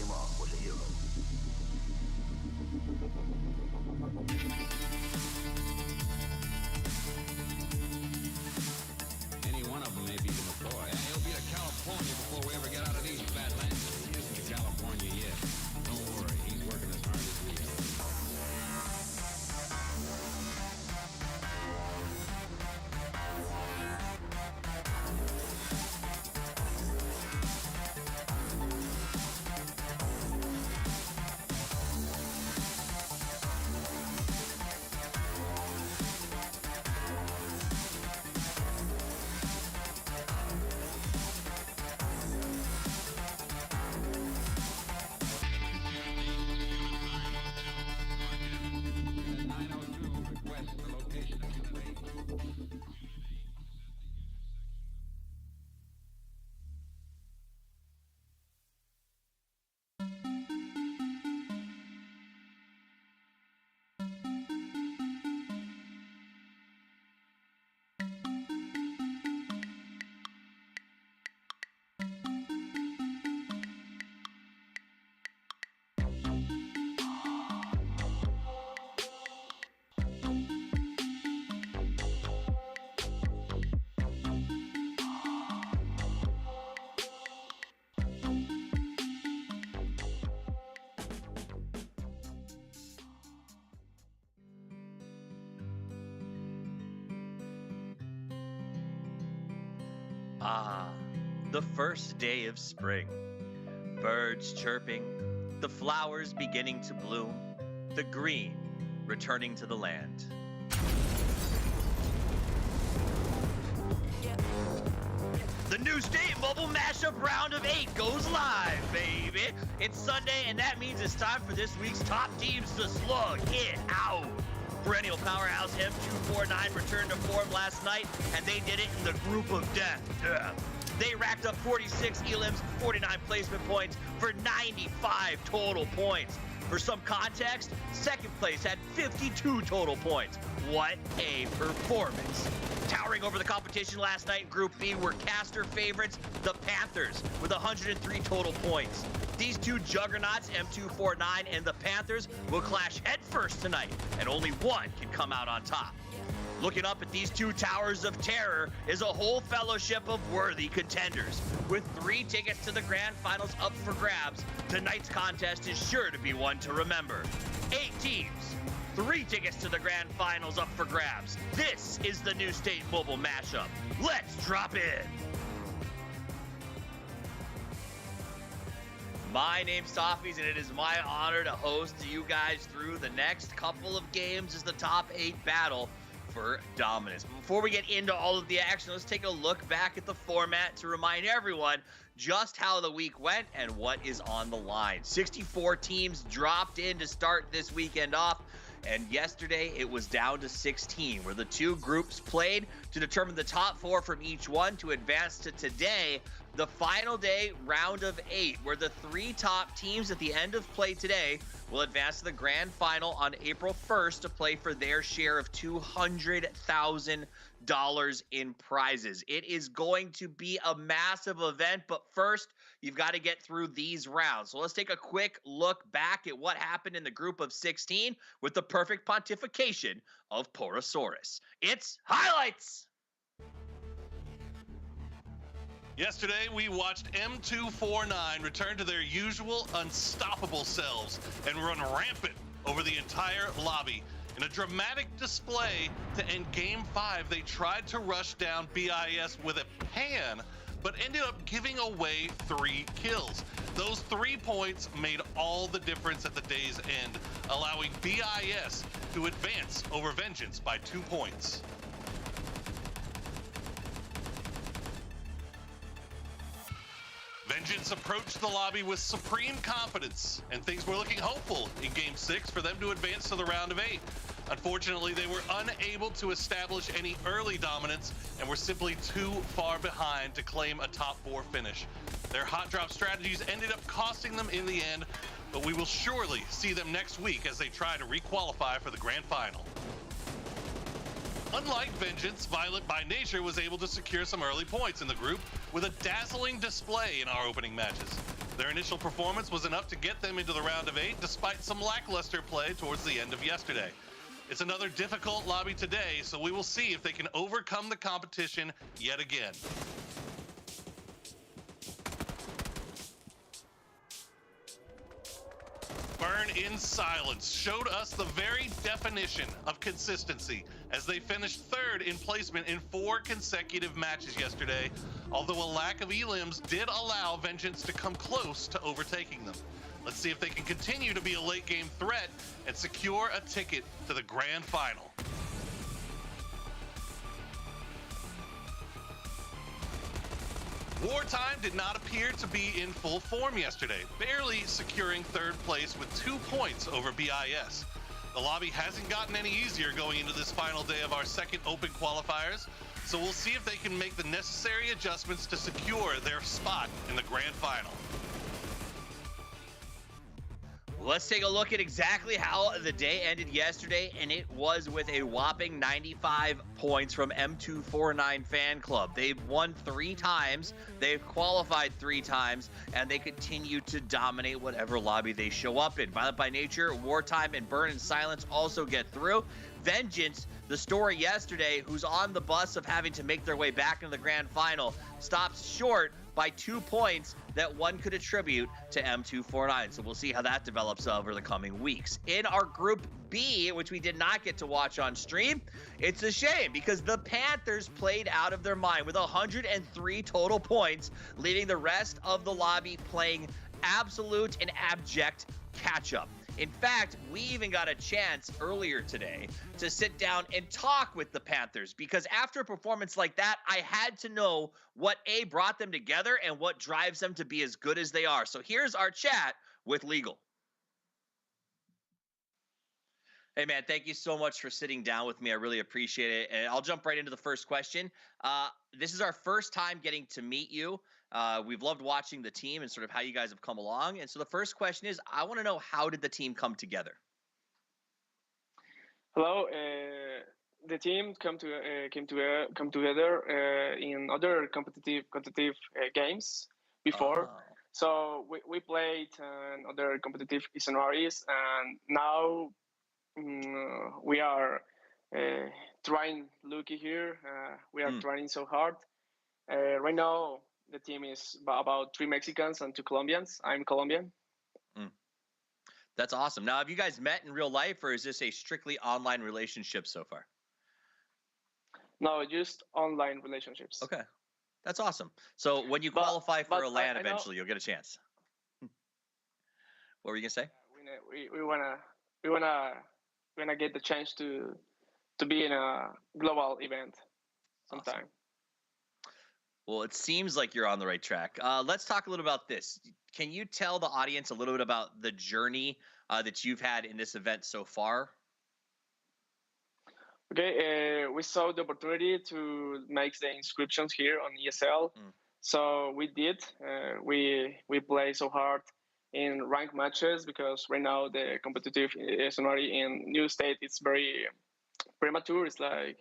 him off was a hero. Any one of them may beat the McCoy. And he'll beat a California before we ever get out of these badlands. He isn't to California yet. Don't worry, he's working as hard as we are. Ah, the first day of spring. Birds chirping, the flowers beginning to bloom, the green returning to the land. The new State Mobile Mashup Round of 8 goes live, baby. It's Sunday, and that means it's time for this week's top teams to slug it out. Perennial powerhouse M249 returned to form last night, and they did it in the group of death. They racked up 46 elims, 49 placement points for 95 total points. For some context, second place had 52 total points. What a performance. Towering over the competition last night in Group B were caster favorites, the Panthers, with 103 total points. These two juggernauts, M249 and the Panthers, will clash headfirst tonight, and only one can come out on top. Looking up at these two towers of terror is a whole fellowship of worthy contenders. With 3 tickets to the grand finals up for grabs, tonight's contest is sure to be one to remember. 8 teams, 3 tickets to the grand finals up for grabs. This is the new State Mobile Mashup. Let's drop in. My name's Soffies, and it is my honor to host you guys through the next couple of games as the top 8 battle for dominance. Before we get into all of the action, let's take a look back at the format to remind everyone just how the week went and what is on the line. 64 teams dropped in to start this weekend off, and yesterday it was down to 16, where the 2 groups played to determine the top 4 from each one to advance to today, the final day round of 8, where the 3 top teams at the end of play today will advance to the grand final on April 1st to play for their share of $200,000 in prizes. It is going to be a massive event, but first, you've got to get through these rounds. So let's take a quick look back at what happened in the group of 16 with the perfect pontification of Porosaurus. It's highlights! Yesterday, we watched M249 return to their usual unstoppable selves and run rampant over the entire lobby. In a dramatic display to end Game 5, they tried to rush down BIS with a pan, but ended up giving away 3 kills. Those 3 points made all the difference at the day's end, allowing BIS to advance over Vengeance by 2 points. Vengeance approached the lobby with supreme confidence, and things were looking hopeful in Game 6 for them to advance to the round of 8. Unfortunately, they were unable to establish any early dominance and were simply too far behind to claim a top 4 finish. Their hot drop strategies ended up costing them in the end, but we will surely see them next week as they try to re-qualify for the grand final. Unlike Vengeance, Violent by nature was able to secure some early points in the group with a dazzling display in our opening matches. Their initial performance was enough to get them into the round of 8, despite some lackluster play towards the end of yesterday. It's another difficult lobby today, so we will see if they can overcome the competition yet again. Burn in Silence showed us the very definition of consistency as they finished third in placement in 4 consecutive matches yesterday, although a lack of elims did allow Vengeance to come close to overtaking them. Let's see if they can continue to be a late game threat and secure a ticket to the grand final. Wartime did not appear to be in full form yesterday, barely securing third place with 2 points over BIS. The lobby hasn't gotten any easier going into this final day of our second Open Qualifiers, so we'll see if they can make the necessary adjustments to secure their spot in the grand final. Let's take a look at exactly how the day ended yesterday, and it was with a whopping 95 points from M249 Fan Club. They've won 3 times, they've qualified 3 times, and they continue to dominate whatever lobby they show up in. Violent by Nature, Wartime, and Burn in Silence also get through. Vengeance, the story yesterday, who's on the bus of having to make their way back into the grand final, stops short by 2 points that one could attribute to M249. So we'll see how that develops over the coming weeks. In our Group B, which we did not get to watch on stream, it's a shame because the Panthers played out of their mind with 103 total points, leaving the rest of the lobby playing absolute and abject catch-up. In fact, we even got a chance earlier today to sit down and talk with the Panthers because after a performance like that, I had to know what brought them together and what drives them to be as good as they are. So here's our chat with Legal. Hey, man, thank you so much for sitting down with me. I really appreciate it. And I'll jump right into the first question. This is our first time getting to meet you. We've loved watching the team and sort of how you guys have come along. And so the first question is, I want to know, how did the team come together? Hello. The team came together in other competitive games before. Oh. So we played other competitive scenarios, and now we are trying lucky here. We are trying so hard. Right now, the team is about 3 Mexicans and 2 Colombians. I'm Colombian. That's awesome. Now, have you guys met in real life, or is this a strictly online relationship so far? No, just online relationships. Okay, that's awesome. So when you qualify for a LAN eventually, you'll get a chance. What were you gonna say? We wanna get the chance to be in a global event sometime. Awesome. Well, it seems like you're on the right track. Let's talk a little about this. Can you tell the audience a little bit about the journey that you've had in this event so far? Okay, we saw the opportunity to make the inscriptions here on ESL. So we did. We play so hard in ranked matches because right now the competitive scenario in new state is very premature. It's like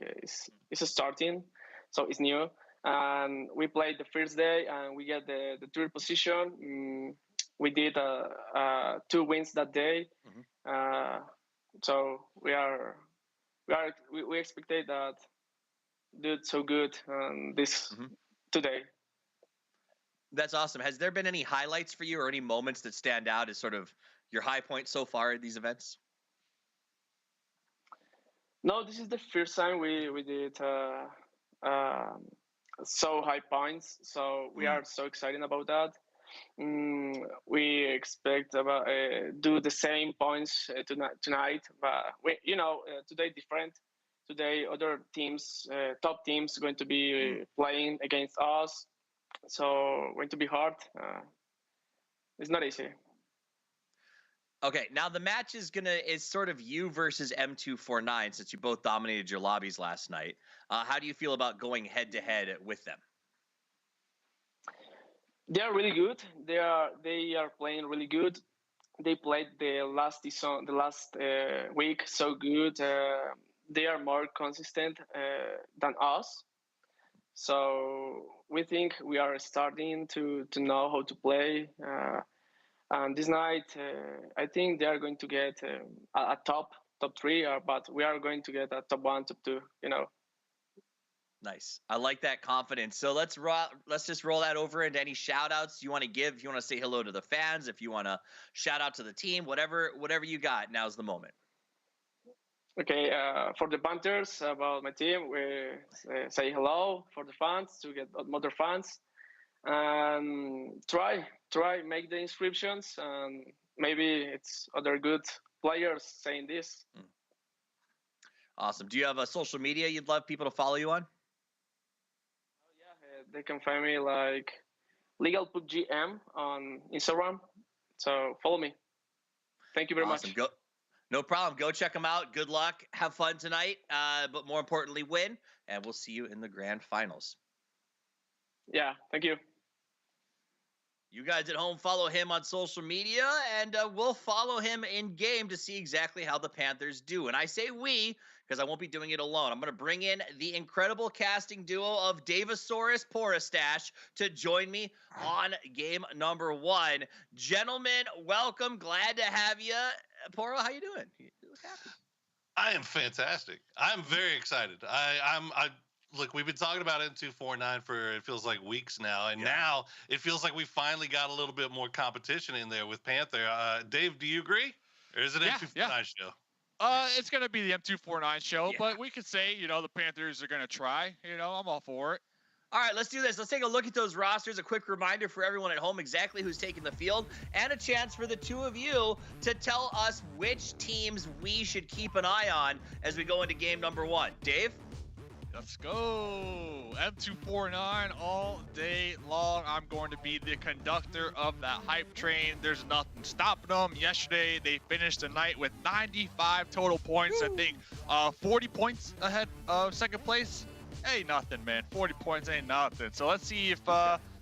it's starting, so it's new. And we played the first day and we get the 3rd position. We did 2 wins that day. So we expected that did so good this today. That's awesome. Has there been any highlights for you or any moments that stand out as sort of your high point so far at these events? No, this is the first time we did so high points. So we are so excited about that. We expect about do the same points tonight, but today different. Today other teams, top teams, going to be playing against us. So going to be hard. It's not easy. Okay, now the match is sort of you versus M249 since you both dominated your lobbies last night. How do you feel about going head to head with them? They are really good. They are playing really good. They played the last week so good. They are more consistent than us. So we think we are starting to know how to play. And this night, I think they are going to get a top 3, but we are going to get a top 1, top 2. You know. Nice. I like that confidence. So let's just roll that over into any shout outs you want to give. If you want to say hello to the fans, if you want to shout out to the team, whatever you got, now's the moment. Okay, for the Panthers, about my team, we say hello for the fans to get more fans, and try make the inscriptions, and maybe it's other good players saying this. Awesome. Do you have a social media you'd love people to follow you on? Yeah, they can find me like Legal PUBG M on Instagram. So follow me. Thank you very much. No problem. Go check them out. Good luck. Have fun tonight. But more importantly, win. And we'll see you in the grand finals. Yeah, thank you. You guys at home, follow him on social media, and we'll follow him in game to see exactly how the Panthers do. And I say we, because I won't be doing it alone. I'm going to bring in the incredible casting duo of Davosaurus Poristache to join me on game number 1. Gentlemen, welcome. Glad to have you. Poro, how you doing? You look happy. I am fantastic. I'm very excited. Look, we've been talking about M249 for, it feels like, weeks now, and now it feels like we finally got a little bit more competition in there with Panther. Dave, do you agree? Or is it M249 show? It's going to be the M249 show, but we could say, the Panthers are going to try. I'm all for it. All right, let's do this. Let's take a look at those rosters. A quick reminder for everyone at home exactly who's taking the field, and a chance for the two of you to tell us which teams we should keep an eye on as we go into game number 1. Dave? Let's go. M249 all day long. I'm going to be the conductor of that hype train. There's nothing stopping them. Yesterday, they finished the night with 95 total points. Woo. I think 40 points ahead of second place. Ain't nothing, man. 40 points ain't nothing. So let's see if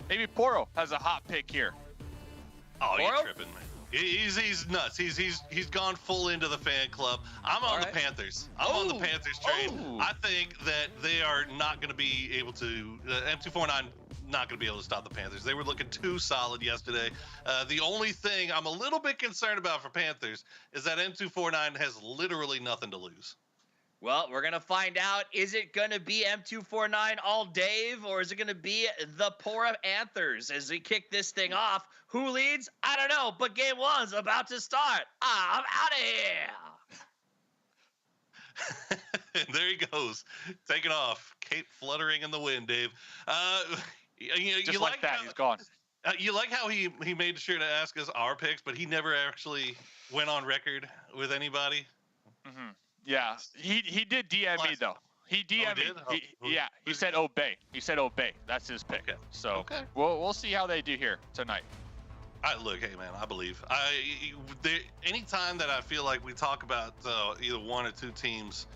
maybe Poro has a hot pick here. Oh, you're tripping, man. He's nuts. He's gone full into the fan club. I'm on the Panthers. I'm on the Panthers train. I think that they are not going to be able to. M249 not going to be able to stop the Panthers. They were looking too solid yesterday. The only thing I'm a little bit concerned about for Panthers is that M249 has literally nothing to lose. Well, we're going to find out. Is it going to be M249 all Dave, or is it going to be the Pora Panthers as we kick this thing off? Who leads? I don't know, but game 1's about to start. I'm out of here. There he goes, taking off. Cape fluttering in the wind, Dave. Just like that, he's gone. You like how he made sure to ask us our picks, but he never actually went on record with anybody? Mm-hmm. Yeah, he did DM me though. He DM'd me. He said obey. He said obey. That's his pick. Okay. So we'll see how they do here tonight. Look, hey man, I believe. Anytime that I feel like we talk about either one or two teams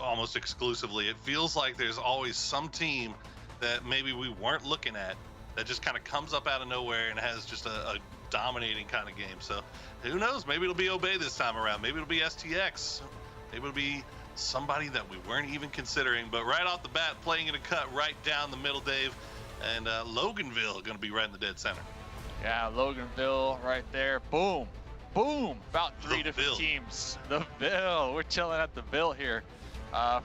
almost exclusively, it feels like there's always some team that maybe we weren't looking at that just kind of comes up out of nowhere and has just a dominating kind of game. So who knows? Maybe it'll be Obey this time around. Maybe it'll be STX. Maybe it'll be somebody that we weren't even considering. But right off the bat, playing in a cut right down the middle, Dave. And Loganville going to be right in the dead center. Yeah, Loganville right there. Boom. Boom. About 3 different teams. The Ville. We're chilling at the Ville here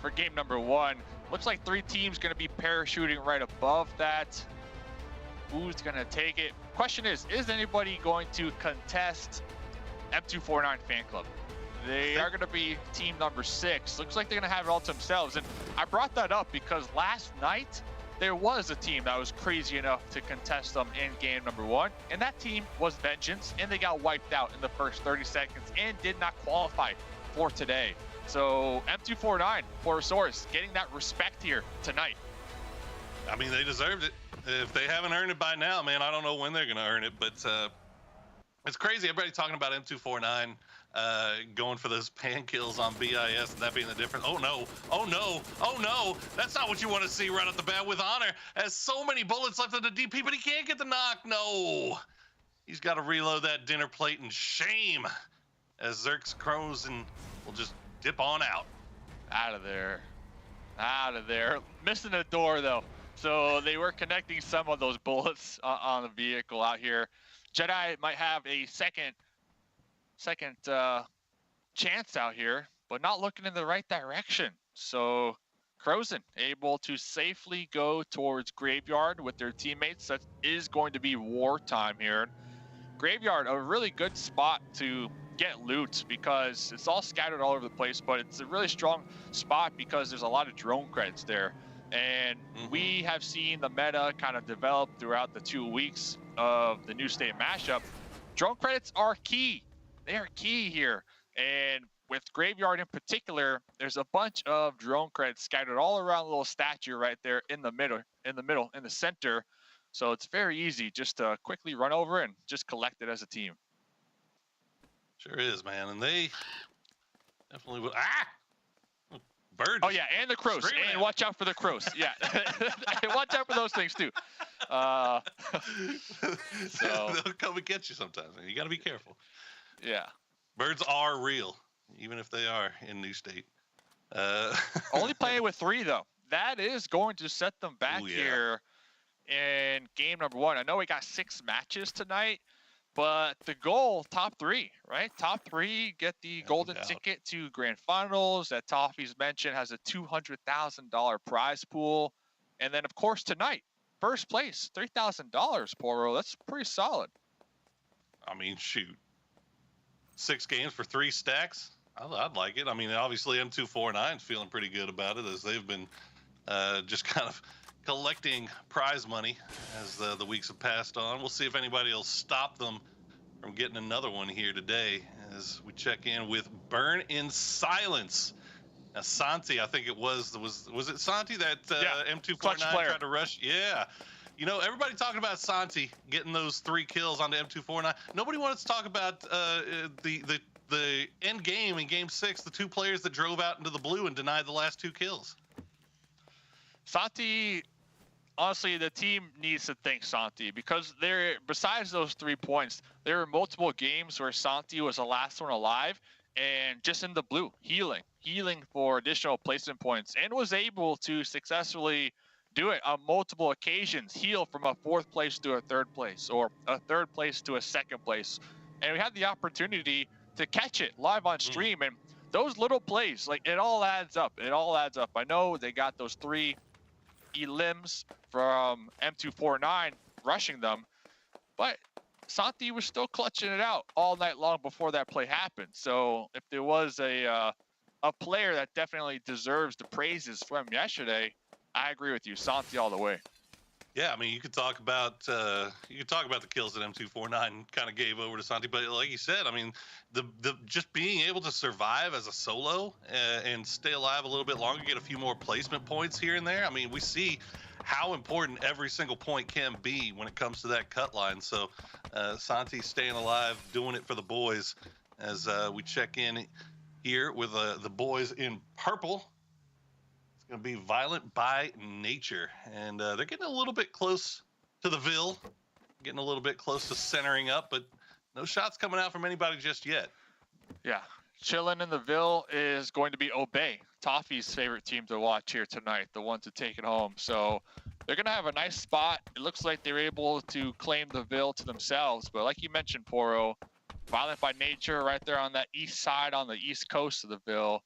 for game number 1. Looks like 3 teams going to be parachuting right above that. Who's going to take it? Question is anybody going to contest M249 fan club? They are going to be team number 6. Looks like they're going to have it all to themselves. And I brought that up because last night there was a team that was crazy enough to contest them in game number 1. And that team was Vengeance. And they got wiped out in the first 30 seconds and did not qualify for today. So M249, Porosaurus, getting that respect here tonight. I mean, they deserved it. If they haven't earned it by now, man, I don't know when they're going to earn it. But it's crazy. Everybody talking about M249 going for those pan kills on BIS and that being the difference. Oh, no. Oh, no. Oh, no. That's not what you want to see right off the bat with Honor. Has so many bullets left in the DP, but he can't get the knock. No. He's got to reload that dinner plate in shame as Zerx crows and will just dip on out. Out of there. Out of there. Missing the door, though. So they were connecting some of those bullets on the vehicle out here. Jedi might have a second chance out here, but not looking in the right direction. So KRAFTON able to safely go towards Graveyard with their teammates. That is going to be wartime here. Graveyard, a really good spot to get loot because it's all scattered all over the place, but it's a really strong spot because there's a lot of drone credits there. And we have seen the meta kind of develop throughout the 2 weeks of the new state mashup. Drone credits are key. They are key here. And with Graveyard in particular, there's a bunch of drone credits scattered all around the little statue right there in the middle, in the center. So it's very easy just to quickly run over and just collect it as a team. Sure is, man. And they definitely will. Bird. Oh, yeah, and the crows. And watch out for the crows. Yeah. Watch out for those things, too. So they'll come and get you sometimes. You got to be careful. Yeah. Birds are real, even if they are in New State. Only playing with 3, though. That is going to set them back here in game number 1. I know we got 6 matches tonight, but the goal, top 3, right? Top 3 get the golden ticket to grand finals. That Toffee's mentioned has a $200,000 prize pool. And then, of course, tonight, first place, $3,000, Poro. That's pretty solid. I mean, shoot. 6 games for 3 stacks? I'd like it. I mean, obviously, M249's feeling pretty good about it as they've been just kind of collecting prize money as the weeks have passed on. We'll see if anybody will stop them from getting another one here today as we check in with Burn in Silence. Now, Santi, I think it was it Santi that M249 tried to rush? Yeah. You know, everybody talking about Santi getting those 3 kills on the M249. Nobody wanted to talk about the end game in Game 6, the 2 players that drove out into the blue and denied the last 2 kills. Santi, honestly, the team needs to thank Santi because besides those 3 points, there were multiple games where Santi was the last one alive and just in the blue, healing for additional placement points, and was able to successfully do it on multiple occasions, heal from a 4th place to a 3rd place or a 3rd place to a 2nd place. And we had the opportunity to catch it live on stream. And those little plays, like, it all adds up. It all adds up. I know they got those 3 elims from M249 rushing them, but Santi was still clutching it out all night long before that play happened. So if there was a player that definitely deserves the praises from yesterday, I agree with you, Santi all the way. Yeah, I mean, you could talk about the kills that M249 kind of gave over to Santi, but like you said, I mean, the just being able to survive as a solo and stay alive a little bit longer, get a few more placement points here and there. I mean, we see how important every single point can be when it comes to that cut line. So Santi staying alive, doing it for the boys as we check in here with the boys in purple. Going to be Violent by Nature, and they're getting a little bit close to the Ville, getting a little bit close to centering up, but no shots coming out from anybody just yet. Yeah, chilling in the Ville is going to be Obey, Toffee's favorite team to watch here tonight, the one to take it home. So they're going to have a nice spot. It looks like they're able to claim the Ville to themselves, but like you mentioned, Poro, Violent by Nature right there on that east side, on the east coast of the Ville.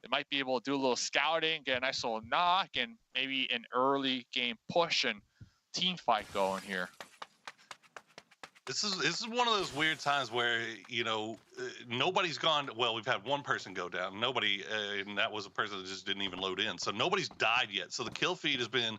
They might be able to do a little scouting, get a nice little knock, and maybe an early game push and team fight going here. This is one of those weird times where, you know, nobody's gone. Well, we've had one person go down. Nobody, and that was a person that just didn't even load in. So nobody's died yet. So the kill feed has been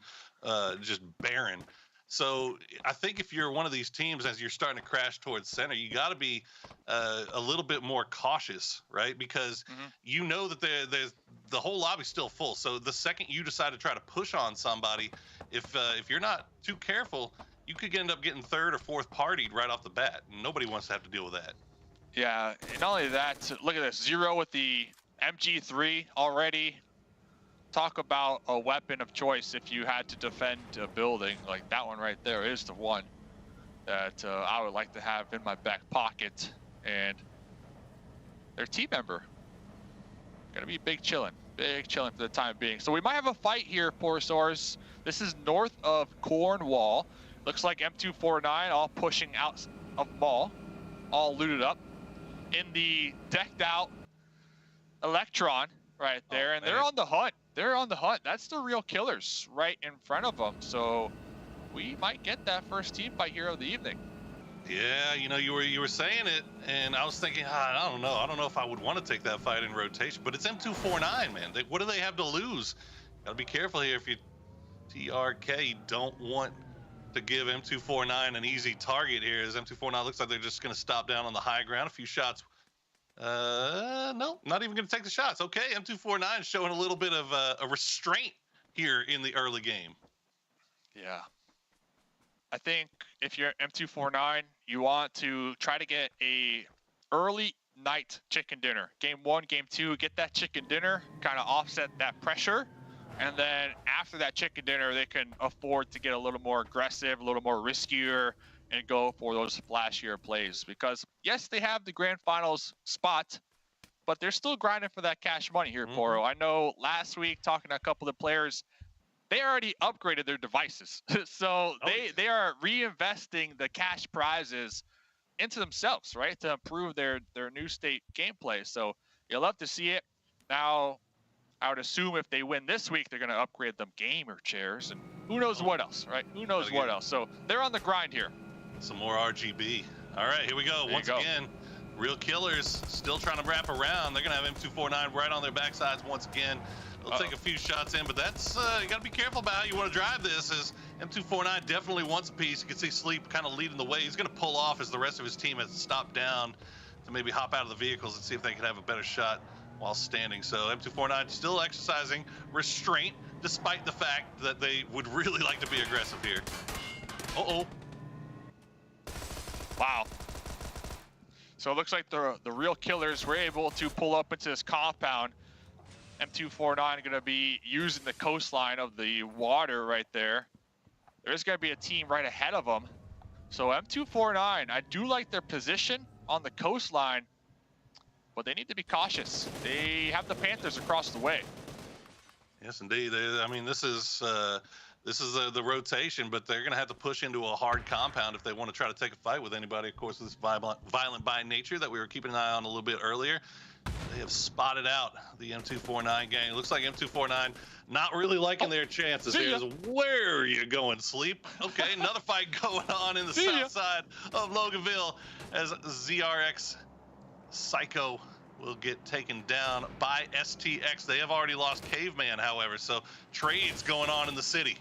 just barren. So I think if you're one of these teams, as you're starting to crash towards center, you got to be a little bit more cautious, right? Because you know that the whole lobby's still full. So the second you decide to try to push on somebody, if you're not too careful, you could end up getting 3rd or 4th partied right off the bat. Nobody wants to have to deal with that. Yeah, and not only that, look at this, 0 with the MG3 already. Talk about a weapon of choice if you had to defend a building. Like that one right there is the one that I would like to have in my back pocket. And their team member gonna be big chillin', Big chilling for the time being. So we might have a fight here, Porosaurus. This is north of Cornwall. Looks like M249 all pushing out of Mall, all looted up in the decked out Electron right there, and they're on the hunt. They're on the hunt. That's the real killers right in front of them. So we might get that first team fight here of the evening. Yeah, you know, you were saying it, and I was thinking, I don't know if I would want to take that fight in rotation, but it's M249, man. What do they have to lose? Gotta be careful here. If you TRK, you don't want to give M249 an easy target here, as M249 looks like they're just gonna stop down on the high ground. A few shots. No, not even gonna take the shots. Okay, M249 showing a little bit of a restraint here in the early game. Yeah. I think if you're M249, you want to try to get a early night chicken dinner. Game 1, Game 2, get that chicken dinner, kind of offset that pressure. And then after that chicken dinner, they can afford to get a little more aggressive, a little more riskier, and go for those flashier plays. Because yes, they have the grand finals spot, but they're still grinding for that cash money here, Poro. I know last week, talking to a couple of the players, they already upgraded their devices. So they are reinvesting the cash prizes into themselves, right? To improve their new state gameplay. So you'll love to see it. Now, I would assume if they win this week, they're going to upgrade them gamer chairs and who knows what else, right? Who knows what else? So they're on the grind here. Some more RGB. All right, here we go. Once again, real killers still trying to wrap around. They're going to have M249 right on their backsides once again. They'll take a few shots in, but that's, you got to be careful about how you want to drive this, as M249 definitely wants a piece. You can see Sleep kind of leading the way. He's going to pull off as the rest of his team has stopped down to maybe hop out of the vehicles and see if they can have a better shot while standing. So M249 still exercising restraint, despite the fact that they would really like to be aggressive here. Uh-oh. Wow. So it looks like the real killers were able to pull up into this compound. M249 going to be using the coastline of the water right there. There's going to be a team right ahead of them. So M249, I do like their position on the coastline, but they need to be cautious. They have the Panthers across the way. Yes, indeed. I mean, this is the rotation, but they're going to have to push into a hard compound if they want to try to take a fight with anybody. Of course, this violent by nature that we were keeping an eye on a little bit earlier. They have spotted out the M249 gang. It looks like M249 not really liking their chances here. Where are you going, Sleep? Okay, another fight going on in the south side of Loganville as ZRX Psycho will get taken down by STX. They have already lost Caveman, however, so trades going on in the city.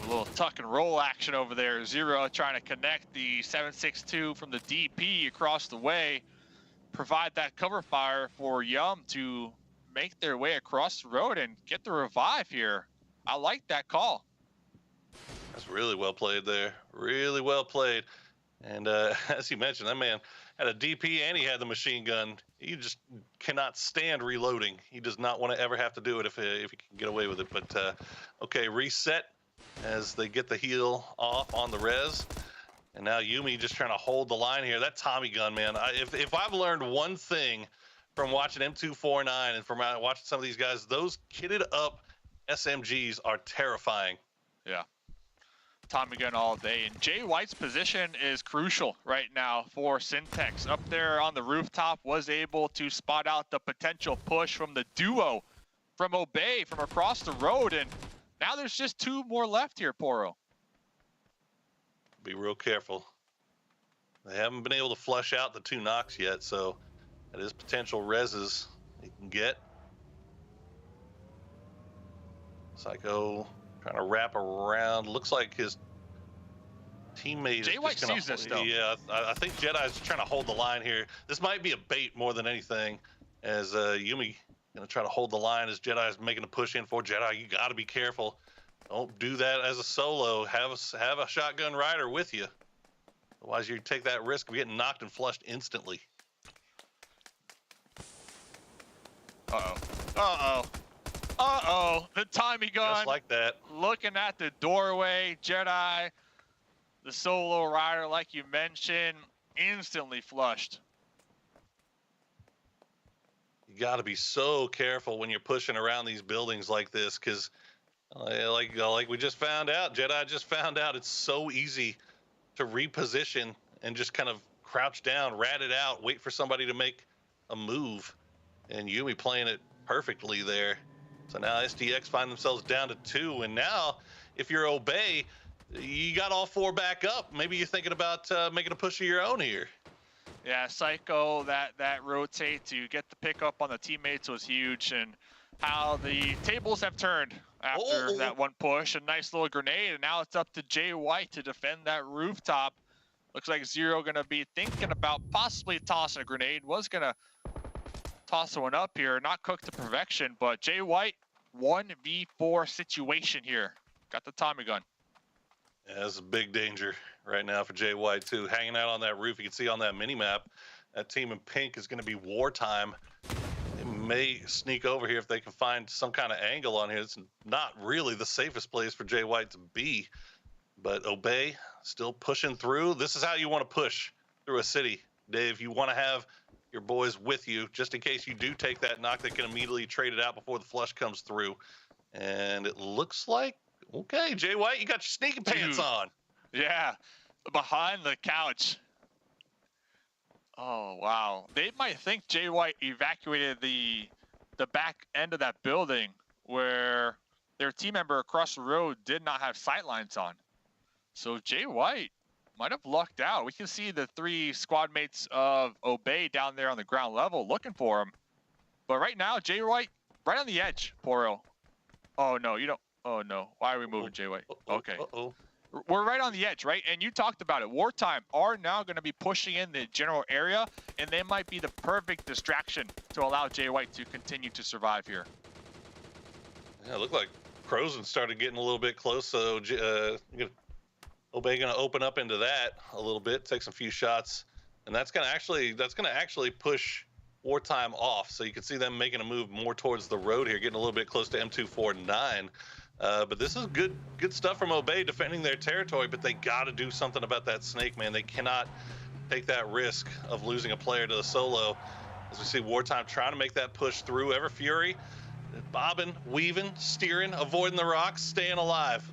A little tuck and roll action over there. Zero trying to connect the 7.62 from the DP across the way. Provide that cover fire for Yum to make their way across the road and get the revive here. I like that call. That's really well played there. Really well played. And as you mentioned, that man had a DP and he had the machine gun. He just cannot stand reloading. He does not want to ever have to do it if he can get away with it. But okay, reset as they get the heal off on the res. And now Yumi just trying to hold the line here. That Tommy gun, man. If I've learned one thing from watching M249 and from watching some of these guys, those kitted up SMGs are terrifying. Yeah. Tommy gun all day. And Jay White's position is crucial right now for Syntax. Up there on the rooftop, was able to spot out the potential push from the duo from Obey from across the road. And now there's just two more left here, Poro. Be real careful. They haven't been able to flush out the two knocks yet, so that is potential reses he can get. Psycho trying to wrap around. Looks like his teammate Jay White sees this, though. Yeah, I think Jedi's trying to hold the line here. This might be a bait more than anything, as Yumi gonna try to hold the line as Jedi's making a push in for Jedi. You got to be careful. Don't do that as a solo. Have a shotgun rider with you. Otherwise, you take that risk of getting knocked and flushed instantly. Uh-oh. Uh-oh. Uh-oh. The Tommy gun. Just like that. Looking at the doorway. Jedi, the solo rider, like you mentioned, instantly flushed. You got to be so careful when you're pushing around these buildings like this, because like we just found out, Jedi just found out, it's so easy to reposition and just kind of crouch down, rat it out, wait for somebody to make a move, and Yumi playing it perfectly there. So now SDX find themselves down to 2, and now if you're Obey, you got all 4 back up. Maybe you're thinking about making a push of your own here. Yeah, Psycho, that rotate to get the pick up on the teammates was huge, and how the tables have turned after that one push. A nice little grenade, and now it's up to Jay White to defend that rooftop. Looks like Zero gonna be thinking about possibly tossing a grenade. Was gonna toss one up here, not cooked to perfection, but Jay White, 1v4 situation here. Got the Tommy gun. Yeah, this is a big danger right now for Jay White, too. Hanging out on that roof, you can see on that mini-map, that team in pink is going to be wartime. They may sneak over here if they can find some kind of angle on here. It's not really the safest place for Jay White to be, but Obey still pushing through. This is how you want to push through a city, Dave. You want to have your boys with you, just in case you do take that knock, they can immediately trade it out before the flush comes through. And it looks like, okay, Jay White, you got your sneaking pants on. Yeah, behind the couch. Oh, wow. They might think Jay White evacuated the back end of that building where their team member across the road did not have sightlines on. So Jay White might have lucked out. We can see the 3 squad mates of Obey down there on the ground level looking for him. But right now, Jay White, right on the edge, Poro. Oh, no, you don't. Oh, no. Why are we moving Jay White? Okay. We're right on the edge, right? And you talked about it. Wartime are now going to be pushing in the general area, and they might be the perfect distraction to allow Jay White to continue to survive here. Yeah, it looked like Crozen started getting a little bit close, so Obey going to open up into that a little bit, take some few shots, and that's going to actually push Wartime off. So you can see them making a move more towards the road here, getting a little bit close to M249. But this is good stuff from Obey defending their territory, but they got to do something about that snake, man. They cannot take that risk of losing a player to the solo. As we see Wartime trying to make that push through. Everfury bobbing, weaving, steering, avoiding the rocks, staying alive.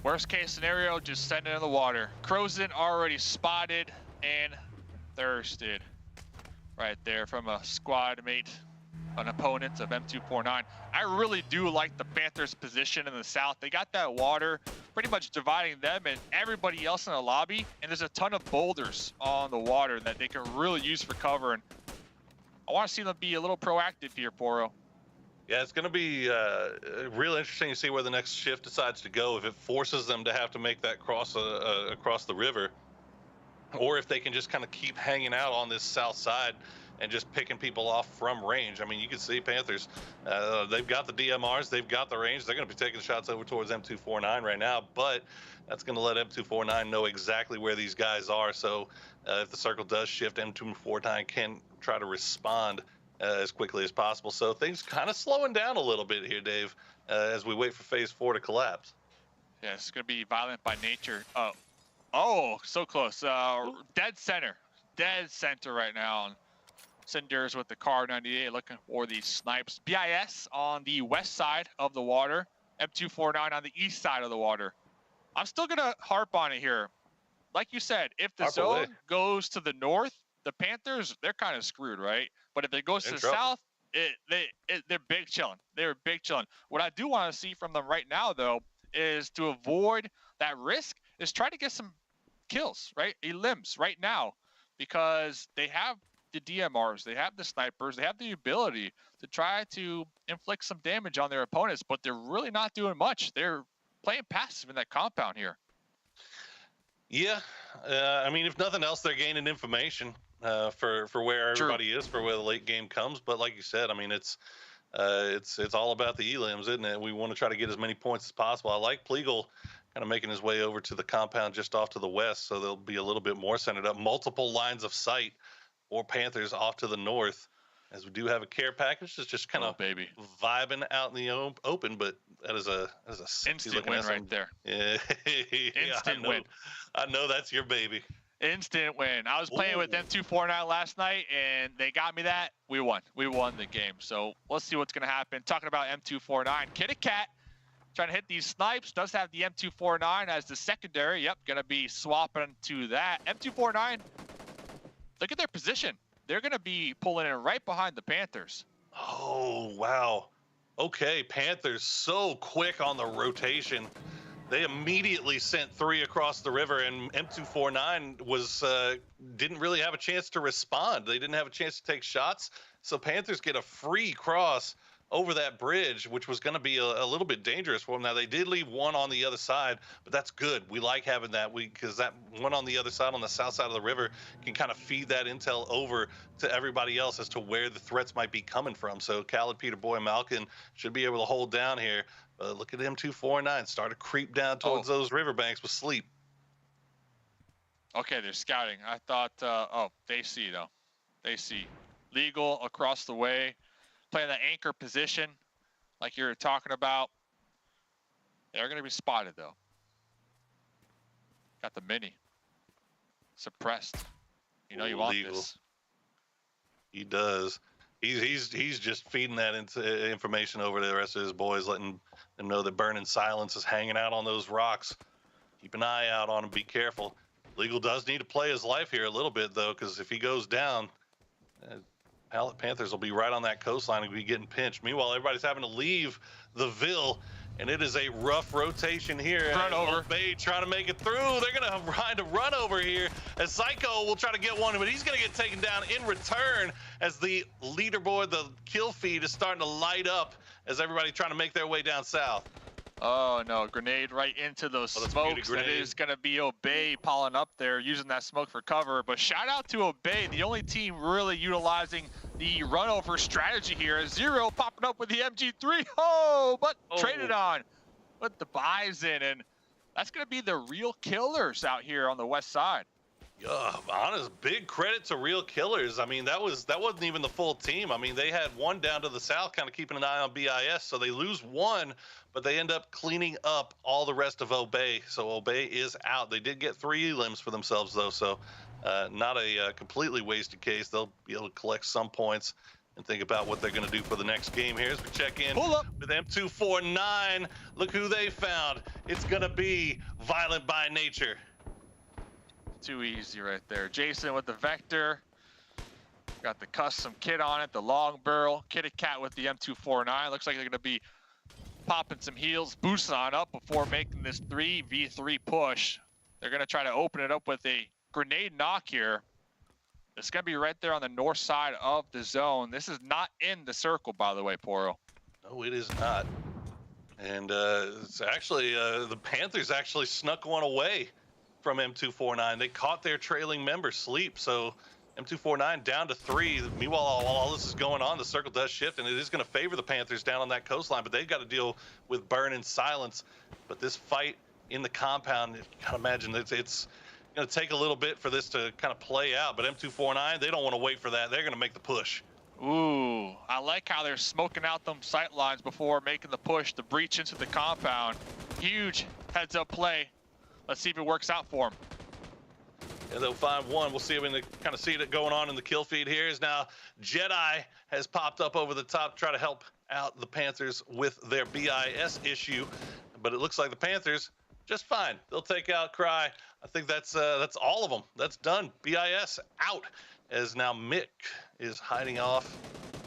Worst case scenario, just send it in the water. Crozen already spotted and thirsted right there from a squad mate, an opponent of M249. I really do like the Panthers' position in the south. They got that water pretty much dividing them and everybody else in the lobby, and there's a ton of boulders on the water that they can really use for cover, and I want to see them be a little proactive here, Poro. Yeah, it's going to be real interesting to see where the next shift decides to go, if it forces them to have to make that cross across the river, or if they can just kind of keep hanging out on this south side and just picking people off from range. I mean, you can see Panthers, they've got the DMRs, they've got the range. They're going to be taking shots over towards M249 right now, but that's going to let M249 know exactly where these guys are. So if the circle does shift, M249 can try to respond as quickly as possible. So things kind of slowing down a little bit here, Dave, as we wait for phase 4 to collapse. Yeah, it's going to be violent by nature. Oh, so close. Dead center right now. Cinders with the Car 98 looking for the snipes. BIS on the west side of the water. M249 on the east side of the water. I'm still going to harp on it here. Like you said, if the zone goes to the north, the Panthers, they're kind of screwed, right? But if it goes to the south, they're big chilling. They're big chilling. What I do want to see from them right now, though, is to avoid that risk, is try to get some kills, right? Elims right now, because they have the DMRs, they have the snipers, they have the ability to try to inflict some damage on their opponents, but they're really not doing much. They're playing passive in that compound here. Yeah, I mean, if nothing else, they're gaining information for where everybody is, for where the late game comes. But like you said, I mean, it's all about the elims, isn't it? We want to try to get as many points as possible. I like Pleagle kind of making his way over to the compound just off to the west, so they'll be a little bit more centered up. Multiple lines of sight or Panthers off to the north, as we do have a care package that's just kind of vibing out in the open, but that is a instant win right there. Yeah, instant win. I know that's your baby. Instant win. I was playing with M249 last night, and they got me that. We won. We won the game. So let's see what's going to happen. Talking about M249, Kitty Cat trying to hit these snipes. Does have the M249 as the secondary. Yep, going to be swapping to that. M249, look at their position. They're going to be pulling in right behind the Panthers. Oh, wow. Okay, Panthers so quick on the rotation. They immediately sent 3 across the river, and M249 was didn't really have a chance to respond. They didn't have a chance to take shots, so Panthers get a free cross over that bridge, which was going to be a little bit dangerous for them. Now, they did leave 1 on the other side, but that's good. We like having that because that 1 on the other side, on the south side of the river, can kind of feed that intel over to everybody else as to where the threats might be coming from. So Khaled, Peter Boy, Malkin should be able to hold down here. Look at M249 start to creep down towards those riverbanks with sleep. Okay, they're scouting. I thought, oh, they see, though. They see. Legal across the way. Playing that anchor position like you're talking about. They're going to be spotted, though. Got the mini. Suppressed. You know you want Legal. this. He does. He's just feeding that into information over to the rest of his boys, letting them know that Burning Silence is hanging out on those rocks. Keep an eye out on him. Be careful. Legal does need to play his life here a little bit, though, because if he goes down, Panthers will be right on that coastline and be getting pinched. Meanwhile, everybody's having to leave the Ville, and it is a rough rotation here. Run over. Bay trying to make it through. They're going to find a run over here as Psycho will try to get one, but he's going to get taken down in return as the leaderboard, the kill feed is starting to light up as everybody trying to make their way down south. Oh, no. Grenade right into those smokes. That is going to be Obey piling up there, using that smoke for cover. But shout out to Obey, the only team really utilizing the run-over strategy here. Zero popping up with the MG3. But traded on with the Bison. And that's going to be the real killers out here on the west side. Yeah, honest, big credit to Real Killers. I mean, that wasn't even the full team. I mean, they had 1 down to the south, kind of keeping an eye on BIS. So they lose 1, but they end up cleaning up all the rest of Obey. So Obey is out. They did get 3 elims for themselves, though. So not a completely wasted case. They'll be able to collect some points and think about what they're going to do for the next game here as we check in with M249. Look who they found. It's going to be Violent by Nature. Too easy right there. Jason with the Vector. Got the custom kit on it, the long barrel. Kitty Cat with the M249. Looks like they're going to be popping some heals, boosting on up before making this 3v3 push. They're going to try to open it up with a grenade knock here. It's going to be right there on the north side of the zone. This is not in the circle, by the way, Poro. No, it is not. And it's actually, the Panthers actually snuck one away from M249. They caught their trailing member sleep, so M249 down to 3. Meanwhile, while all this is going on, the circle does shift, and it is going to favor the Panthers down on that coastline, but they've got to deal with Burning Silence. But this fight in the compound, you can imagine it's going to take a little bit for this to kind of play out, but M249, they don't want to wait for that. They're going to make the push. Ooh, I like how they're smoking out them sight lines before making the push to breach into the compound. Huge heads-up play. Let's see if it works out for them. And they'll find one. We'll see if we can kind of see it going on in the kill feed here. Is now Jedi has popped up over the top to try to help out the Panthers with their BIS issue. But it looks like the Panthers just fine. They'll take out Cry. I think that's all of them. That's done. BIS out. As now Mick is hiding off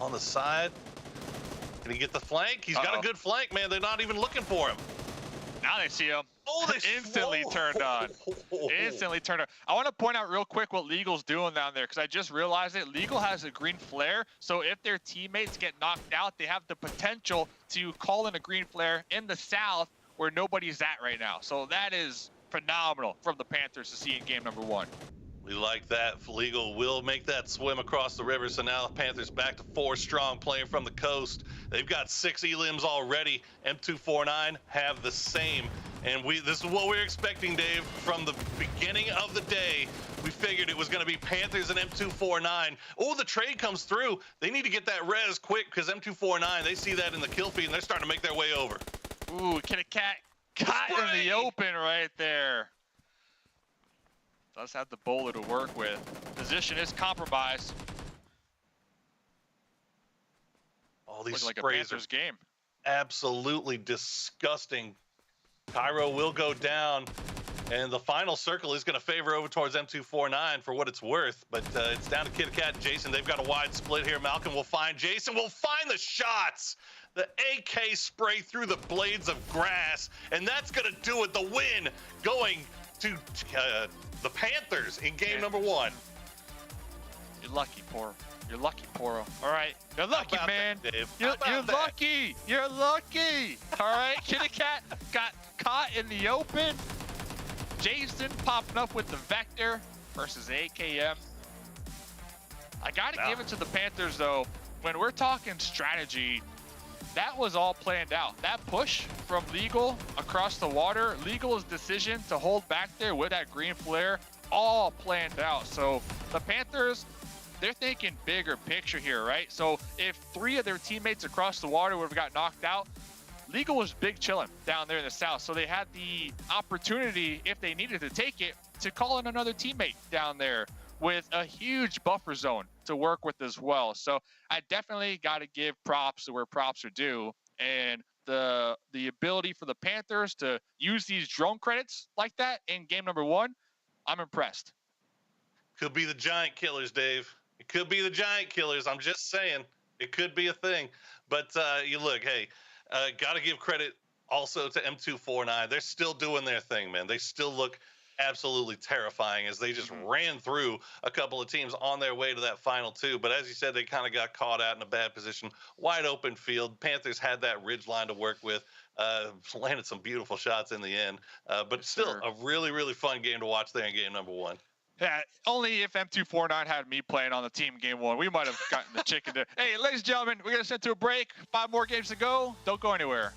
on the side. Can he get the flank? He's got a good flank, man. They're not even looking for him. Now they see him. Oh, they instantly turned on. Instantly turned on. I want to point out real quick what Legal's doing down there, because I just realized it. Legal has a green flare, so if their teammates get knocked out, they have the potential to call in a green flare in the south where nobody's at right now. So that is phenomenal from the Panthers to see in game number 1. We like that. Legal will make that swim across the river. So now the Panthers back to 4 strong, playing from the coast. They've got 6 elims already. M249 have the same. And this is what we're expecting, Dave. From the beginning of the day, we figured it was going to be Panthers and M249. Oh, the trade comes through. They need to get that res quick, because M249, they see that in the kill feed, and they're starting to make their way over. Ooh, Kitty Cat caught in the open right there. does have the bowler to work with. Position is compromised. All these Looking like a sprays Panthers are game. absolutely disgusting. Cairo will go down, and the final circle is going to favor over towards M249 for what it's worth, but it's down to Kitty Cat and Jason. They've got a wide split here. Malcolm will find Jason, will find the shots. The AK spray through the blades of grass, and that's going to do it. The win going to the Panthers in game number 1. You're lucky, Poro. You're lucky, Poro. All right. You're lucky, man. That, Dave? You're lucky. You're lucky. All right. Kitty Cat got caught in the open. Jason popping up with the Vector versus AKM. I got to give it to the Panthers, though. When we're talking strategy, that was all planned out. That push from Legal across the water, Legal's decision to hold back there with that green flare, all planned out. So the Panthers, they're thinking bigger picture here, right? So if 3 of their teammates across the water would have got knocked out, Legal was big chilling down there in the south. So they had the opportunity, if they needed to take it, to call in another teammate down there with a huge buffer zone to work with as well. So I definitely got to give props to where props are due. And the ability for the Panthers to use these drone credits like that in game number 1, I'm impressed. Could be the giant killers, Dave. It could be the giant killers. I'm just saying. It could be a thing. But you look, hey, got to give credit also to M249. They're still doing their thing, man. They still look absolutely terrifying as they just ran through a couple of teams on their way to that final 2. But as you said, they kind of got caught out in a bad position. Wide open field. Panthers had that ridge line to work with. Landed some beautiful shots in the end. But still a really, really fun game to watch there in game number 1. Yeah, only if M249 had me playing on the team game 1, we might have gotten the chicken there. Hey, ladies and gentlemen, we're going to send to a break. 5 more games to go. Don't go anywhere.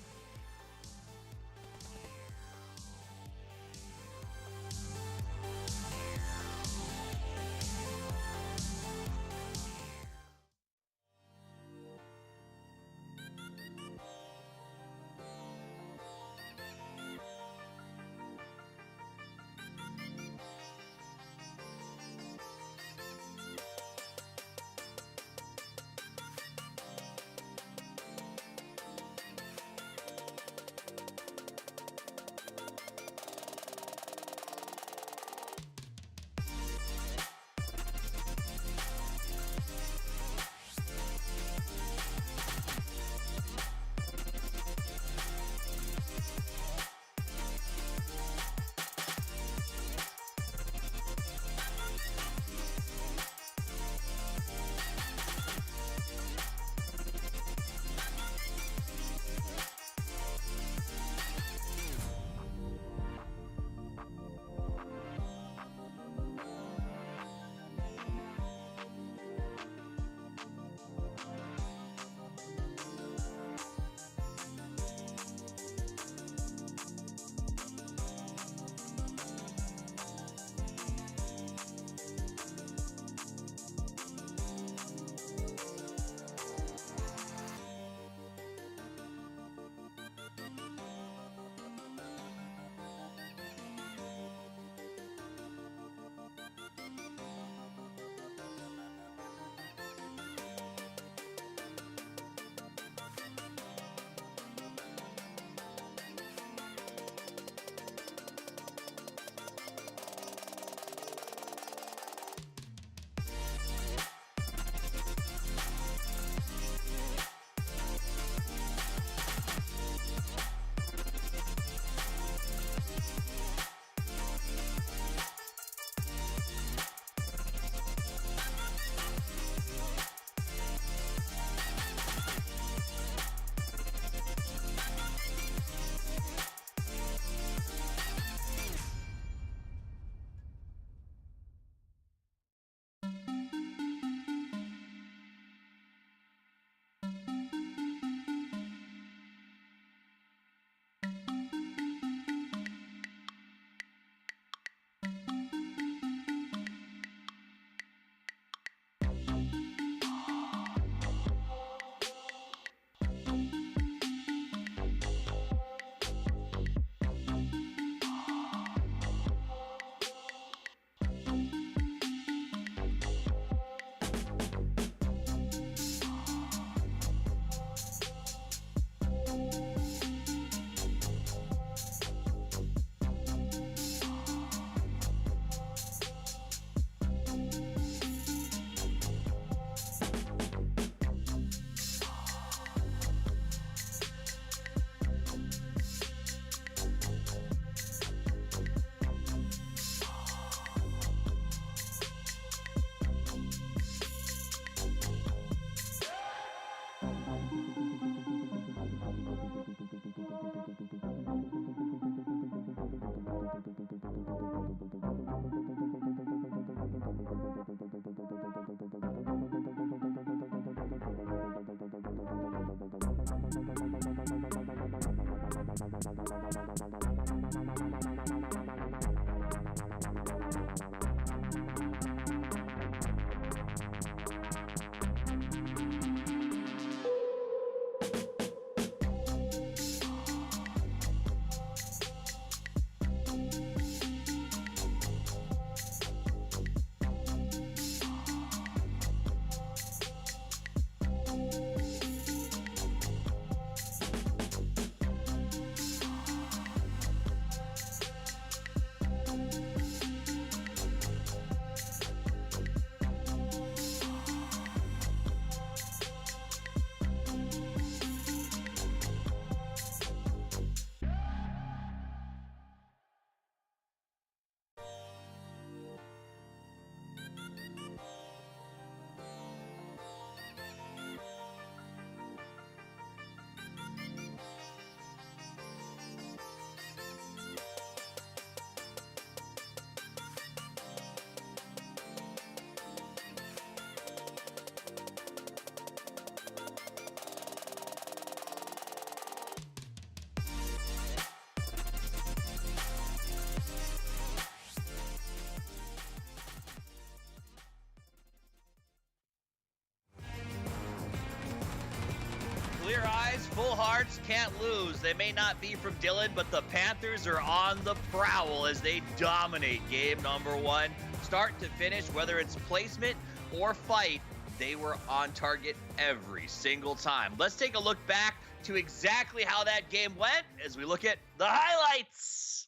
full hearts can't lose. They may not be from Dylan, but the Panthers are on the prowl as they dominate game number 1. Start to finish, whether it's placement or fight, they were on target every single time. Let's take a look back to exactly how that game went as we look at the highlights.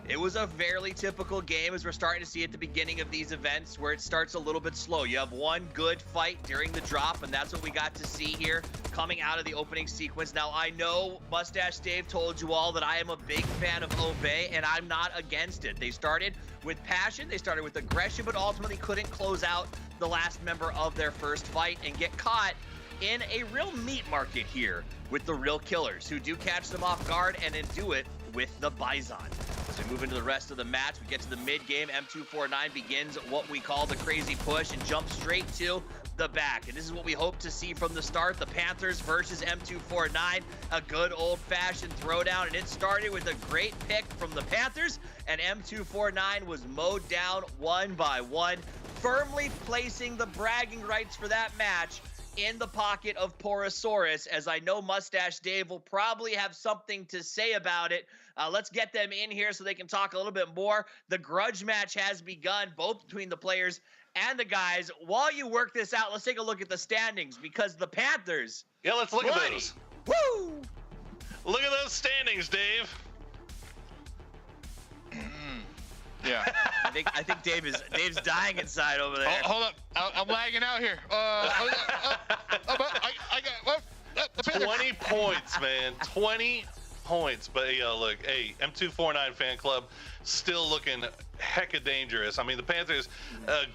It was a fairly typical game, as we're starting to see at the beginning of these events, where it starts a little bit slow. You have one good fight during the drop, and that's what we got to see here coming out of the opening sequence. Now, I know Mustache Dave told you all that I am a big fan of Obey, and I'm not against it. They started with passion, they started with aggression, but ultimately couldn't close out the last member of their first fight and get caught in a real meat market here with the real killers, who do catch them off guard and then do it with the Bison. As we move into the rest of the match, we get to the mid-game. M249 begins what we call the crazy push and jumps straight to the back. And this is what we hope to see from the start. The Panthers versus M249, a good old-fashioned throwdown. And it started with a great pick from the Panthers, and M249 was mowed down one by one, firmly placing the bragging rights for that match in the pocket of Porosaurus, as I know Mustache Dave will probably have something to say about it. Let's get them in here so they can talk a little bit more. The grudge match has begun, both between the players and the guys. While you work this out, let's take a look at the standings, because the Panthers... Yeah, let's look at those. Woo! Look at those standings, Dave. Yeah. I think Dave's dying inside over there. Hold up. I'm lagging out here. I got 20 points, man. 20 points. But yo, look, hey, M249 fan club still looking hecka dangerous. I mean, the Panthers,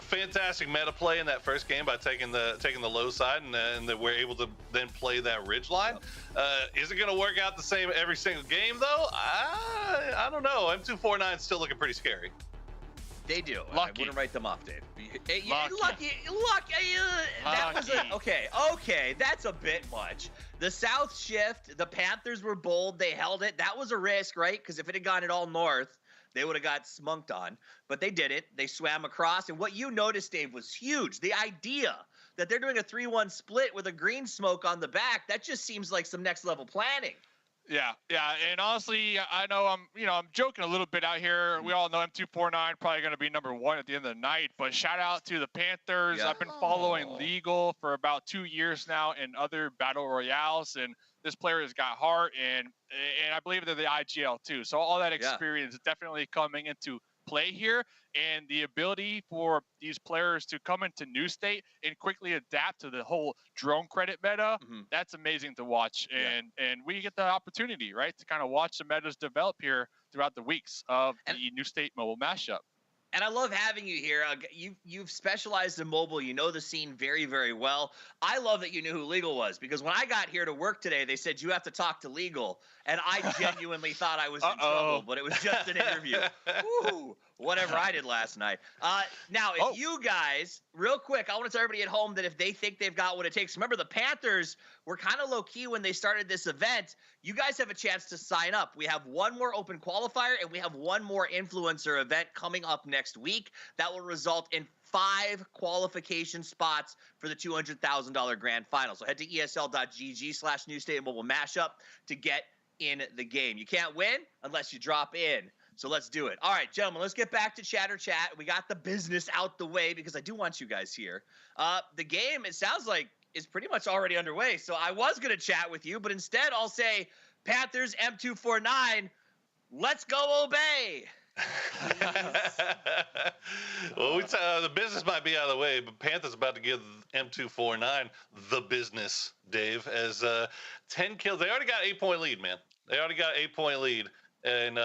fantastic meta play in that first game by taking the low side, and they were able to then play that ridge line. Is it going to work out the same every single game though? I don't know. M249 is still looking pretty scary. They do. Lucky. I wouldn't write them off, Dave. Lucky. That was okay. That's a bit much. The South shift. The Panthers were bold. They held it. That was a risk, right? Because if it had gone it all north, they would have got smunked on. But they did it. They swam across. And what you noticed, Dave, was huge. The idea that they're doing a 3-1 split with a green smoke on the back, that just seems like some next level planning. Yeah, and honestly, I know I'm joking a little bit out here. We all know M249 probably going to be number 1 at the end of the night, but shout out to the Panthers. Yeah. I've been following Legal for about 2 years now in other Battle Royales, and this player has got heart, and I believe they're the IGL too. So all that experience is definitely coming into play here, and the ability for these players to come into New State and quickly adapt to the whole drone credit meta, that's amazing to watch. And we get the opportunity, right, to kind of watch the metas develop here throughout the weeks of the New State Mobile Mashup. And I love having you here. You've specialized in mobile. You know the scene very, very well. I love that you knew who Legal was, because when I got here to work today, they said you have to talk to Legal. And I genuinely thought I was in trouble, but it was just an interview. Woo, whatever I did last night. Now, if you guys, real quick, I want to tell everybody at home that if they think they've got what it takes, remember the Panthers were kind of low-key when they started this event. You guys have a chance to sign up. We have one more Open Qualifier, and we have one more Influencer event coming up next week that will result in 5 qualification spots for the $200,000 grand final. So head to esl.gg/New State Mobile Mashup to get in the game. You can't win unless you drop in. So let's do it. All right, gentlemen, let's get back to chatter chat. We got the business out the way because I do want you guys here. The game, it sounds like, is pretty much already underway. So I was going to chat with you, but instead I'll say Panthers M249, let's go Obey. Well, the business might be out of the way, but Panthers about to give M249 the business, Dave, as 10 kills. They already got 8-point lead, man. They already got 8-point lead. And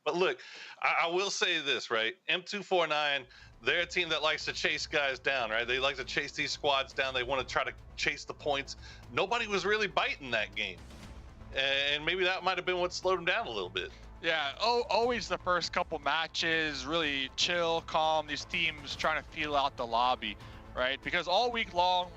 but look, I will say this, right? M249, they're a team that likes to chase guys down, right? They like to chase these squads down. They want to try to chase the points. Nobody was really biting that game. And maybe that might have been what slowed them down a little bit. Yeah, always the first couple matches, really chill, calm. These teams trying to feel out the lobby, right? Because all week long,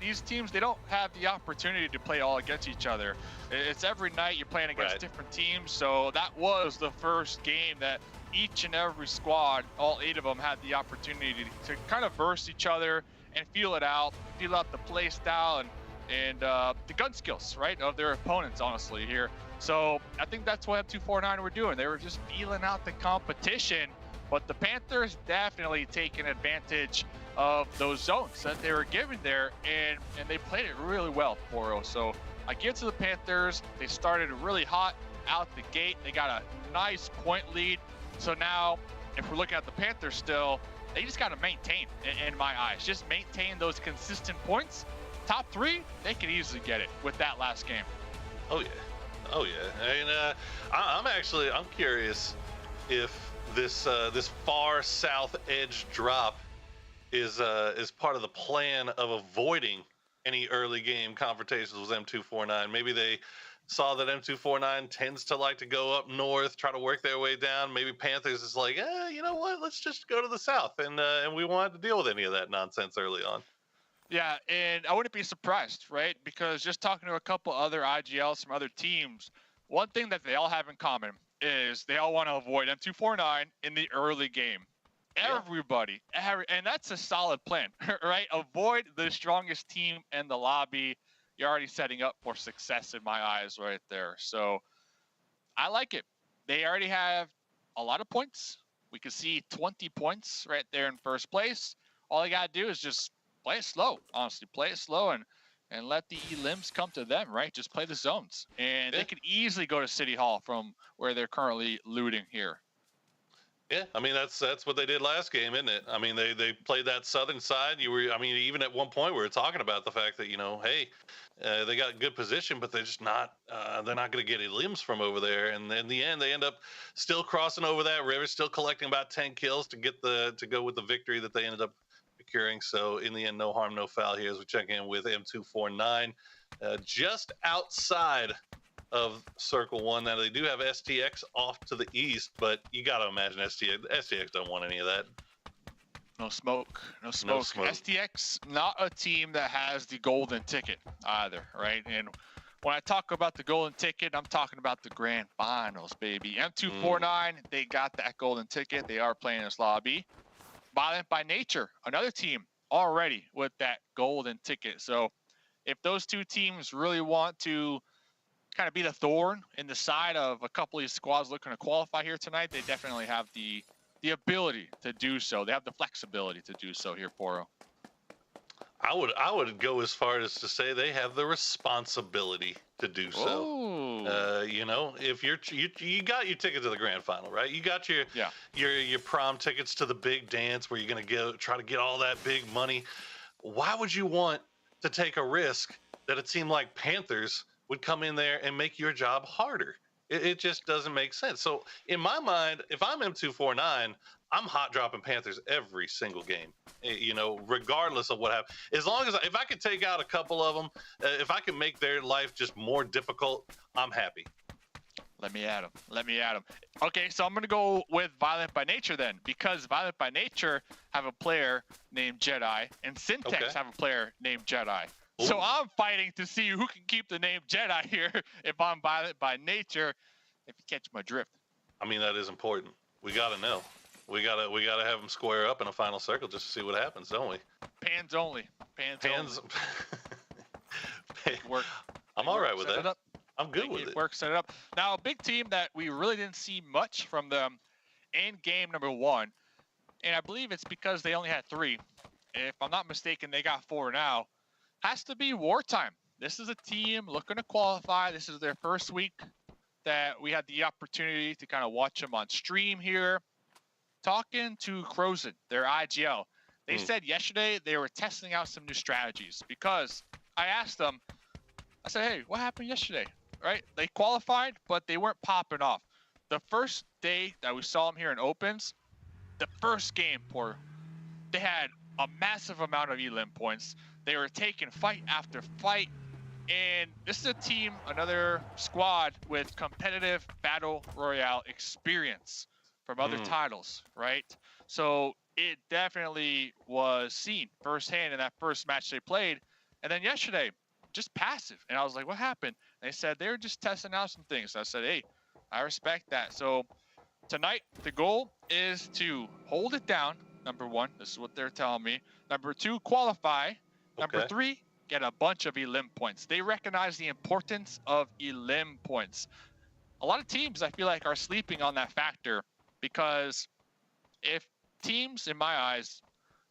these teams, they don't have the opportunity to play all against each other. It's every night you're playing against different teams. So that was the first game that each and every squad, all 8 of them, had the opportunity to kind of verse each other and feel it out, feel out the play style, and and the gun skills, right, of their opponents, honestly, here. So I think that's what M249 were doing. They were just feeling out the competition, but the Panthers definitely taking advantage of those zones that they were given there, and they played it really well, Poro. So I give it to the Panthers. They started really hot out the gate. They got a nice point lead. So now, if we're looking at the Panthers still, they just got to maintain, in my eyes. Just maintain those consistent points. Top 3, they could easily get it with that last game. Oh, yeah. Oh, yeah. And I'm curious if this far south edge drop is part of the plan of avoiding any early game confrontations with M249. Maybe they saw that M249 tends to like to go up north, try to work their way down. Maybe Panthers is like, you know what? Let's just go to the south, and we won't have to deal with any of that nonsense early on. Yeah, and I wouldn't be surprised, right? Because just talking to a couple other IGLs from other teams, one thing that they all have in common is they all want to avoid M249 in the early game. Everybody, and that's a solid plan, right? Avoid the strongest team in the lobby. You're already setting up for success in my eyes right there. So I like it. They already have a lot of points. We can see 20 points right there in first place. All you got to do is just play it slow, honestly. Play it slow and let the elims come to them, right? Just play the zones. And they could easily go to City Hall from where they're currently looting here. Yeah, I mean, that's what they did last game, isn't it? I mean, they played that southern side. Even at one point we were talking about the fact that, hey, they got good position, but they're just not, they're not going to get elims from over there. And in the end, they end up still crossing over that river, still collecting about 10 kills to go with the victory that they ended up procuring. So in the end, no harm, no foul here as we check in with M249, just outside of Circle 1. Now, they do have STX off to the east, but you got to imagine STX don't want any of that. No smoke. STX, not a team that has the golden ticket either, right? And when I talk about the golden ticket, I'm talking about the grand finals, baby. M249, they got that golden ticket. They are playing this lobby. Violent by Nature, another team already with that golden ticket. So if those two teams really want to kind of be the thorn in the side of a couple of these squads looking to qualify here tonight, they definitely have the ability to do so. They have the flexibility to do so here, Poro. I would go as far as to say they have the responsibility to do so. If you got your ticket to the grand final, right? You got your prom tickets to the big dance where you're gonna try to get all that big money. Why would you want to take a risk that it seemed like Panthers would come in there and make your job harder? It just doesn't make sense. So in my mind, if I'm M249, I'm hot dropping Panthers every single game, regardless of what happens. As long as if I could take out a couple of them, if I can make their life just more difficult, I'm happy. Let me add them. Okay, so I'm going to go with Violent by Nature then, because Violent by Nature have a player named Jedi, and Syntax have a player named Jedi. Ooh. So I'm fighting to see who can keep the name Jedi here if I'm Violent by Nature, if you catch my drift. I mean, that is important. We got to know. We gotta have them square up in a final circle just to see what happens, don't we? Pans only. Pans. Work. I'm all right with that. I'm good with it. Work, set it up. Now, a big team that we really didn't see much from them in game number 1, and I believe it's because they only had 3. If I'm not mistaken, they got 4 now. Has to be Wartime. This is a team looking to qualify. This is their first week that we had the opportunity to kind of watch them on stream here. Talking to KRAFTON, their IGL, they said yesterday they were testing out some new strategies, because I asked them, I said, hey, what happened yesterday, right? They qualified, but they weren't popping off. The first day that we saw them here in Opens, the first game, they had a massive amount of elim points. They were taking fight after fight, and this is a team, another squad with competitive Battle Royale experience from other titles, right? So it definitely was seen firsthand in that first match they played. And then yesterday, just passive. And I was like, what happened? And they said they were just testing out some things. So I said, hey, I respect that. So tonight, the goal is to hold it down, number 1. This is what they're telling me. Number 2, qualify. Number 3, get a bunch of elim points. They recognize the importance of elim points. A lot of teams, I feel like, are sleeping on that factor, because if teams, in my eyes,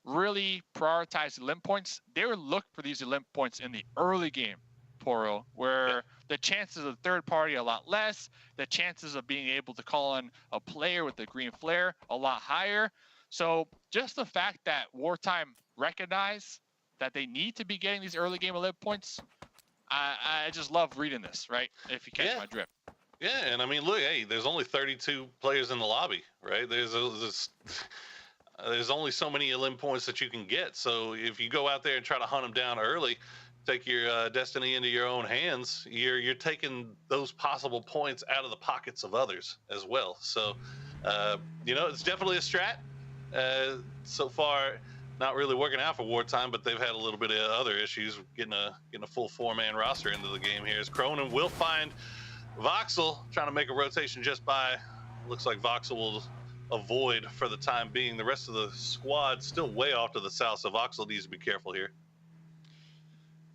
really prioritize elim points, they would look for these elim points in the early game, Poro, where the chances of third party are a lot less, the chances of being able to call in a player with a green flare a lot higher. So just the fact that Wartime recognize that they need to be getting these early game elim points, I just love reading this, right? If you catch my drift. Yeah, and I mean, look, hey, there's only 32 players in the lobby, right? There's only so many elim points that you can get. So if you go out there and try to hunt them down early, take your destiny into your own hands, you're taking those possible points out of the pockets of others as well. So, you know, it's definitely a strat. So far, not really working out for Wartime, but they've had a little bit of other issues getting a full 4-man roster into the game here. As Cronin will find Voxel, trying to make a rotation just by. Looks like Voxel will avoid for the time being. The rest of the squad still way off to the south, so Voxel needs to be careful here.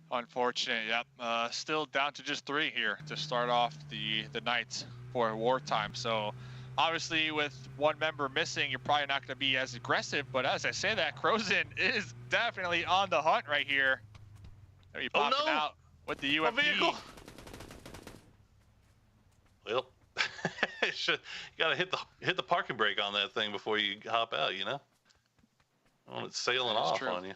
Unfortunate, yep. Still down to just 3 here to start off the night for Wartime. So obviously with one member missing, you're probably not going to be as aggressive, but as I say that, KRAFTON is definitely on the hunt right here. Maybe popping out with the UFP. Well, you gotta hit the parking brake on that thing before you hop out, you know? I want it sailing off on you.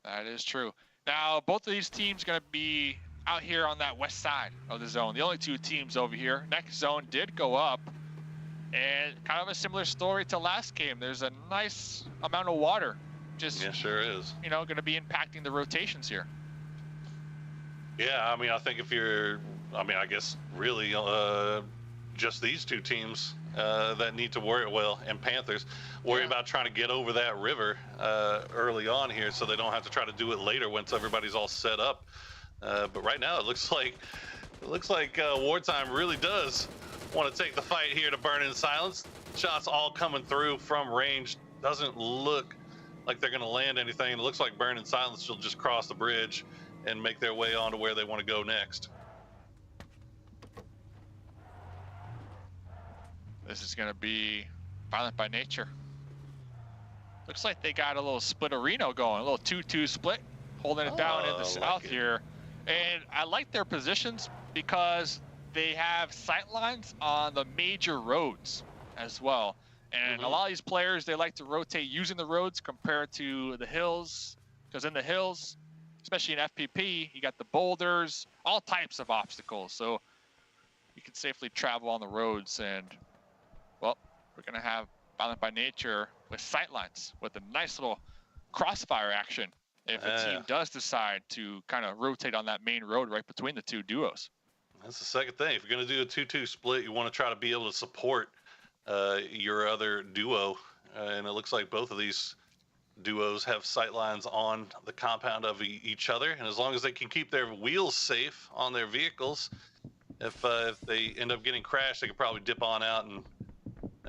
That is true. Now, both of these teams going to be out here on that west side of the zone. The only 2 teams over here. Next zone did go up, and kind of a similar story to last game. There's a nice amount of water. Just, yeah, sure is. You know, going to be impacting the rotations here. Yeah, I mean, I think if you're, I guess really just these 2 teams that need to worry, and Panthers, worry about trying to get over that river early on here so they don't have to try to do it later once everybody's all set up. But right now it looks like Wartime really does want to take the fight here to Burn in Silence. Shots all coming through from range. Doesn't look like they're going to land anything. It looks like Burn in Silence will just cross the bridge and make their way on to where they want to go next. This is going to be Violent by Nature. Looks like they got a little split-a-reno going, a little 2-2 split, holding it down in the south here. And I like their positions because they have sight lines on the major roads as well. And a lot of these players, they like to rotate using the roads compared to the hills, because in the hills, especially in FPP, you got the boulders, all types of obstacles. So you can safely travel on the roads. And, well, we're going to have Violent by Nature with sightlines, with a nice little crossfire action if a team does decide to kind of rotate on that main road right between the 2 duos. That's the second thing. If you're going to do a 2-2 split, you want to try to be able to support your other duo. And it looks like both of these duos have sightlines on the compound of each other. And as long as they can keep their wheels safe on their vehicles, if they end up getting crashed, they could probably dip on out and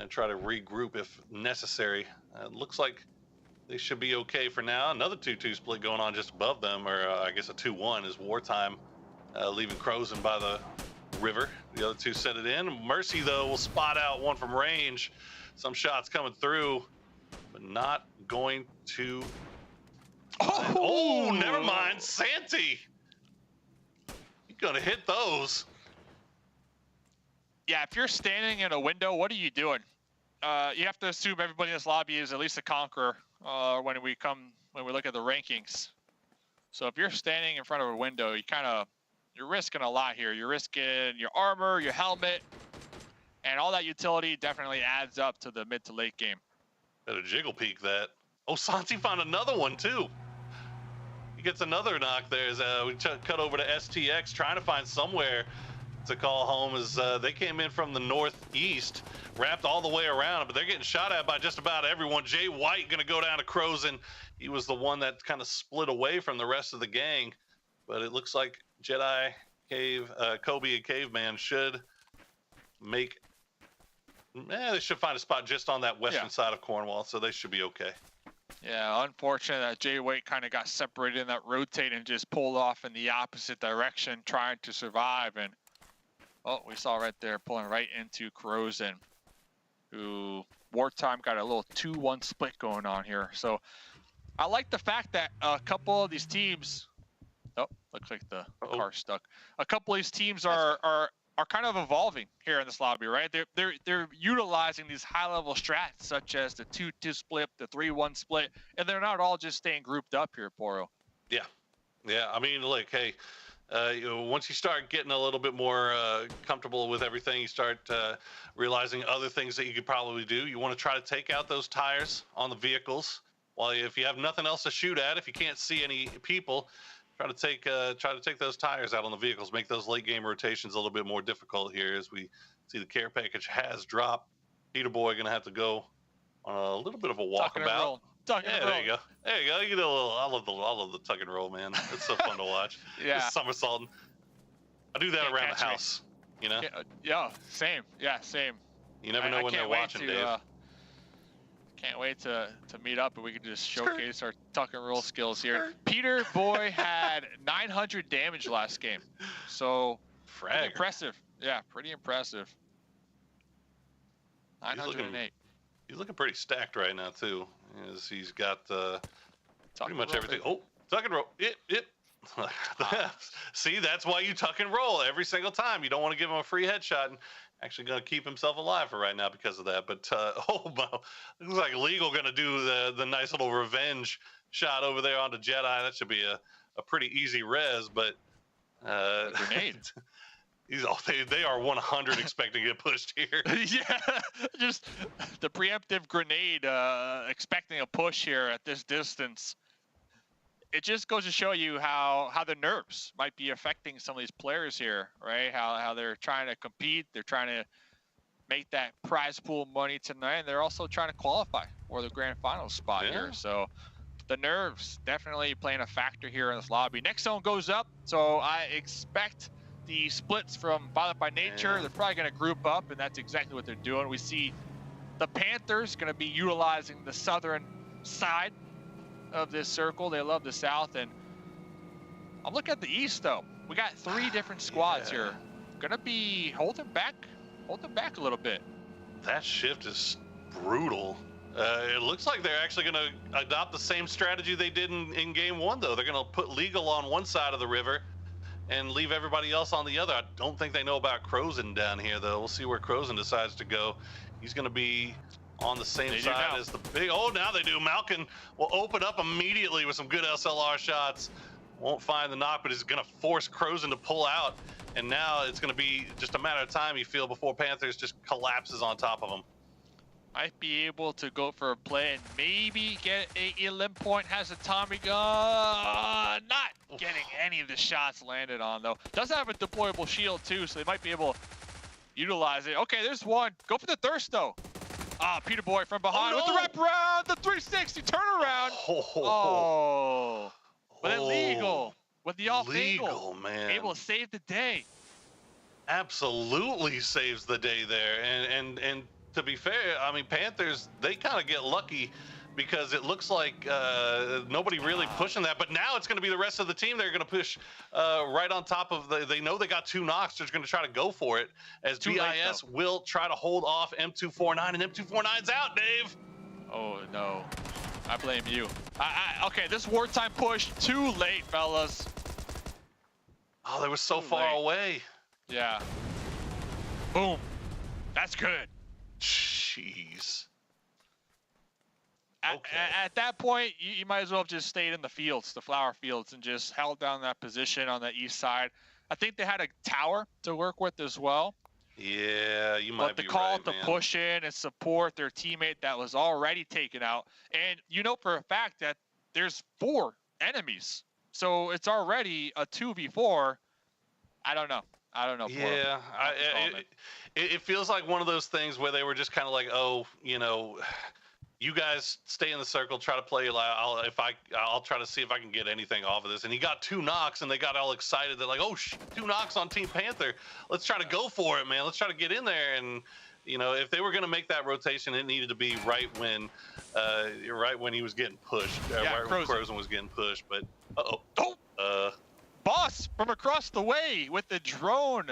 try to regroup if necessary. It looks like they should be okay for now. Another 2-2 split going on just above them, or I guess a 2-1 is Wartime leaving KRAFTON by the river. The other 2 set it in. Mercy, though, will spot out one from range. Some shots coming through, but not going to... Oh, never mind. Santi! You're going to hit those. Yeah, if you're standing in a window, what are you doing? You have to assume everybody in this lobby is at least a conqueror when we look at the rankings. So if you're standing in front of a window, you're risking a lot here. You're risking your armor, your helmet, and all that utility definitely adds up to the mid to late game. Better jiggle peek that. Oh, Santi found another one too. He gets another knock there as we cut over to STX, trying to find somewhere to call home as they came in from the northeast, wrapped all the way around, but they're getting shot at by just about everyone. Jay White going to go down to KRAFTON. He was the one that kind of split away from the rest of the gang, but it looks like Jedi, Kobe, and Caveman should make... they should find a spot just on that western side of Cornwall, so they should be okay. Yeah, unfortunate that Jay Waite kind of got separated in that rotate and just pulled off in the opposite direction, trying to survive. And oh, we saw right there pulling right into KRAFTON, who wartime got a little 2-1 split going on here. So I like the fact that a couple of these teams, oh, looks like the car stuck. A couple of these teams are kind of evolving here in this lobby, right? They're utilizing these high-level strats such as the 2-2 split, the 3-1 split, and they're not all just staying grouped up here, Poro. Yeah, I mean, look, hey, you know, once you start getting a little bit more comfortable with everything, you start realizing other things that you could probably do. You want to try to take out those tires on the vehicles. Well, if you have nothing else to shoot at, if you can't see any people, try to take those tires out on the vehicles, make those late game rotations a little bit more difficult here. As we see, the care package has dropped. Peter Boy gonna have to go on a little bit of a walkabout. Tuck and roll. There you go. There you go. You know, I love the tuck and roll, man. It's so fun to watch. Yeah. Just somersaulting. I do that around the house. You know. Yeah. Same. Yeah. Same. You never know when they're watching, Dave. Can't wait to meet up and we can just showcase our tuck and roll skills here. Peter Boy had 900 damage last game, so pretty impressive. Yeah, pretty impressive. 908. He's looking pretty stacked right now too. He's got pretty much everything. Oh, tuck and roll. Yep. See, that's why you tuck and roll every single time. You don't want to give him a free headshot. And actually going to keep himself alive for right now because of that. But oh, it looks like Legal going to do the nice little revenge shot over there onto Jedi. That should be a pretty easy res. But grenade. They are 100 expecting to get pushed here. Yeah, just the preemptive grenade, expecting a push here at this distance. It just goes to show you how the nerves might be affecting some of these players here, right? How they're trying to compete, they're trying to make that prize pool money tonight, and they're also trying to qualify for the grand final spot here. So the nerves definitely playing a factor here in this lobby. Next zone goes up, so I expect the splits from Violent by Nature. They're probably going to group up, and that's exactly what they're doing. We see the Panthers going to be utilizing the southern side of this circle. They love the south, and I'm looking at the east though. We got 3 different squads here. Gonna be holding back a little bit. That shift is brutal. It looks like they're actually gonna adopt the same strategy they did in game 1 though. They're gonna put Legal on one side of the river and leave everybody else on the other. I don't think they know about KRAFTON down here though. We'll see where KRAFTON decides to go. He's gonna be on the same side as the big. Oh, now they do. Malkin will open up immediately with some good SLR shots. Won't find the knock, but is going to force KRAFTON to pull out. And now it's going to be just a matter of time, you feel, before Panthers just collapses on top of them. Might be able to go for a play and maybe get a limb point. Has a Tommy gun. Not getting any of the shots landed on, though. Does have a deployable shield, too, so they might be able to utilize it. Okay, there's one. Go for the thirst, though. Peter Boy from behind with the wrap around, the 360 turnaround. But illegal with the off angle, man. Able to save the day. Absolutely saves the day there. And to be fair, I mean, Panthers, they kind of get lucky because it looks like nobody really pushing that. But now it's going to be the rest of the team. They're going to push right on top of they know they got 2 knocks. They're going to try to go for it as BIS will try to hold off M249, and M249's out, Dave. Oh, no. I blame you. Okay, this wartime push, too late, fellas. Oh, they were so far away. Yeah. Boom. That's good. Jeez. At that point, you might as well have just stayed in the fields, the flower fields, and just held down that position on the east side. I think they had a tower to work with as well. Yeah, you might be right, But the call to push in and support their teammate that was already taken out. And you know for a fact that there's 4 enemies. So it's already a 2v4. I don't know. Yeah, it feels like one of those things where they were just kind of like, oh, you know, you guys stay in the circle, try to play. I'll try to see if I can get anything off of this. And he got 2 knocks, and they got all excited. They're like, oh, 2 knocks on Team Panther. Let's try to go for it, man. Let's try to get in there. And You know, if they were going to make that rotation, it needed to be right when he was getting pushed. Right when Crozen was getting pushed. But Boss from across the way with the drone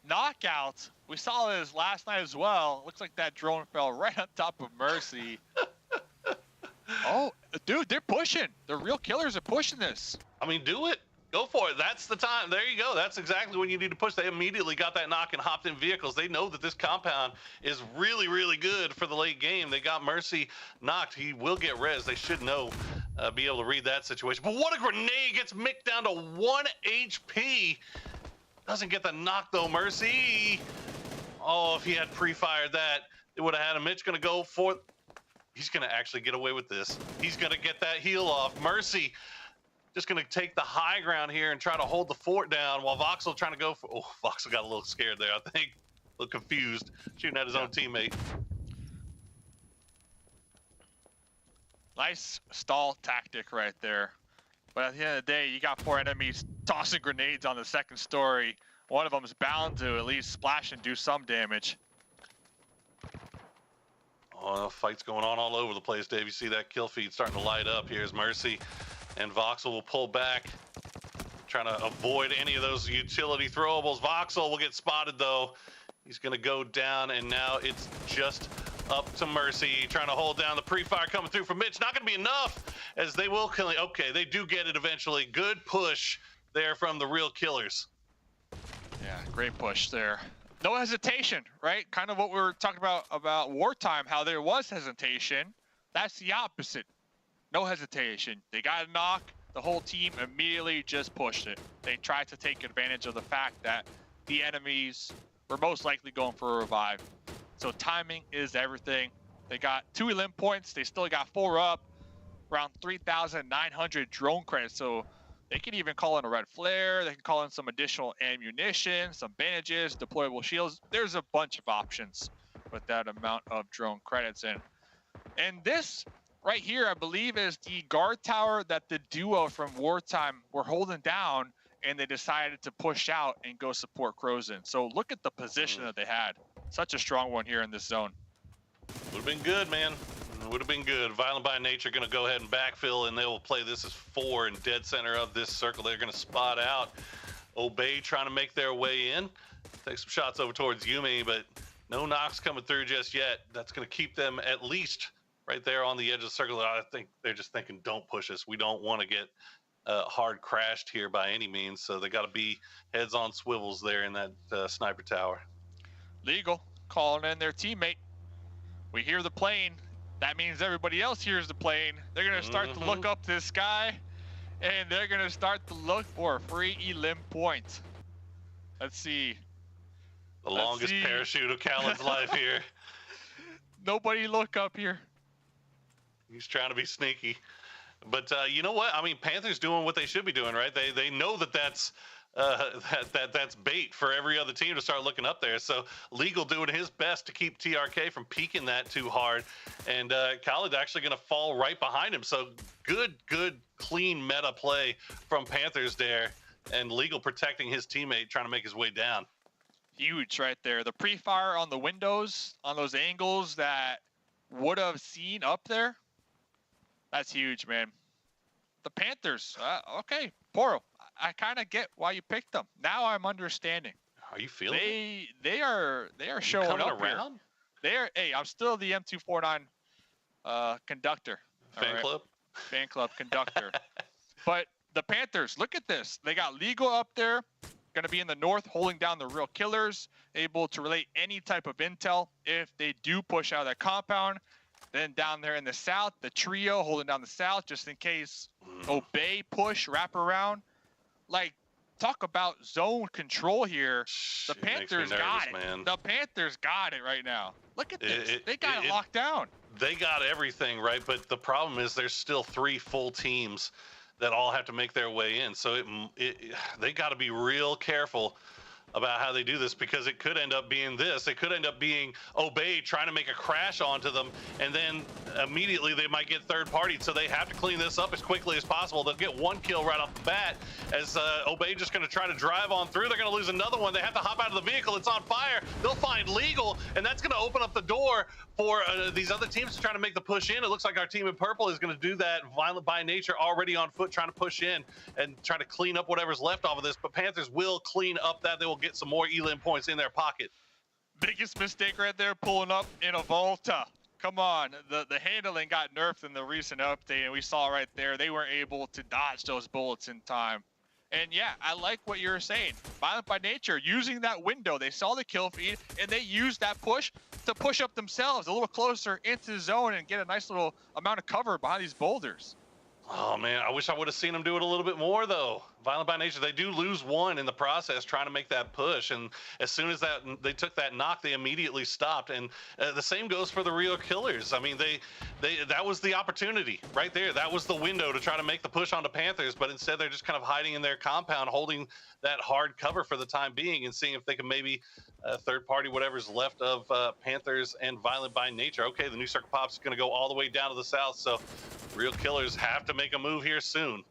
knockout. We saw this last night as well. Looks like that drone fell right on top of Mercy. Oh, dude, they're pushing. The real killers are pushing this. I mean, do it. Go for it. That's the time. There you go. That's exactly when you need to push. They immediately got that knock and hopped in vehicles. They know that this compound is really, really good for the late game. They got Mercy knocked. He will get res. They should know, be able to read that situation. But what a grenade. Gets Mick down to 1 HP. Doesn't get the knock, though. Mercy. Oh, if he had pre-fired that, it would have had him. Mitch going to go for... He's going to actually get away with this. He's going to get that heal off. Mercy just going to take the high ground here and try to hold the fort down while Voxel trying to go for... Oh, Voxel got a little scared there, I think. A little confused, shooting at his own teammate. Nice stall tactic right there. But at the end of the day, you got 4 enemies tossing grenades on the second story. One of them is bound to at least splash and do some damage. Oh, fight's going on all over the place, Dave. You see that kill feed starting to light up. Here's Mercy, and Voxel will pull back, trying to avoid any of those utility throwables. Voxel will get spotted, though. He's going to go down, and now it's just up to Mercy, trying to hold down the pre-fire coming through from Mitch. Not going to be enough, as they will kill. Okay, they do get it eventually. Good push there from the real killers. Yeah, great push there. No hesitation, right? Kind of what we were talking about wartime, how there was hesitation. That's the opposite. No hesitation. They got a knock. The whole team immediately just pushed it. They tried to take advantage of the fact that the enemies were most likely going for a revive. So timing is everything. They got 2 elim points. They still got 4 up, around 3,900 drone credits. So they can even call in a red flare. They can call in some additional ammunition, some bandages, deployable shields. There's a bunch of options with that amount of drone credits in. And this right here, I believe, is the guard tower that the duo from wartime were holding down, and they decided to push out and go support Crozen. So look at the position that they had. Such a strong one here in this zone. Would have been good, man. Would have been good. Violent by Nature going to go ahead and backfill, and they will play this as 4 in dead center of this circle. They're going to spot out Obey trying to make their way in. Take some shots over towards Yumi, but no knocks coming through just yet. That's going to keep them at least right there on the edge of the circle. I think they're just thinking, don't push us. We don't want to get hard crashed here by any means. So they got to be heads on swivels there in that sniper tower. Legal calling in their teammate. We hear the plane. That means everybody else hears the plane. They're going to start to look up to the sky, and they're going to start to look for a free elim point. Let's see. The longest parachute of Callan's life here. Nobody look up here. He's trying to be sneaky. But you know what? I mean, Panthers doing what they should be doing, right? They know that that's bait for every other team to start looking up there. So Legal doing his best to keep TRK from peeking that too hard, and Khaled actually going to fall right behind him. So good, clean meta play from Panthers there, and Legal protecting his teammate, trying to make his way down. Huge right there. The pre-fire on the windows, on those angles that would have seen up there. That's huge, man. The Panthers, okay, Poro. I kind of get why you picked them. Now I'm understanding. Are you feeling it? They are showing up around? Here. Hey, I'm still the M249 conductor. Fan club conductor. But the Panthers, look at this. They got Legal up there, going to be in the north, holding down the real killers, able to relay any type of intel if they do push out of that compound. Then down there in the south, the trio holding down the south just in case Obey push, wrap around. Like, talk about zone control here. The Panthers got it. Man. The Panthers got it right now. Look at this. They got it locked down. They got everything, right? But the problem is there's still 3 full teams that all have to make their way in. So they got to be real careful about how they do this, because it could end up being this. It could end up being Obey trying to make a crash onto them, and then immediately they might get third party, so they have to clean this up as quickly as possible. They'll get one kill right off the bat, as Obey just going to try to drive on through. They're going to lose another one. They have to hop out of the vehicle. It's on fire. They'll find Legal, and that's going to open up the door for these other teams to try to make the push in. It looks like our team in purple is going to do that. Violent by Nature already on foot trying to push in and try to clean up whatever's left off of this, but Panthers will clean up that. They will get some more elim points in their pocket. Biggest mistake right there, pulling up in a Volta. Come on, the handling got nerfed in the recent update, and we saw right there they weren't able to dodge those bullets in time. And yeah, I like what you're saying. Violent by Nature, using that window, they saw the kill feed, and they used that push to push up themselves a little closer into the zone and get a nice little amount of cover behind these boulders. Oh man, I wish I would have seen them do it a little bit more though. Violent by Nature, they do lose one in the process trying to make that push, and as soon as that they took that knock, they immediately stopped. And the same goes for the Real Killers. I mean, that was the opportunity right there. That was the window to try to make the push onto Panthers, but instead they're just kind of hiding in their compound, holding that hard cover for the time being, and seeing if they can maybe third party whatever's left of Panthers and Violent by Nature. Okay, the new circle pop's going to go all the way down to the south, so Real Killers have to make a move here soon.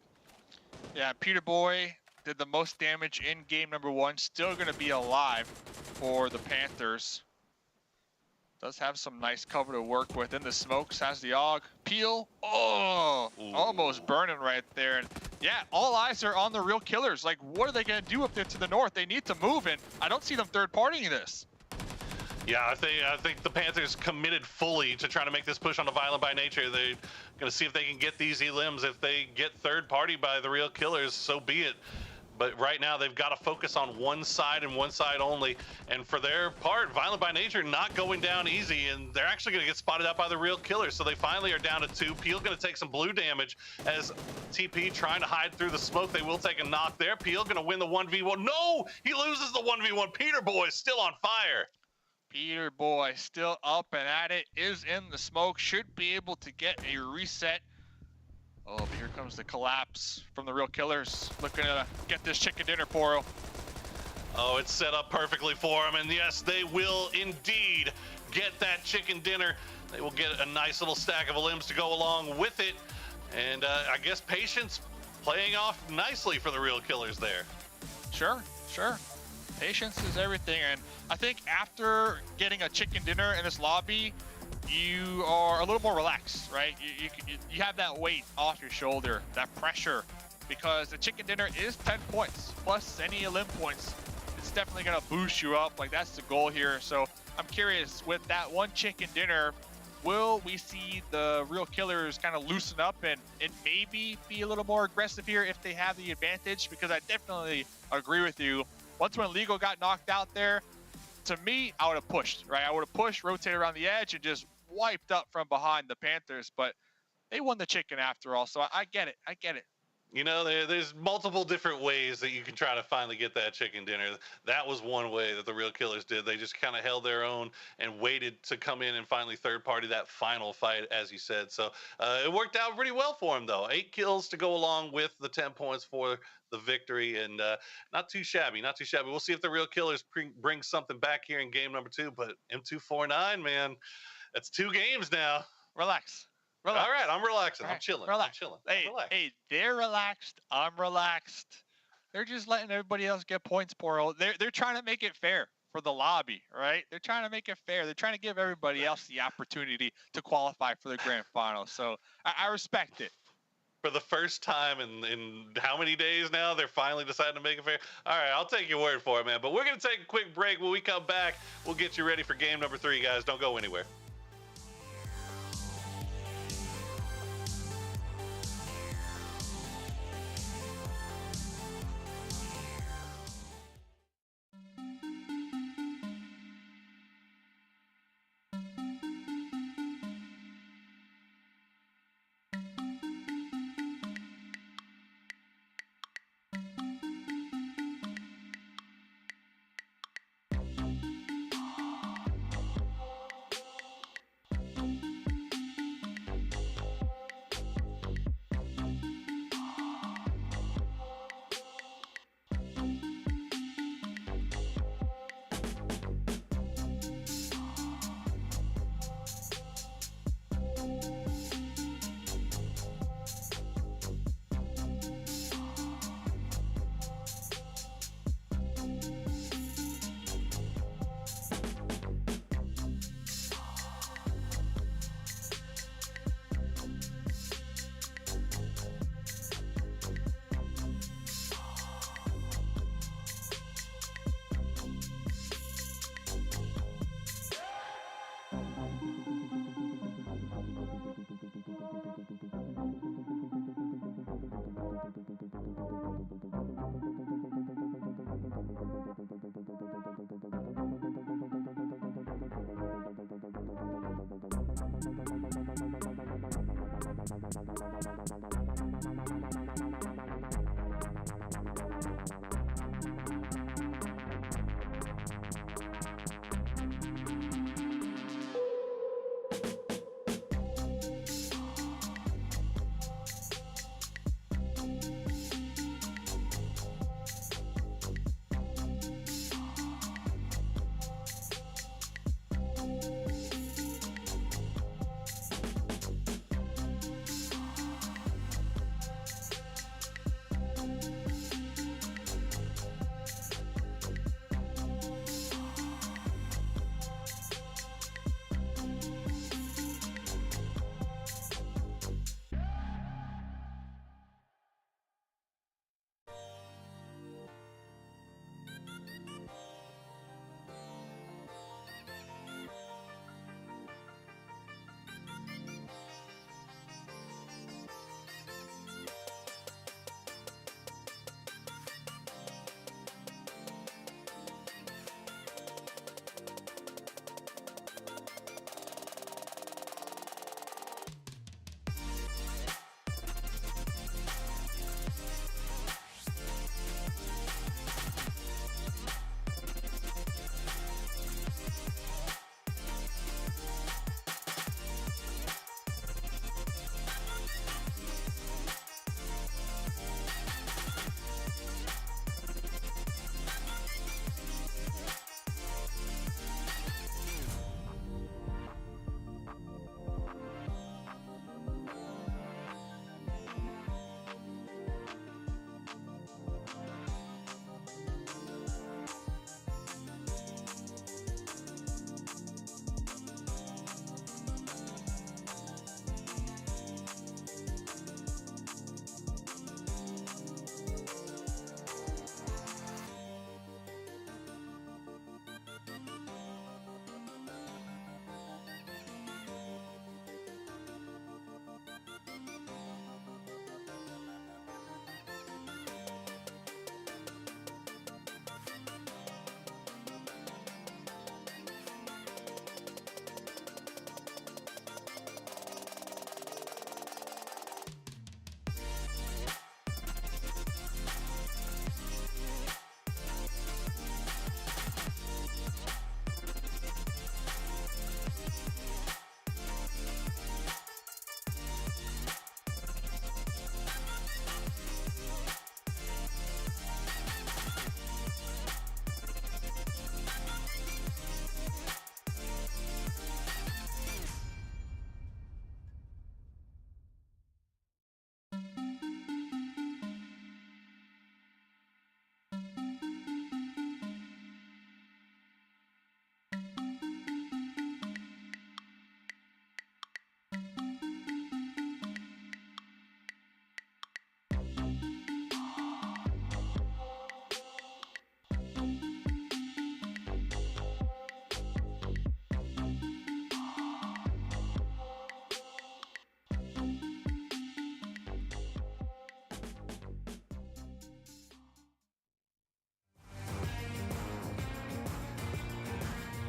Yeah, Peter Boy did the most damage in game number 1. Still going to be alive for the Panthers. Does have some nice cover to work with. In the smokes, has the AUG. Peel. Oh, ooh, almost burning right there. And yeah, all eyes are on the Real Killers. Like, what are they going to do up there to the north? They need to move, and I don't see them third-partying this. Yeah, I think the Panthers committed fully to trying to make this push on the Violent by Nature. They're going to see if they can get these elims. If they get third party by the Real Killers, so be it. But right now they've got to focus on one side and one side only. And for their part, Violent by Nature not going down easy, and they're actually going to get spotted out by the Real Killers. So they finally are down to 2. Peel going to take some blue damage as TP trying to hide through the smoke. They will take a knock there. Peel going to win the 1v1. No, he loses the 1v1. Peter Boy still on fire. Peter Boy still up and at it, is in the smoke, should be able to get a reset. Oh, but here comes the collapse from the Real Killers. Looking to get this chicken dinner, Poro. Oh, it's set up perfectly for them, and yes, they will indeed get that chicken dinner. They will get a nice little stack of limbs to go along with it, and I guess patience playing off nicely for the Real Killers there. Sure. Patience is everything, and I think after getting a chicken dinner in this lobby, you are a little more relaxed, right? You have that weight off your shoulder, that pressure, because the chicken dinner is 10 points, plus any elim points. It's definitely gonna boost you up, like that's the goal here. So I'm curious, with that one chicken dinner, will we see the Real Killers kind of loosen up and maybe be a little more aggressive here if they have the advantage? Because I definitely agree with you. Once when Legal got knocked out there, to me, I would have pushed, right? I would have pushed, rotated around the edge, and just wiped up from behind the Panthers. But they won the chicken after all, so I get it. You know, there's multiple different ways that you can try to finally get that chicken dinner. That was one way that the Real Killers did. They just kind of held their own and waited to come in and finally third party that final fight, as you said. So it worked out pretty well for him, though. 8 kills to go along with the 10 points for the victory, and not too shabby. We'll see if the Real Killers bring something back here in game number 2. But M249, man, that's 2 games now. Relax. All right, I'm relaxing. Right, I'm chilling. relax. I'm chilling. Hey, they're relaxed. I'm relaxed. They're just letting everybody else get points, Poro. They're trying to make it fair for the lobby, right? They're trying to make it fair. They're trying to give everybody else the opportunity to qualify for the grand final. So I respect it. For the first time in how many days now, they're finally deciding to make it fair. All right, I'll take your word for it, man. But we're going to take a quick break. When we come back, we'll get you ready for game number 3, guys. Don't go anywhere.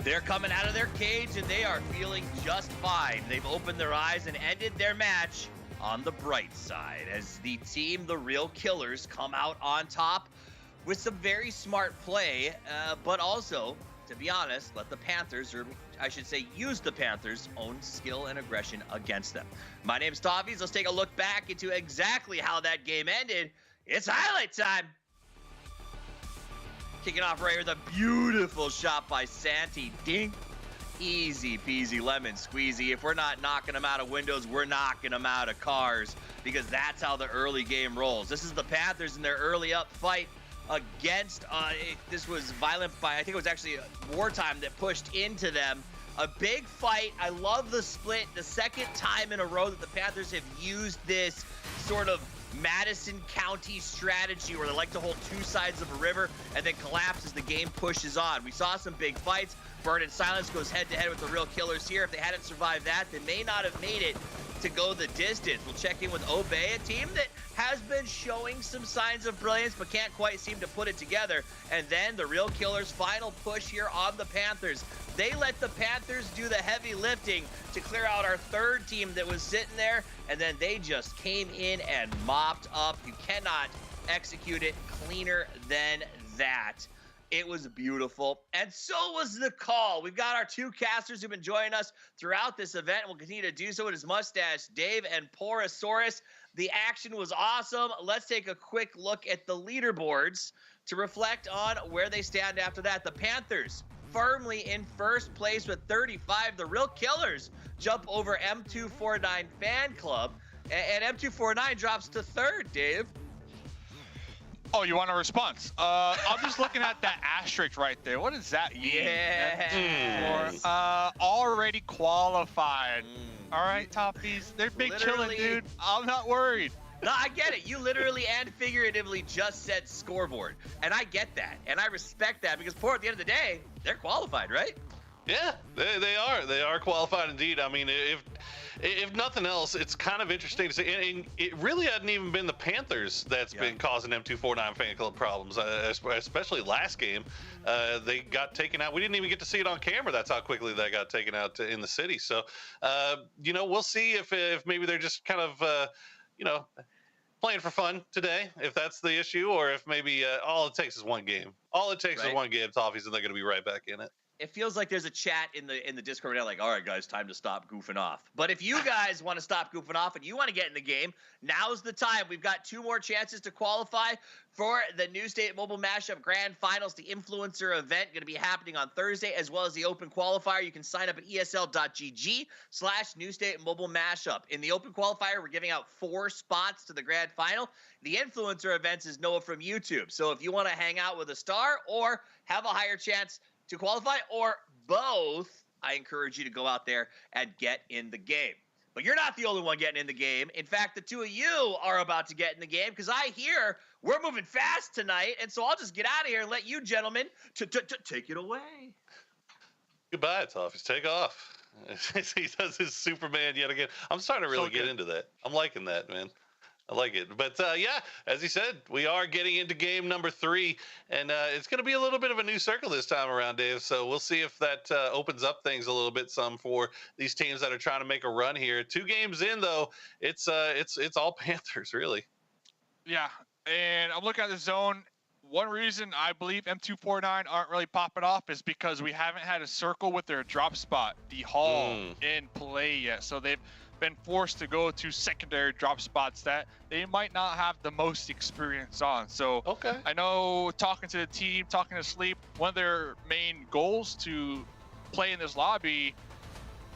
They're coming out of their cage and they are feeling just fine. They've opened their eyes and ended their match on the bright side as the team, the Real Killers, come out on top with some very smart play, but also, to be honest, let the Panthers, or I should say use the Panthers' own skill and aggression against them. My name's Toffees. Let's take a look back into exactly how that game ended. It's highlight time. Kicking off right here with a beautiful shot by Santi. Dink. Easy peasy lemon squeezy. If we're not knocking them out of windows, we're knocking them out of cars, because that's how the early game rolls. This is the Panthers in their early up fight against, this was violent by, I think it was actually Wartime that pushed into them. A big fight. I love the split. The second time in a row that the Panthers have used this sort of Madison County strategy where they like to hold two sides of a river and then collapse as the game pushes on. We saw some big fights. Burn in Silence goes head-to-head with the Real Killers here. If they hadn't survived that, they may not have made it to go the distance. We'll check in with Obey, a team that has been showing some signs of brilliance but can't quite seem to put it together. And then the Real Killers' final push here on the Panthers. They let the Panthers do the heavy lifting to clear out our third team that was sitting there, and then they just came in and mopped up. You cannot execute it cleaner than that. It was beautiful, and so was the call. We've got our two casters who've been joining us throughout this event and will continue to do so with his mustache, Dave and Porosaurus. The action was awesome. Let's take a quick look at the leaderboards to reflect on where they stand after that. The Panthers firmly in first place with 35. The Real Killers jump over M249 Fan Club, and M249 drops to third, Dave. Oh, you want a response? I'm just looking at that asterisk right there. What does that mean? Yeah. Already qualified. All right, Toffees. They're big chilling, dude. I'm not worried. No, I get it. You literally and figuratively just said scoreboard. And I get that. And I respect that because, at the end of the day, they're qualified, right? Yeah, they are. They are qualified indeed. I mean, if nothing else, it's kind of interesting to see. And it really hadn't even been the Panthers that's been causing M249 fan club problems, especially last game. They got taken out. We didn't even get to see it on camera. That's how quickly they got taken out in the city. So, you know, we'll see if maybe they're just kind of, you know, playing for fun today, if that's the issue, or if maybe all it takes is one game. All it takes is one game, Toffees, and they're going to be right back in it. It feels like there's a chat in the Discord now, like, all right, guys, time to stop goofing off. But if you guys want to stop goofing off and you want to get in the game, now's the time. We've got 2 more chances to qualify for the New State Mobile Mashup Grand Finals, the Influencer event, going to be happening on Thursday, as well as the Open Qualifier. You can sign up at esl.gg/New State Mobile Mashup. In the Open Qualifier, we're giving out 4 spots to the Grand Final. The Influencer events is Noah from YouTube. So if you want to hang out with a star or have a higher chance to qualify, or both, I encourage you to go out there and get in the game. But you're not the only one getting in the game. In fact, the 2 of you are about to get in the game because I hear we're moving fast tonight, and so I'll just get out of here and let you gentlemen take it away. Goodbye, Toffees. Take off. He does his Superman yet again. I'm starting to really get into that. I'm liking that, man. I like it. But, yeah, as he said, we are getting into game number 3, and it's going to be a little bit of a new circle this time around, Dave. So we'll see if that opens up things a little bit some for these teams that are trying to make a run here. 2 games in, though, it's all Panthers, really. Yeah, and I'm looking at the zone. One reason I believe M249 aren't really popping off is because we haven't had a circle with their drop spot, the Hall, in play yet. So they've been forced to go to secondary drop spots that they might not have the most experience on. So I know, talking to the team, talking to Sleep, one of their main goals to play in this lobby,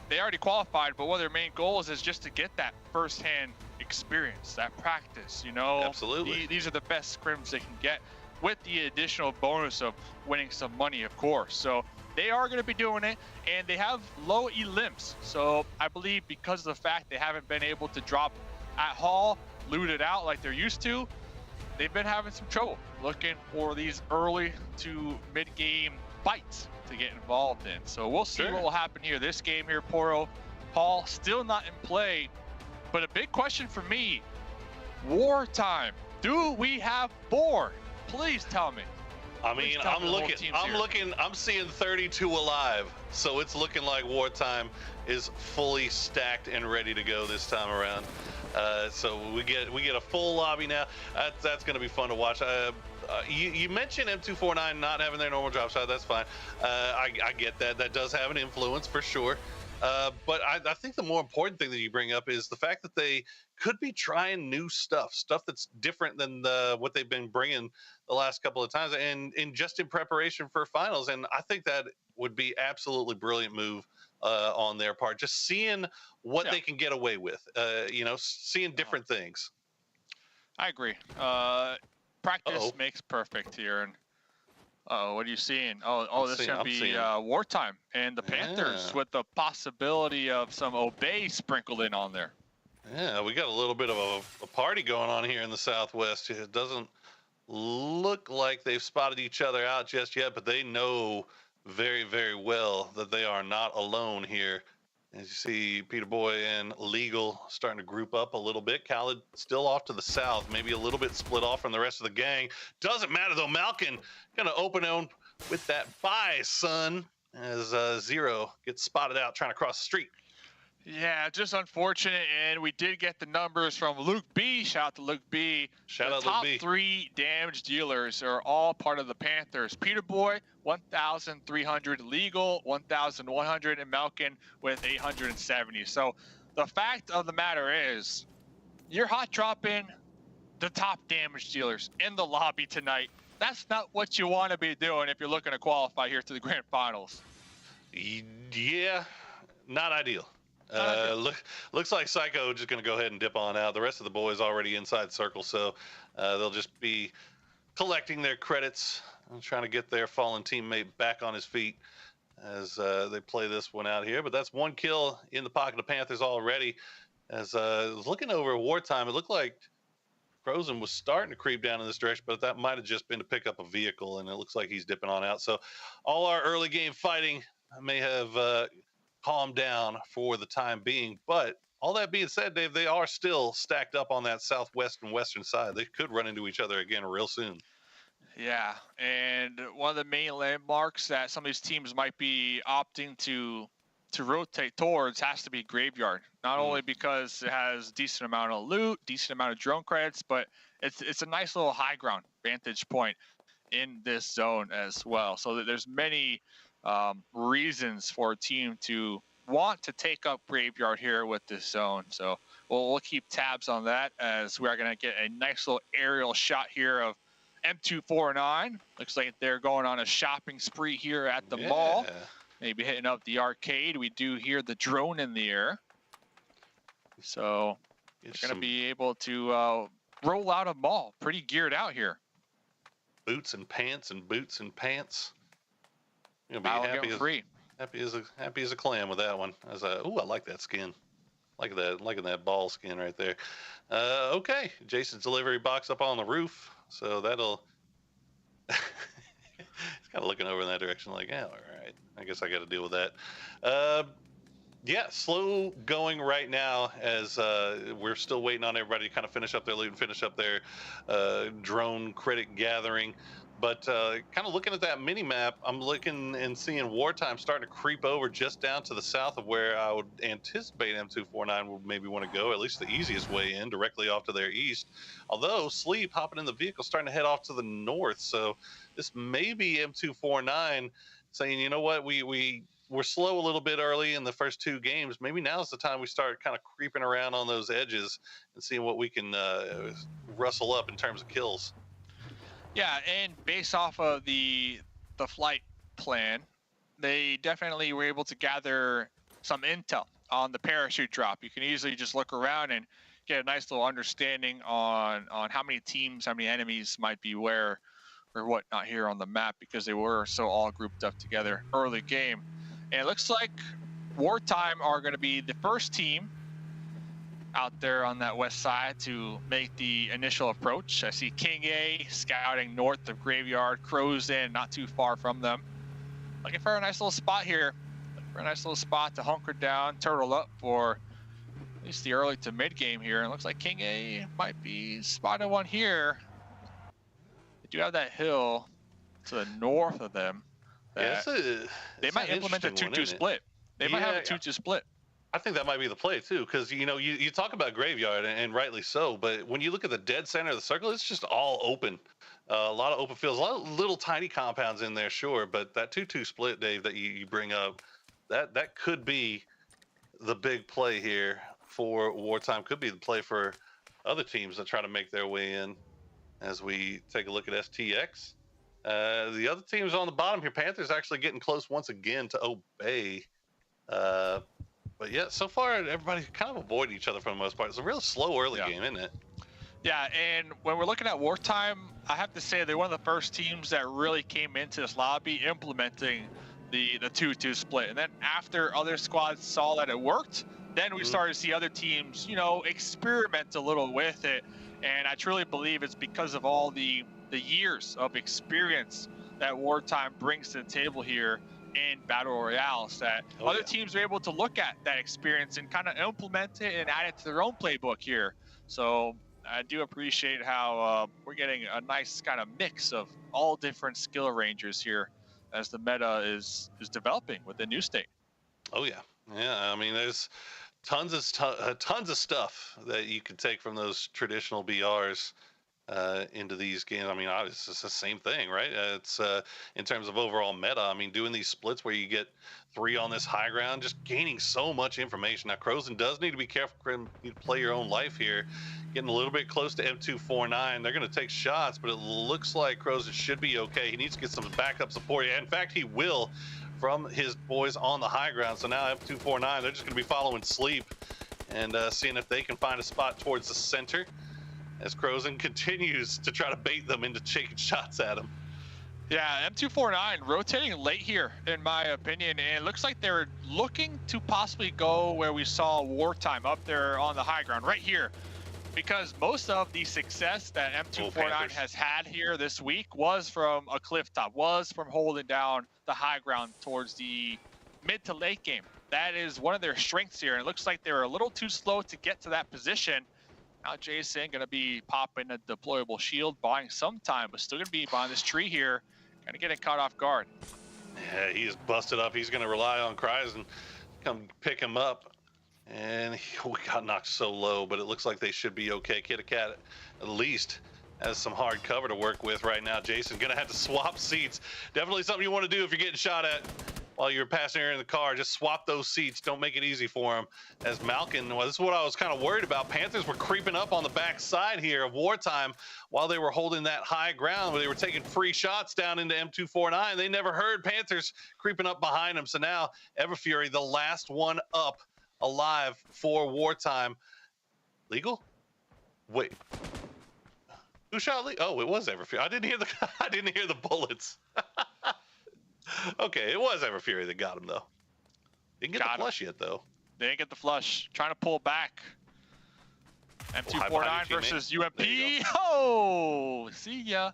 they already qualified, but one of their main goals is just to get that firsthand experience, that practice, you know. Absolutely. These are the best scrims they can get, with the additional bonus of winning some money, of course. So they are going to be doing it, and they have low elims. So I believe because of the fact they haven't been able to drop at Hall, loot it out like they're used to, they've been having some trouble looking for these early to mid-game fights to get involved in. So we'll see what will happen here. This game here, Poro, Hall still not in play, but a big question for me, Wartime. Do we have board? Please tell me. I mean, I'm seeing 32 alive, so it's looking like wartime is fully stacked and ready to go this time around. So we get a full lobby now. That's going to be fun to watch. You mentioned M249 not having their normal drop shot. That's fine. I get that. That does have an influence for sure. But I think the more important thing that you bring up is the fact that they could be trying new stuff that's different than what they've been bringing the last couple of times, and just in preparation for finals. And I think that would be absolutely brilliant move on their part, just seeing what they can get away with, seeing different things. I agree. Practice makes perfect here. And what are you seeing? This is going to be wartime. And the Panthers with the possibility of some Obey sprinkled in on there. Yeah, we got a little bit of a party going on here in the Southwest. It doesn't look like they've spotted each other out just yet, but they know very, very well that they are not alone here. As you see, Peter Boy and Legal starting to group up a little bit. Khaled still off to the south, maybe a little bit split off from the rest of the gang. Doesn't matter though. Malkin gonna open on with that bye, son, as Zero gets spotted out trying to cross the street. Yeah, just unfortunate, and we did get the numbers from Luke B. Shout out to Luke B. Shout out the top Luke B. 3 damage dealers are all part of the Panthers. Peter Boy, 1,300. Legal, 1,100. And Malkin with 870. So the fact of the matter is, you're hot dropping the top damage dealers in the lobby tonight. That's not what you want to be doing if you're looking to qualify here to the grand finals. Yeah, not ideal. Looks like Psycho just going to go ahead and dip on out. The rest of the boys already inside circle, so they'll just be collecting their credits and trying to get their fallen teammate back on his feet as they play this one out here. But that's one kill in the pocket of Panthers already. As looking over wartime, it looked like Frozen was starting to creep down in this direction, but that might have just been to pick up a vehicle, and it looks like he's dipping on out. So all our early game fighting may have calm down for the time being. But all that being said, Dave, they are still stacked up on that southwest and western side. They could run into each other again real soon. Yeah, and one of the main landmarks that some of these teams might be opting to rotate towards has to be Graveyard. Not only because it has decent amount of loot, decent amount of drone credits, but it's a nice little high ground vantage point in this zone as well. So there's many reasons for a team to want to take up Graveyard here with this zone. So we'll keep tabs on that as we are going to get a nice little aerial shot here of M249. Looks like they're going on a shopping spree here at the mall. Maybe hitting up the arcade. We do hear the drone in the air. So they're going to be able to roll out a mall. Pretty geared out here. Boots and pants and boots and pants. You'll be happy as a clam with that one. Ooh, I like that skin. Liking that ball skin right there. Okay, Jason's delivery box up on the roof, so that'll. He's kind of looking over in that direction, like, yeah, all right. I guess I got to deal with that. Yeah, slow going right now as we're still waiting on everybody to kind of finish up their loot and finish up their drone credit gathering. But kind of looking at that mini map, I'm looking and seeing wartime starting to creep over just down to the south of where I would anticipate M249 would maybe want to go, at least the easiest way in, directly off to their east. Although Sleep hopping in the vehicle starting to head off to the north. So this may be M249 saying, you know what, we're slow a little bit early in the first 2 games. Maybe now's the time we start kind of creeping around on those edges and seeing what we can rustle up in terms of kills. Yeah, and based off of the flight plan, they definitely were able to gather some intel on the parachute drop. You can easily just look around and get a nice little understanding on how many teams, how many enemies might be where or whatnot here on the map, because they were so all grouped up together early game. And it looks like wartime are going to be the first team out there on that west side to make the initial approach. I see King A scouting north of Graveyard, Crow's Inn not too far from them. Looking for a nice little spot here. Looking for a nice little spot to hunker down, turtle up for at least the early to mid game here. And it looks like King A might be spotted one here. They do have that hill to the north of them. They might implement a 2-2 split. They might have a 2-2 split. I think that might be the play too, because you talk about graveyard, and rightly so, but when you look at the dead center of the circle, it's just all open. A lot of open fields, a lot of little tiny compounds in there, sure, but that 2-2 split, Dave, that you bring up, that could be the big play here for Wartime. Could be the play for other teams that try to make their way in. As we take a look at STX, the other teams on the bottom here, Panthers actually getting close once again to Obey. But yeah, so far everybody's kind of avoiding each other for the most part. It's a real slow early game, isn't it? Yeah, and when we're looking at Wartime, I have to say they're one of the first teams that really came into this lobby implementing the 2-2 split. And then after other squads saw that it worked, then we started to see other teams, experiment a little with it. And I truly believe it's because of all the years of experience that Wartime brings to the table here in Battle Royales, that other teams are able to look at that experience and kind of implement it and add it to their own playbook here. So I do appreciate how we're getting a nice kind of mix of all different skill rangers here as the meta is developing with the new state. Oh yeah, I mean, there's tons of stuff that you can take from those traditional BRs into these games. I mean, it's the same thing, right? It's in terms of overall meta. I mean, doing these splits where you get 3 on this high ground, just gaining so much information. Now, Crozan does need to be careful. You play your own life here. Getting a little bit close to M249. They're going to take shots, but it looks like Crozan should be okay. He needs to get some backup support. In fact, he will from his boys on the high ground. So now M249, they're just going to be following Sleep and seeing if they can find a spot towards the center, as Crozan continues to try to bait them into taking shots at him. Yeah, M249 rotating late here, in my opinion, and it looks like they're looking to possibly go where we saw Wartime up there on the high ground, right here. Because most of the success that M249 has had here this week was from a cliff top, was from holding down the high ground towards the mid to late game. That is one of their strengths here, and it looks like they were a little too slow to get to that position. Now Jason gonna be popping a deployable shield, buying some time, but still gonna be behind this tree here, kind of getting caught off guard. Yeah, he's busted up. He's gonna rely on Cries and come pick him up. And we got knocked so low, but it looks like they should be okay. Kitty Cat at least has some hard cover to work with right now. Jason gonna have to swap seats. Definitely something you want to do if you're getting shot at while you're passing in the car. Just swap those seats. Don't make it easy for him. As Malkin, well, this is what I was kind of worried about. Panthers were creeping up on the back side here of Wartime while they were holding that high ground, where they were taking free shots down into M249. They never heard Panthers creeping up behind them. So now Everfury, the last one up, alive for Wartime. Legal? Wait. Who shot Legal? Oh, it was Everfury. I didn't hear the bullets. Okay, it was Everfury that got him though. Didn't get the flush yet though. They didn't get the flush. Trying to pull back. M249 versus UMP. Oh, see ya.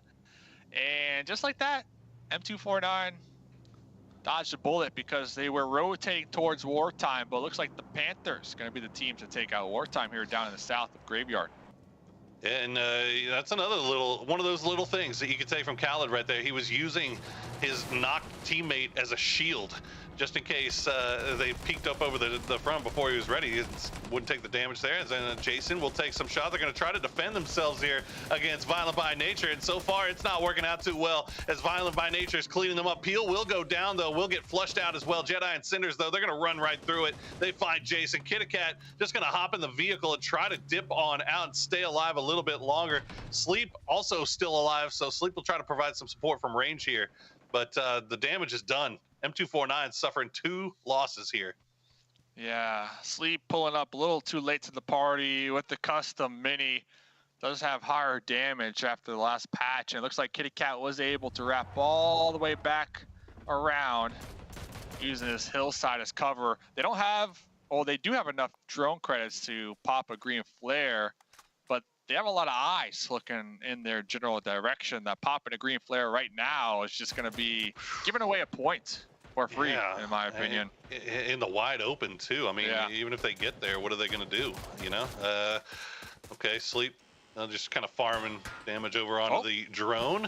And just like that, M249 dodged a bullet because they were rotating towards Wartime, but it looks like the Panthers going to be the team to take out Wartime here down in the south of Graveyard. And that's another one of those little things that you could take from Khaled right there. He was using his knocked teammate as a shield, just in case they peeked up over the front before he was ready. He wouldn't take the damage there. And then Jason will take some shots. They're going to try to defend themselves here against Violent by Nature. And so far, it's not working out too well, as Violent by Nature is cleaning them up. Peel will go down, though. Will get flushed out as well. Jedi and Cinders, though, they're going to run right through it. They find Jason. Kitty Cat just going to hop in the vehicle and try to dip on out and stay alive a little bit longer. Sleep also still alive, so Sleep will try to provide some support from range here. But the damage is done. M249 suffering 2 losses here. Yeah, Sleep pulling up a little too late to the party with the custom mini. Does have higher damage after the last patch, and it looks like Kitty Cat was able to wrap all the way back around using this hillside as cover. They don't have, well, they do have enough drone credits to pop a green flare, but they have a lot of eyes looking in their general direction. That popping a green flare right now is just going to be giving away a point for free, in my opinion. In the wide open, too. I mean, even if they get there, what are they going to do, you know? Okay, Sleep just kind of farming damage over onto the drone.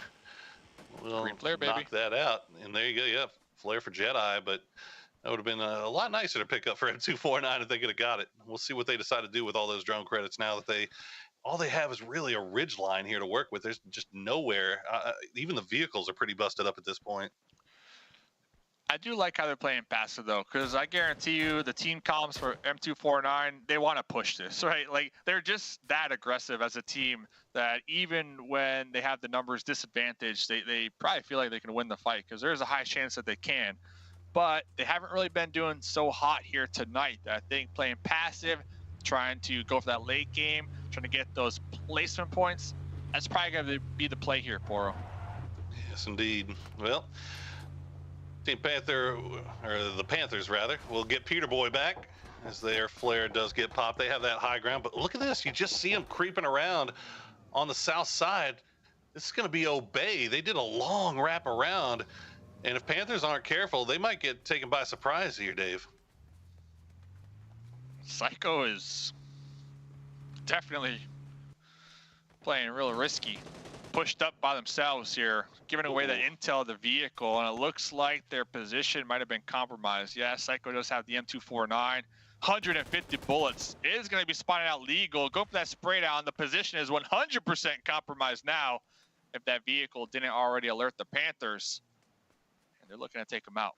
will Green flare, baby. knock that out. And there you go. Yep, flare for Jedi, but that would have been a lot nicer to pick up for M249 if they could have got it. We'll see what they decide to do with all those drone credits now that all they have is really a ridge line here to work with. There's just nowhere. Even the vehicles are pretty busted up at this point. I do like how they're playing passive though, because I guarantee you the team comms for M249, they want to push this, right? Like they're just that aggressive as a team that even when they have the numbers disadvantage, they probably feel like they can win the fight because there's a high chance that they can. But they haven't really been doing so hot here tonight. I think playing passive, trying to go for that late game, trying to get those placement points, that's probably going to be the play here, Poro. Yes, indeed. Well, Team Panther, or the Panthers rather, will get Peter Boy back as their flare does get popped. They have that high ground, but look at this. You just see them creeping around on the south side. This is going to be Obey. They did a long wrap around, and if Panthers aren't careful, they might get taken by surprise here, Dave. Psycho is definitely playing real risky. Pushed up by themselves here, giving away the intel of the vehicle, and it looks like their position might have been compromised. Yeah, Psycho does have the M249. 150 bullets is going to be spotting out legal. Go for that spray down. The position is 100% compromised now if that vehicle didn't already alert the Panthers. And they're looking to take him out.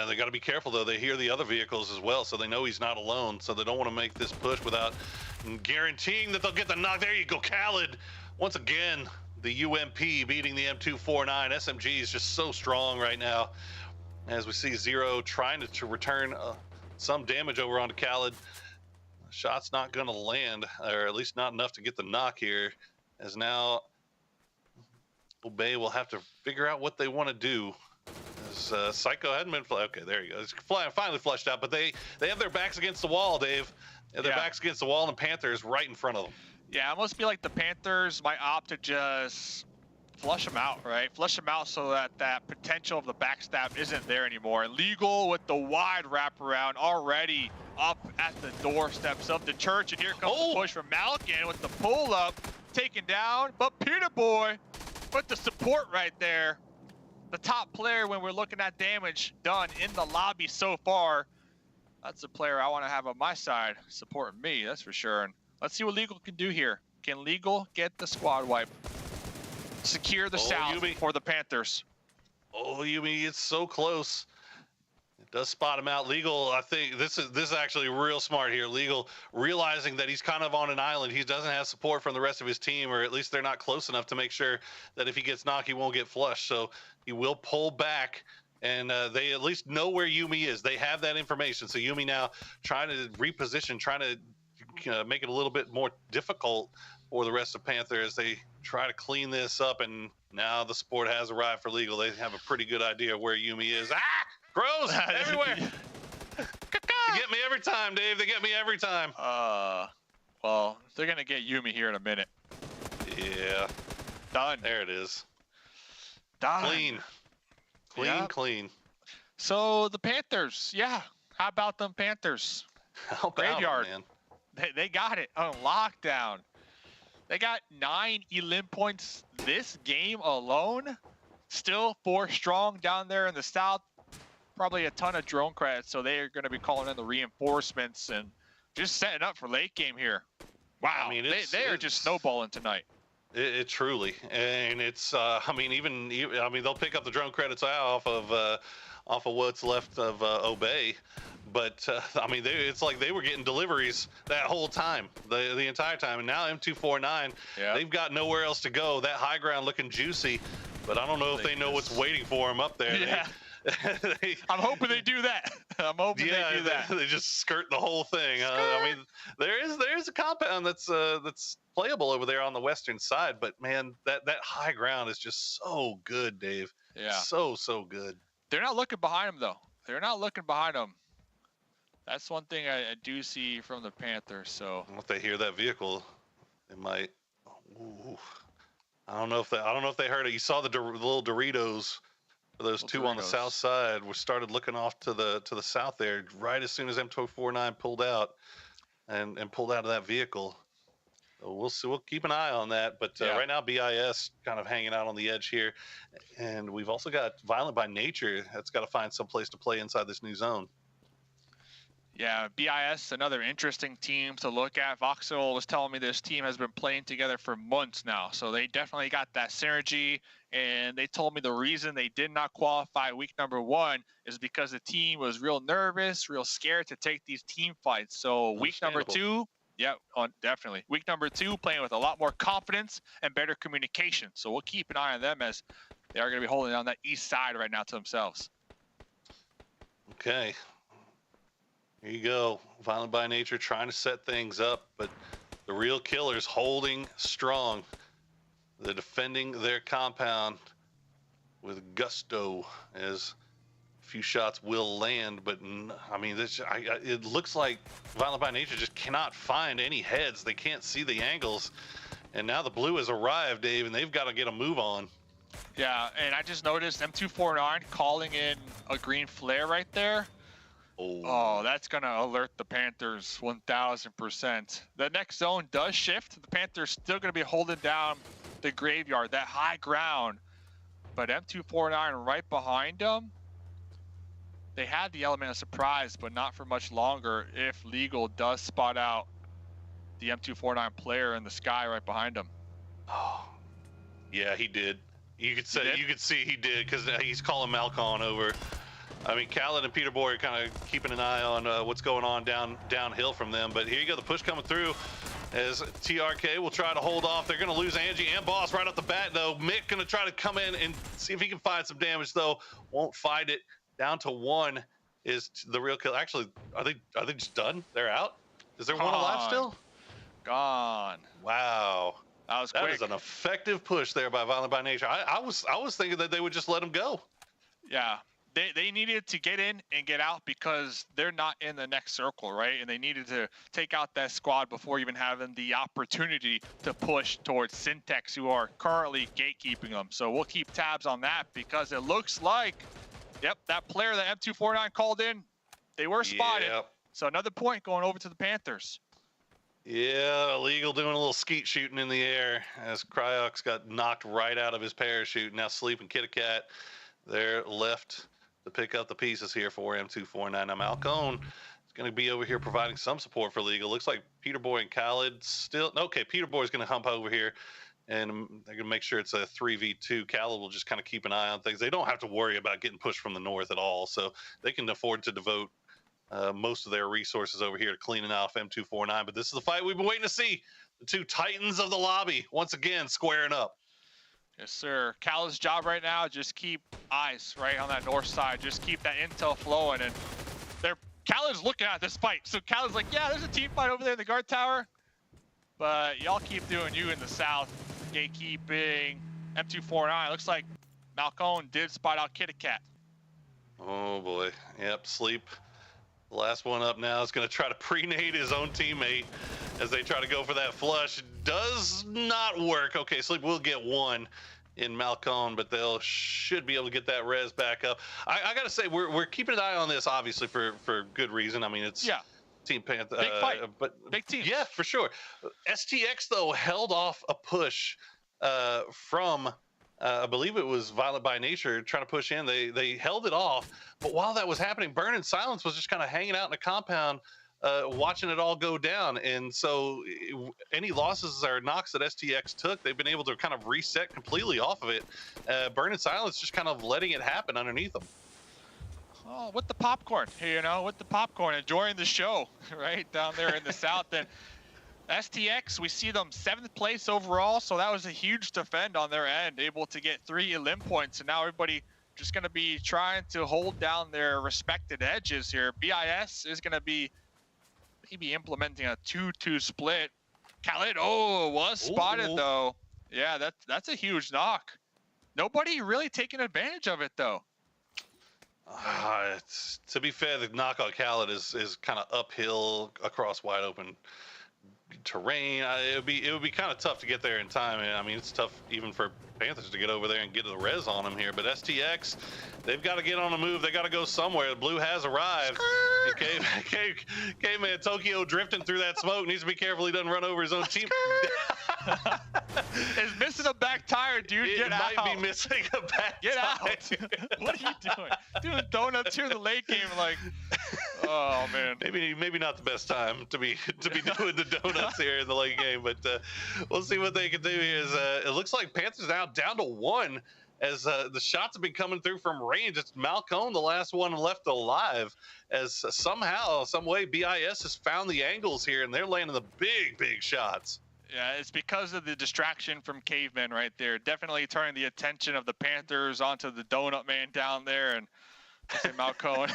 They got to be careful, though. They hear the other vehicles as well, so they know he's not alone. So they don't want to make this push without guaranteeing that they'll get the knock. There you go, Khaled. Once again, the UMP beating the M249. SMG is just so strong right now. As we see Zero trying to return some damage over onto Khaled. Shot's not going to land, or at least not enough to get the knock here. As now, Obey will have to figure out what they want to do. As Psycho hadn't been okay, there you go. It's finally flushed out, but they have their backs against the wall, Dave. They have their backs against the wall, and Panthers right in front of them. Yeah, it must be like the Panthers might opt to just flush them out, right? Flush them out so that that potential of the backstab isn't there anymore. And Legal with the wide wraparound already up at the doorsteps of the church. And here comes the push from Malkin with the pull-up, taken down. But Peter Boy with the support right there. The top player when we're looking at damage done in the lobby so far. That's a player I want to have on my side supporting me, that's for sure. And let's see what Legal can do here. Can Legal get the squad wipe? Secure the south for the Panthers. Oh, Yumi, it's so close. It does spot him out. Legal, I think this is actually real smart here. Legal realizing that he's kind of on an island. He doesn't have support from the rest of his team, or at least they're not close enough to make sure that if he gets knocked, he won't get flushed. So he will pull back. And they at least know where Yumi is. They have that information. So Yumi now trying to reposition, trying to make it a little bit more difficult for the rest of Panther as they try to clean this up. And now the support has arrived for Legal. They have a pretty good idea of where Yumi is. Ah! Crows everywhere! They get me every time, Dave. They get me every time. Well, they're going to get Yumi here in a minute. Yeah. Done. There it is. Done. Clean. So the Panthers, yeah. How about them Panthers? How about Graveyard. them, man? They got it on lockdown. They got 9 elim points this game alone. Still 4 strong down there in the south. Probably a ton of drone credits, so they're going to be calling in the reinforcements and just setting up for late game here. Wow, I mean, they are just snowballing tonight. It truly, and it's I mean, they'll pick up the drone credits off of what's left of Obey, but I mean, it's like they were getting deliveries that whole time, the entire time, and now M249, they've got nowhere else to go. That high ground looking juicy, but I don't know if they know what's waiting for them up there. Yeah. I'm hoping they do that. I'm hoping they do that. They just skirt the whole thing. I mean, there is a compound that's playable over there on the western side, but man, that high ground is just so good, Dave. Yeah. So good. They're not looking behind them though. They're not looking behind them. That's one thing I do see from the Panthers. So if they hear that vehicle, they might. Ooh. I don't know if they heard it. You saw the little Doritos. Those two on the south side we started looking off to the south there right as soon as M249 pulled out and pulled out of that vehicle. So we'll see. We'll keep an eye on that. But right now, BIS kind of hanging out on the edge here. And we've also got Violent by Nature. That's got to find some place to play inside this new zone. Yeah, BIS, another interesting team to look at. Voxel was telling me this team has been playing together for months now, so they definitely got that synergy. And they told me the reason they did not qualify week number 1 is because the team was real nervous, real scared to take these team fights. So week number 2, definitely. Week number 2, playing with a lot more confidence and better communication. So we'll keep an eye on them as they are going to be holding on that east side right now to themselves. Okay. Here you go. Violent by Nature trying to set things up, but the real killers holding strong. They're defending their compound with gusto as a few shots will land, but I mean, it looks like Violent by Nature just cannot find any heads. They can't see the angles, and now the blue has arrived, Dave, and they've got to get a move on. Yeah, and I just noticed M249 calling in a green flare right there. Oh, that's going to alert the Panthers 1,000%. The next zone does shift. The Panthers still going to be holding down the graveyard, that high ground. But M249 right behind them, they had the element of surprise, but not for much longer if Legal does spot out the M249 player in the sky right behind him. Oh, yeah, he did. You could see he did because he's calling Malcon over. I mean, Khaled and Peter Boy are kind of keeping an eye on what's going on downhill from them. But here you go, the push coming through as TRK will try to hold off. They're going to lose Angie and Boss right off the bat, though. Mick going to try to come in and see if he can find some damage, though. Won't find it. Down to 1 is the real kill. Actually, are they just done? They're out? Is there one alive still? Gone. Wow. That was quick. That is an effective push there by Violent by Nature. I was thinking that they would just let him go. Yeah. They needed to get in and get out because they're not in the next circle, right? And they needed to take out that squad before even having the opportunity to push towards Syntex, who are currently gatekeeping them. So we'll keep tabs on that because it looks like, that player that M249 called in, they were spotted. Yep. So another point going over to the Panthers. Yeah, Illegal doing a little skeet shooting in the air as Cryox got knocked right out of his parachute. Now Sleep and Kitty-Cat, they're left to pick up the pieces here for M249. Now Malcone is going to be over here providing some support for Legal. Looks like Peter Boy and Khaled still... Okay, Peter Boy is going to hump over here, and they're going to make sure it's a 3v2. Khaled will just kind of keep an eye on things. They don't have to worry about getting pushed from the north at all, so they can afford to devote most of their resources over here to cleaning off M249. But this is the fight we've been waiting to see. The two titans of the lobby, once again, squaring up. Yes, sir. Khaled's job right now, just keep eyes right on that north side. Just keep that intel flowing. And Khaled's looking at this fight. So Khaled's like, yeah, there's a team fight over there in the guard tower. But y'all keep doing you in the south. Gatekeeping. M249. Looks like Malcone did spot out Kitty-Cat. Oh, boy. Yep, Sleep. The last one up now is going to try to pre-nade his own teammate as they try to go for that flush. Does not work. Okay, Sleep will get 1 in Malcone, but they'll should be able to get that res back up. I got to say, we're keeping an eye on this, obviously, for good reason. I mean, it's Team Panther. Big fight. But big team. Yeah, for sure. STX, though, held off a push from... I believe it was Violent by Nature trying to push in. They held it off, but while that was happening, Burn in Silence was just kind of hanging out in a compound, watching it all go down. And so any losses or knocks that STX took, they've been able to kind of reset completely off of it. Burn in Silence just kind of letting it happen underneath them. Oh, with the popcorn, with the popcorn, enjoying the show, right down there in the south. And STX, we see them 7th place overall, so that was a huge defend on their end, able to get 3 elim points, and now everybody just going to be trying to hold down their respected edges here. BIS is going to be maybe implementing a 2-2 split. Khaled, was spotted though. Yeah, that's a huge knock. Nobody really taking advantage of it though. To be fair, the knock on Khaled is kind of uphill across wide open terrain. It would be kind of tough to get there in time. I mean, it's tough even for Panthers to get over there and get the res on them here. But STX, they've got to get on the move. They got to go somewhere. Blue has arrived. Caveman Tokyo drifting through that smoke. Needs to be careful he doesn't run over his own team. It's missing a back tire, dude. It might be missing a back Get tire. out. What are you doing? Doing donuts here in the late game, like, oh man. Maybe not the best time to be doing the donuts here in the late game, but we'll see what they can do here. It looks like Panthers now down to 1 as the shots have been coming through from range. It's Malcone, the last one left alive, as somehow, some way, BIS has found the angles here and they're landing the big shots. Yeah, it's because of the distraction from Caveman right there. Definitely turning the attention of the Panthers onto the donut man down there, and Malcone.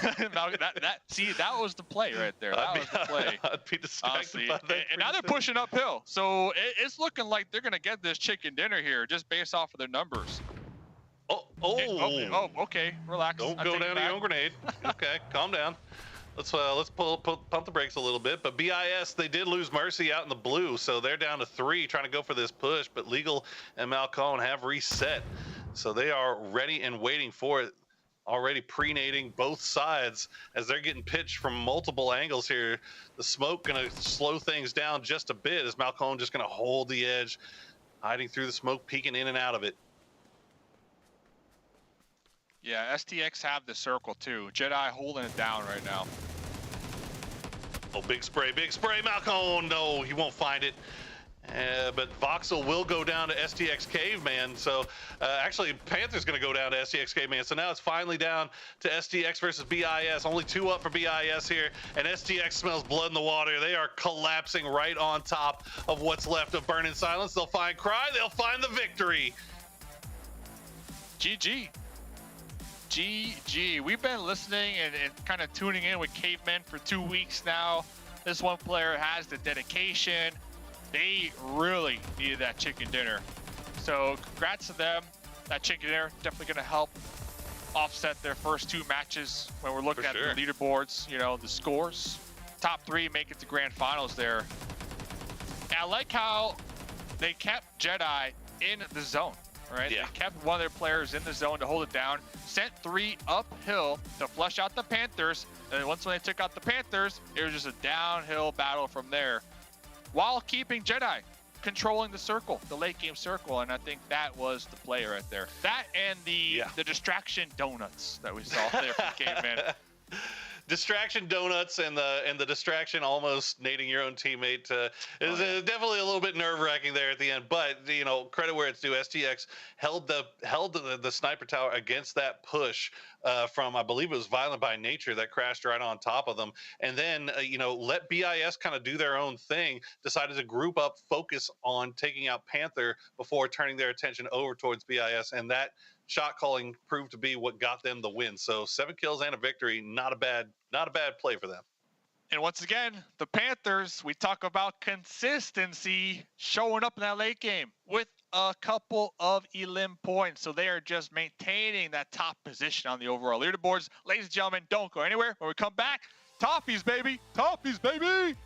that was the play right there. That was the play. I'd be distracted by that. And now they're pushing uphill, so it's looking like they're gonna get this chicken dinner here just based off of their numbers. Oh, okay, relax. Don't go down to your own grenade. Okay, calm down. Let's pump the brakes a little bit. But BIS, they did lose Mercy out in the blue, so they're down to 3 trying to go for this push. But Legal and Malcone have reset, so they are ready and waiting for it. Already pre-nading both sides as they're getting pitched from multiple angles here. The smoke gonna slow things down just a bit as Malcone just gonna hold the edge, hiding through the smoke, peeking in and out of it. Yeah, STX have the circle too. Jedi holding it down right now. Oh, big spray, Malcone. No, he won't find it. But Voxel will go down to STX Caveman. So actually, Panther's going to go down to STX Caveman. So now it's finally down to STX versus BIS. Only 2 up for BIS here. And STX smells blood in the water. They are collapsing right on top of what's left of Burn in Silence. They'll find Cry. They'll find the victory. GG. We've been listening and kind of tuning in with Cavemen for 2 weeks now. This one player has the dedication. They really needed that chicken dinner. So congrats to them. That chicken dinner definitely going to help offset their first 2 matches when we're looking at the leaderboards, you know, the scores. Top 3 make it to grand finals there. And I like how they kept Jedi in the zone, right? Yeah. They kept one of their players in the zone to hold it down, sent 3 uphill to flush out the Panthers. And then once when they took out the Panthers, it was just a downhill battle from there, while keeping Jedi controlling the circle, the late game circle. And I think that was the play right there. That and the distraction donuts that we saw there from Caveman. Distraction donuts and the distraction almost nading your own teammate is definitely a little bit nerve-wracking there at the end. But you know, credit where it's due. STX held the sniper tower against that push from, I believe it was Violent by Nature, that crashed right on top of them, and then you know, let BIS kind of do their own thing. Decided to group up, focus on taking out Panther before turning their attention over towards BIS, and that shot calling proved to be what got them the win. So 7 kills and a victory, not a bad play for them. And once again, the Panthers, we talk about consistency, showing up in that late game with a couple of elim points. So they are just maintaining that top position on the overall leaderboards. Ladies and gentlemen, don't go anywhere. When we come back, Toppies, baby. Toppies, baby.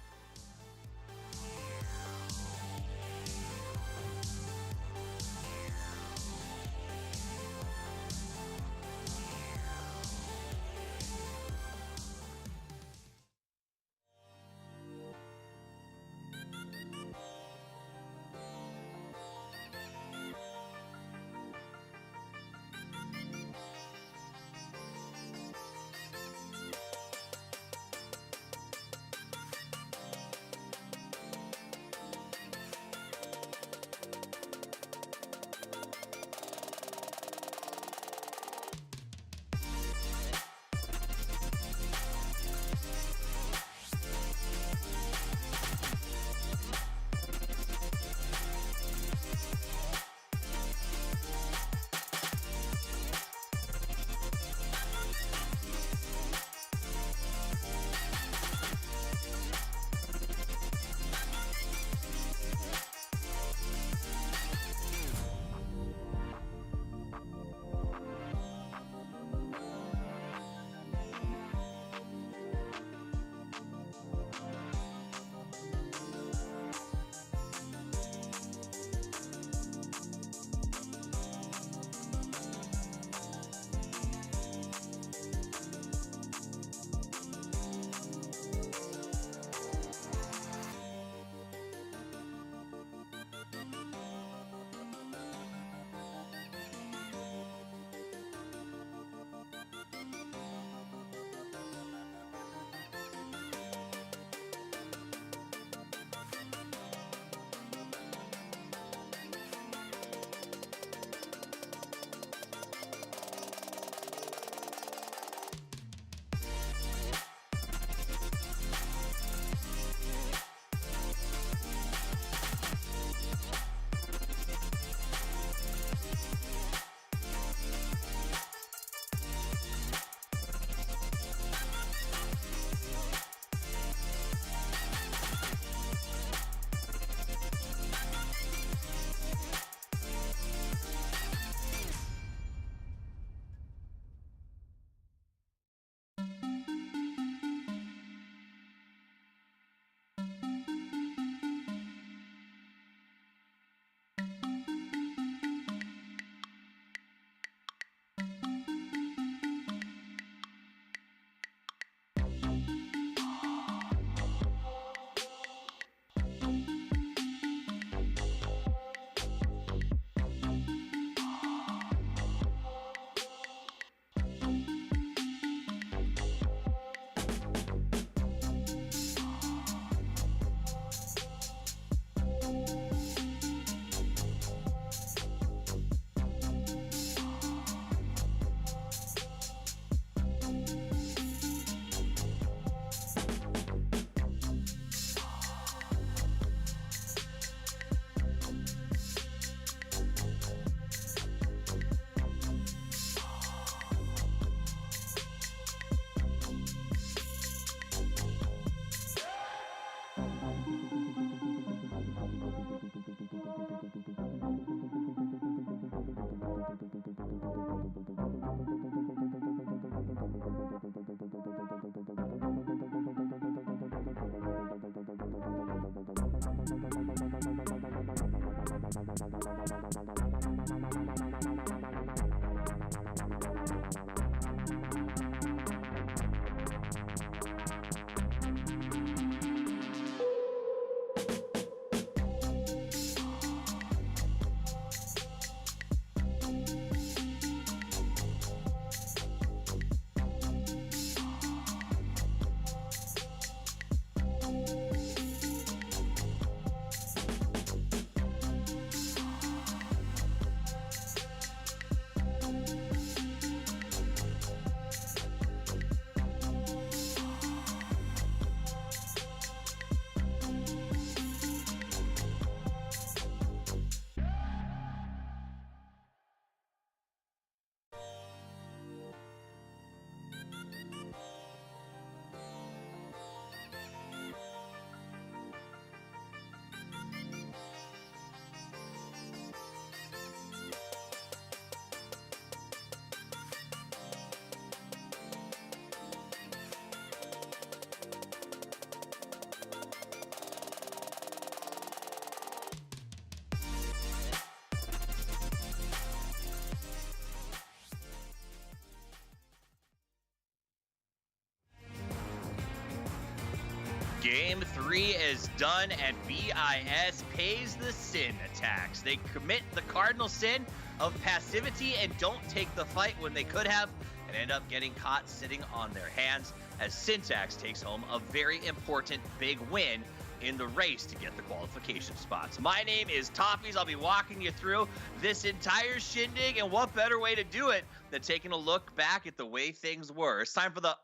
Game 3 is done, and BIS pays the sin tax. They commit the cardinal sin of passivity and don't take the fight when they could have, and end up getting caught sitting on their hands as Syntax takes home a very important big win in the race to get the qualification spots. My name is Toppies. I'll be walking you through this entire shindig, and what better way to do it than taking a look back at the way things were. It's time for the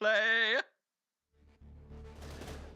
replay.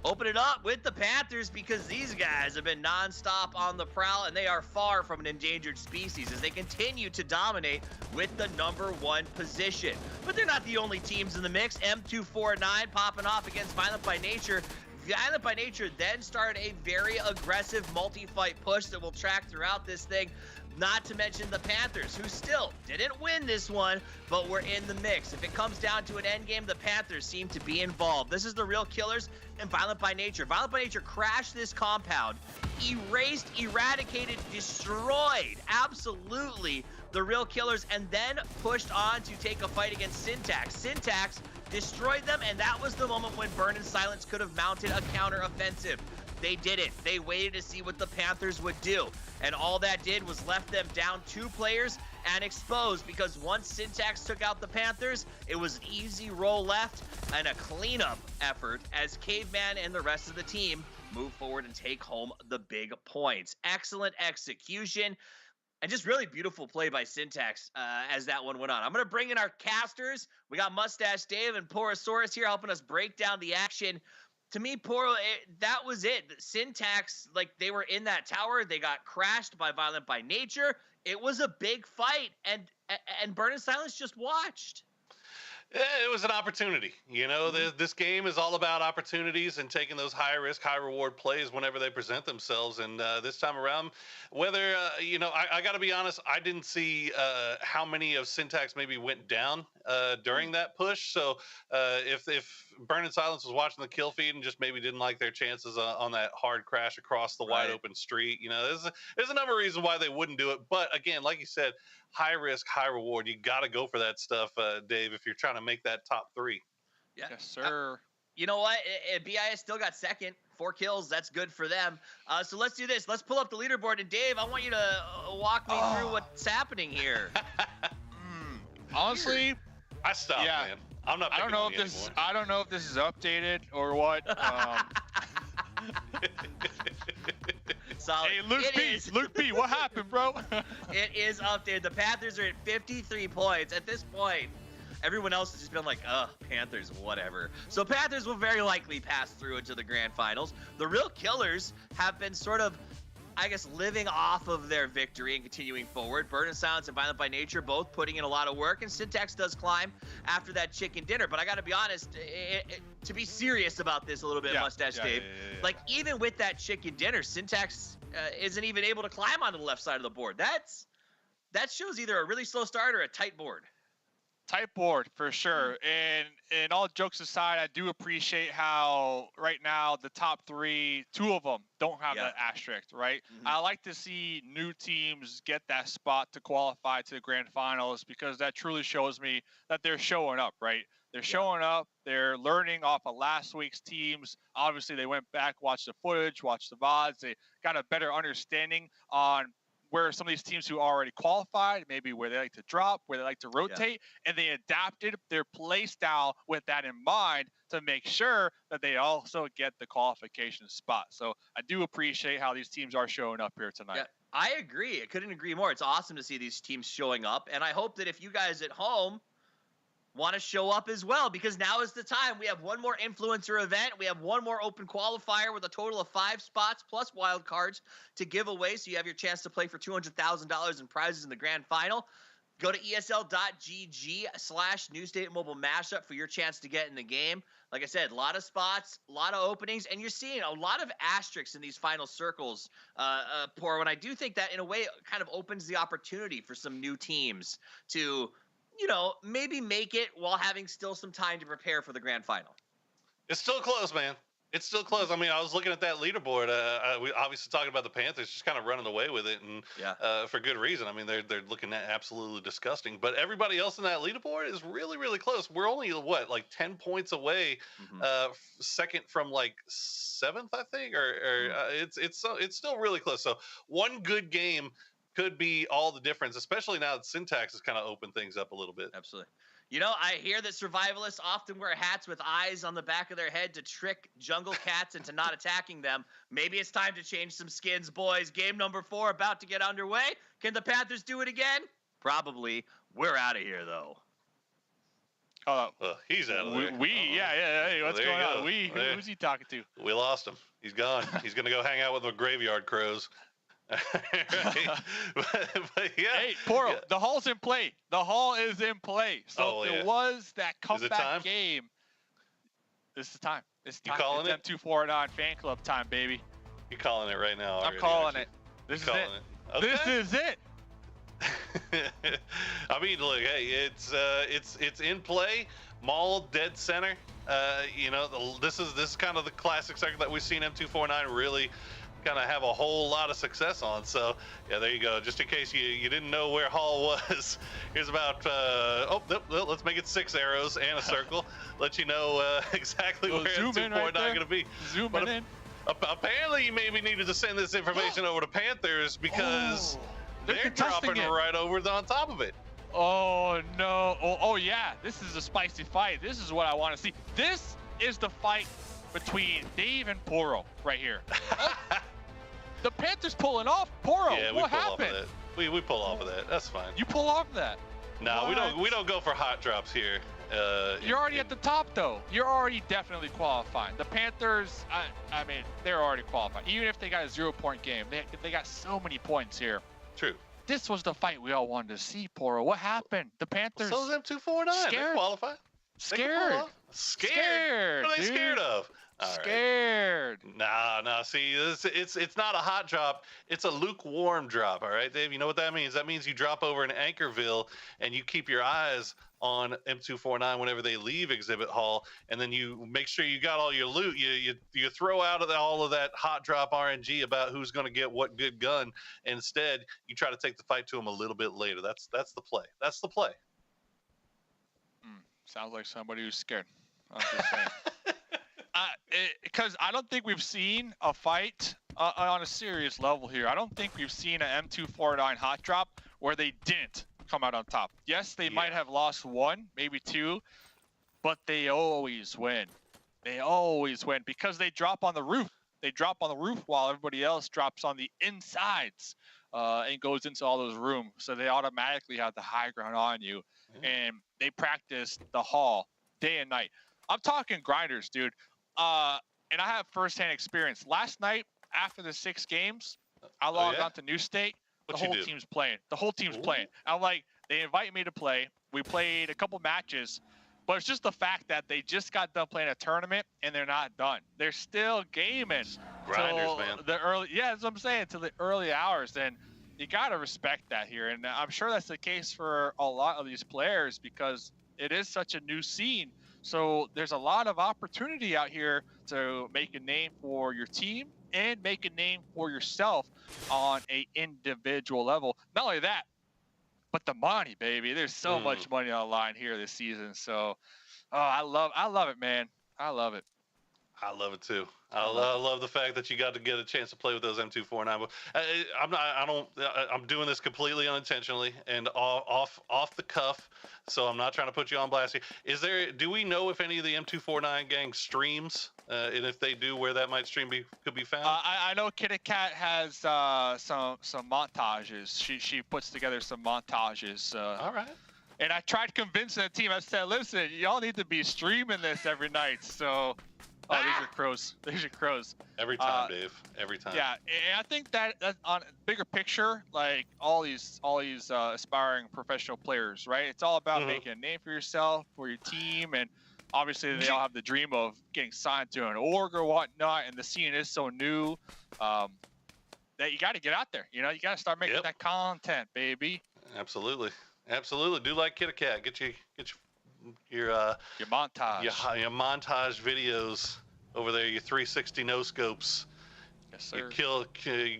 Open it up with the Panthers because these guys have been nonstop on the prowl, and they are far from an endangered species as they continue to dominate with the #1 position. But they're not the only teams in the mix. M249 popping off against Violent by Nature. Violent by Nature then started a very aggressive multi-fight push that will track throughout this thing. Not to mention the Panthers, who still didn't win this one, but were in the mix. If it comes down to an endgame, the Panthers seem to be involved. This is the Real Killers and Violent by Nature. Violent by Nature crashed this compound, erased, eradicated, destroyed, absolutely, the Real Killers, and then pushed on to take a fight against Syntax. Syntax destroyed them, and that was the moment when Burn and Silence could have mounted a counter-offensive. They didn't. They waited to see what the Panthers would do. And all that did was left them down 2 players and exposed, because once Syntax took out the Panthers, it was an easy roll left and a cleanup effort as Caveman and the rest of the team move forward and take home the big points. Excellent execution and just really beautiful play by Syntax as that one went on. I'm going to bring in our casters. We got Mustache Dave and Porosaurus here helping us break down the action. To me, Poro, that was it. Syntax, like, they were in that tower. They got crashed by Violent by Nature. It was a big fight, and Burn and Silence just watched. It was an opportunity. You know, this game is all about opportunities and taking those high risk, high reward plays whenever they present themselves. And this time around, whether, you know, I got to be honest, I didn't see how many of Syntax maybe went down during that push. So if Burn and Silence was watching the kill feed and just maybe didn't like their chances on that hard crash across the wide open street, you know, there's a number of reasons why they wouldn't do it. But again, like you said, high risk, high reward. You got to go for that stuff, Dave, if you're trying to make that top 3. Yeah. Yes, sir. You know what? BIS still got second. 4 kills. That's good for them. So let's do this. Let's pull up the leaderboard. And Dave, I want you to walk me through what's happening here. Honestly, I stopped, man. I'm not. I don't know if this is updated or what. Solid. Hey, Luke B, what happened, bro? It is updated. The Panthers are at 53 points. At this point, everyone else has just been like, Panthers, whatever. So Panthers will very likely pass through into the grand finals. The Real Killers have been sort of, I guess, living off of their victory and continuing forward. Burn and Silence and Violent by Nature both putting in a lot of work, and Syntax does climb after that chicken dinner. But I got to be honest, to be serious about this a little bit, Mustache Dave, like, even with that chicken dinner, Syntax isn't even able to climb onto the left side of the board. That shows either a really slow start or a tight board. Tight board for sure. And all jokes aside, I do appreciate how right now the top 3, 2 of them don't have that asterisk, right? I like to see new teams get that spot to qualify to the grand finals, because that truly shows me that they're showing up, right? They're showing up. They're learning off of last week's teams. Obviously, they went back, watched the footage, watched the VODs. They got a better understanding on where some of these teams who already qualified, maybe where they like to drop, where they like to rotate, and they adapted their play style with that in mind to make sure that they also get the qualification spot. So I do appreciate how these teams are showing up here tonight. Yeah, I agree. I couldn't agree more. It's awesome to see these teams showing up, and I hope that if you guys at home want to show up as well, because now is the time. We have one more influencer event. We have one more open qualifier with a total of 5 spots plus wild cards to give away. So you have your chance to play for $200,000 in prizes in the grand final. Go to esl.gg/New State Mobile Mashup for your chance to get in the game. Like I said, a lot of spots, a lot of openings, and you're seeing a lot of asterisks in these final circles, Por, when I do think that in a way kind of opens the opportunity for some new teams to, you know, maybe make it while having still some time to prepare for the grand final. It's still close, man. It's still close. I mean, I was looking at that leaderboard. We obviously talking about the Panthers, just kind of running away with it, and for good reason. I mean, they're looking at absolutely disgusting. But everybody else in that leaderboard is really, really close. We're only like 10 points away, second from like 7th, I think, or it's still really close. So one good game could be all the difference, especially now that Syntax has kind of opened things up a little bit. Absolutely. You know, I hear that survivalists often wear hats with eyes on the back of their head to trick jungle cats into not attacking them. Maybe it's time to change some skins, boys. Game number 4 about to get underway. Can the Panthers do it again? Probably. We're out of here, though. He's out of there. Hey, what's going on? Who's he talking to? We lost him. He's gone. He's going to go hang out with the graveyard crows. but yeah. Hey, Poro, the Hall's in play. The Hall is in play. So if there was that comeback game. This is time. It's time. You calling it's M249 fan club time, baby. You're calling it right now. Already, I'm calling it. This is it. Okay. This is it. I mean, look, hey, it's in play. Maul dead center. You know, this is kind of the classic circuit that we've seen M249 really kind of have a whole lot of success on. So yeah, there you go. Just in case you didn't know where Hall was, here's about let's make it 6 arrows and a circle. Let you know exactly where M249 going to be. Zooming in. Apparently, you maybe needed to send this information over to Panthers because they're dropping right over on top of it. Oh no! Oh yeah! This is a spicy fight. This is what I want to see. This is the fight between Dave and Poro right here. The Panthers pulling off. Poro, yeah, what happened? We pull off of that. That's fine. You pull off that? No, we don't go for hot drops here. You're already at the top though. You're already definitely qualifying. The Panthers, I mean, they're already qualifying. Even if they got a 0-point game, they got so many points here. True. This was the fight we all wanted to see, Poro. What happened? The Panthers. So is M249. Scared. They qualify. Scared. Scared. What are they scared of? Scared. Right. Nah. See, it's not a hot drop. It's a lukewarm drop. All right, Dave. You know what that means? That means you drop over in Anchorville and you keep your eyes on M249 whenever they leave Exhibit Hall, and then you make sure you got all your loot. You throw out all of that hot drop RNG about who's going to get what good gun. Instead, you try to take the fight to them a little bit later. That's the play. That's the play. Sounds like somebody who's scared. I'm just saying. Because I don't think we've seen a fight on a serious level here. I don't think we've seen an M249 hot drop where they didn't come out on top. Yes, they might have lost 1, maybe 2, but they always win. They always win because they drop on the roof. They drop on the roof while everybody else drops on the insides and goes into all those rooms. So they automatically have the high ground on you. And they practice the Hall day and night. I'm talking grinders, dude. And I have firsthand experience. Last night, after the 6 games, I logged on to New State. The whole team's playing. The whole team's playing. I'm like, they invite me to play. We played a couple matches, but it's just the fact that they just got done playing a tournament and they're not done. They're still gaming. Grinders, man. That's what I'm saying, to the early hours. And you got to respect that here. And I'm sure that's the case for a lot of these players because it is such a new scene. So there's a lot of opportunity out here to make a name for your team and make a name for yourself on a individual level. Not only that, but the money, baby. There's so much money on the line here this season. So I love it, man. I love it. I love it too. I love the fact that you got to get a chance to play with those M249. I'm doing this completely unintentionally and off the cuff. So I'm not trying to put you on blast here. Do we know if any of the M249 gang streams? And if they do, where that might could be found? I know Kitty Cat has some montages. She puts together some montages. All right. And I tried convincing the team. I said, listen, y'all need to be streaming this every night. So. Oh, these are crows. These are crows. Every time, Dave. Every time. Yeah, and I think that on bigger picture, like all these aspiring professional players, right? It's all about making a name for yourself, for your team, and obviously they all have the dream of getting signed to an org or whatnot. And the scene is so new that you got to get out there. You know, you got to start making that content, baby. Absolutely. Do like Kitty Cat. Get your montage. Your montage videos over there, your 360 no scopes. Yes, sir. You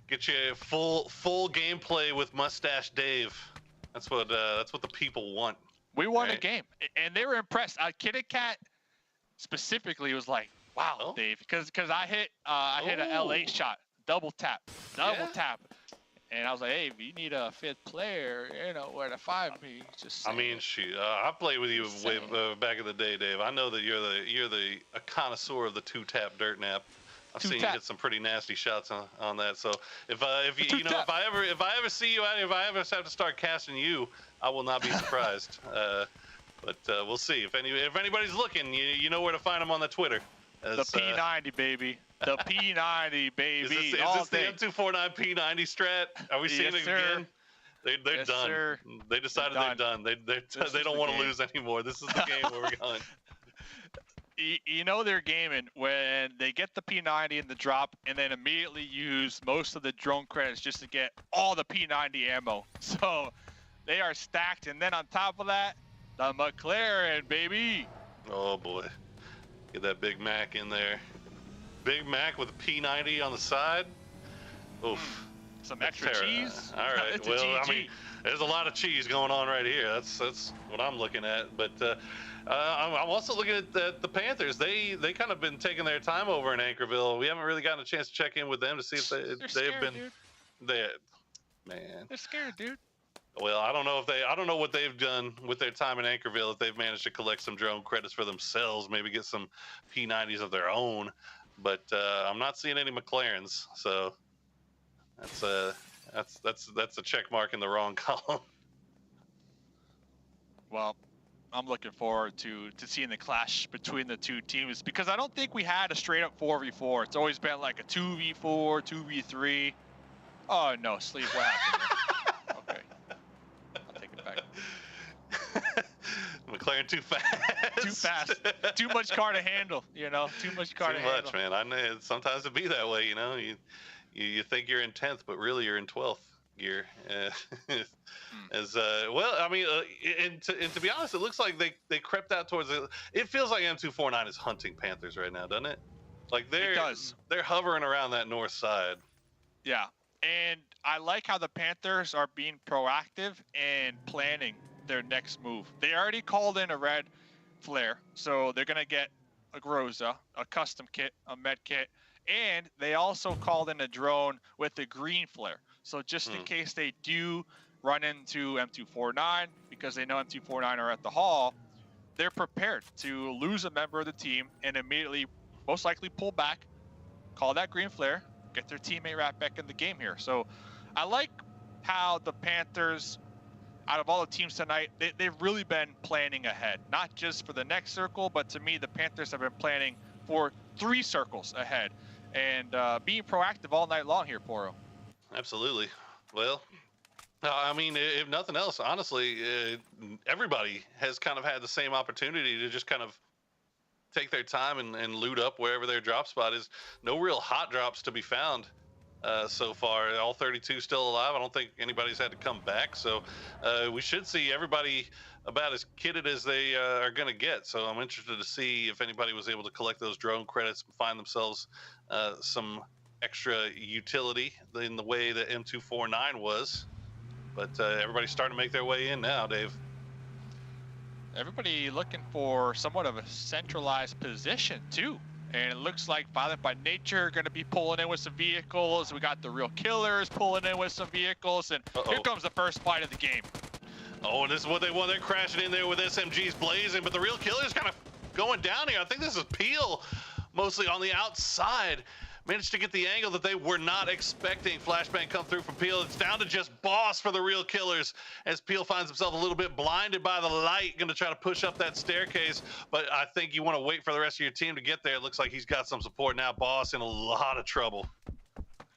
get you full gameplay with Mustache Dave. That's what the people want. We won a game, and they were impressed. Kitty Cat specifically was like, "Wow, Dave," because I hit an LA shot, double tap, and I was like, "Hey, if you need a fifth player, you know where to find me." Just I mean, shoot, I played with you way back in the day, Dave. I know that you're a connoisseur of the two-tap dirt nap. I've seen you hit some pretty nasty shots on that. So if I ever see you out here, if I ever have to start casting you, I will not be surprised. But we'll see. If anybody's looking, you know where to find them on the Twitter. The P90 baby. The P90 baby. Is this the M249 P90 strat? Are we seeing it again? They're done. Sir. They decided they're done. They don't want to lose anymore. This is the game where we're going. You know they're gaming when they get the P90 in the drop and then immediately use most of the drone credits just to get all the P90 ammo. So they are stacked, and then on top of that, the McLaren, baby. Oh boy, get that Big Mac in there. Big Mac with a P90 on the side. Oof. Some extra cheese. All right. Well, I mean, there's a lot of cheese going on right here. That's what I'm looking at. But I'm also looking at the Panthers. They kind of been taking their time over in Anchorville. We haven't really gotten a chance to check in with them to see if they've been. Man. They're scared, dude. Well, I don't know what they've done with their time in Anchorville. If they've managed to collect some drone credits for themselves, maybe get some P90s of their own. But I'm not seeing any McLarens, so that's a check mark in the wrong column. Well, I'm looking forward to seeing the clash between the two teams, because I don't think we had a straight up 4v4. It's always been like a 2v4, 2v3. Oh no, Sleeve, what happened? Okay, I'll take it back. McLaren too fast. Too fast. Too much car to handle. You know, too much car to handle. Too much, man. I know sometimes it be that way. You know, you think you're in 10th, but really you're in 12th gear. Well, I mean, and to be honest, it looks like they crept out towards it. It feels like M249 is hunting Panthers right now, doesn't it? Like they're hovering around that north side. Yeah, and I like how the Panthers are being proactive and planning their next move. They already called in a red flare, so they're gonna get a Groza, a custom kit, a med kit, and they also called in a drone with a green flare. So just in case they do run into M249, because they know M249 are at the hall, they're prepared to lose a member of the team and immediately most likely pull back, call that green flare, get their teammate right back in the game here. So I like how the Panthers, out of all the teams tonight, they've really been planning ahead, not just for the next circle, but to me, the Panthers have been planning for 3 circles ahead and being proactive all night long here, Poro. Absolutely. Well, I mean, if nothing else, honestly, everybody has kind of had the same opportunity to just kind of take their time and loot up wherever their drop spot is. No real hot drops to be found so far. All 32 still alive. I don't think anybody's had to come back. So we should see everybody about as kitted as they are going to get. So I'm interested to see if anybody was able to collect those drone credits and find themselves some extra utility in the way that M249 was. But everybody's starting to make their way in now, Dave. Everybody looking for somewhat of a centralized position too, and it looks like Violent by Nature are going to be pulling in with some vehicles. We got the Real Killers pulling in with some vehicles, and here comes the first fight of the game. Oh, and this is what they want. They're crashing in there with SMGs blazing, but the Real Killers kind of going down here. I think this is Peel mostly on the outside. Managed to get the angle that they were not expecting. Flashbang come through from Peel. It's down to just Boss for the Real Killers as Peel finds himself a little bit blinded by the light. Going to try to push up that staircase, but I think you want to wait for the rest of your team to get there. It looks like he's got some support now. Boss in a lot of trouble.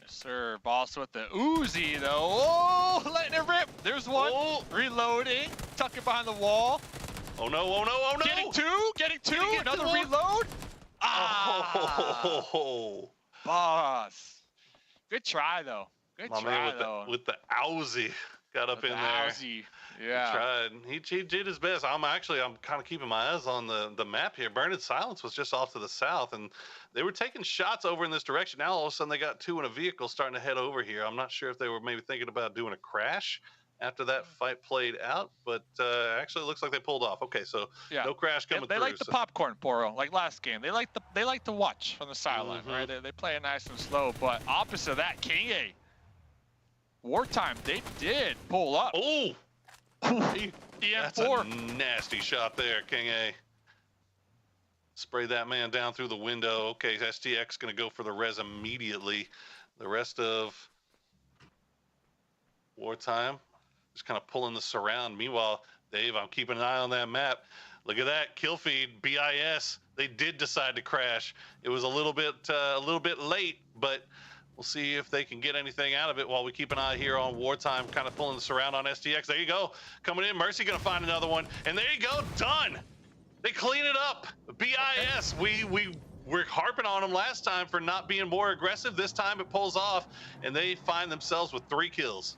Yes, sir. Boss with the Uzi, though. Oh, letting it rip. There's one. Oh. Reloading. Tucking behind the wall. Oh, no. Oh, no. Oh, no. Getting two. Another reload. Oh. Boss. Good try, though. Good try, though. With the Uzi. got up in there. Yeah. He did his best. I'm kind of keeping my eyes on the map here. Burning Silence was just off to the south, and they were taking shots over in this direction. Now all of a sudden they got two in a vehicle starting to head over here. I'm not sure if they were maybe thinking about doing a crash after that fight played out, but actually it looks like they pulled off. Okay, so no crash coming through. They like the popcorn, Poro, like last game. They like to watch from the sideline, right? They play it nice and slow, but opposite of that, King A. Wartime, they did pull up. Oh! That's a nasty shot there, King A. Spray that man down through the window. Okay, STX going to go for the res immediately. The rest of Wartime just kind of pulling the surround. Meanwhile, Dave, I'm keeping an eye on that map. Look at that kill feed. BIS, they did decide to crash. It was a little bit late, but we'll see if they can get anything out of it while we keep an eye here on Wartime, kind of pulling the surround on STX. There you go. Coming in. Mercy going to find another one. And there you go. Done. They clean it up. BIS. We're harping on them last time for not being more aggressive. This time it pulls off, and they find themselves with 3 kills.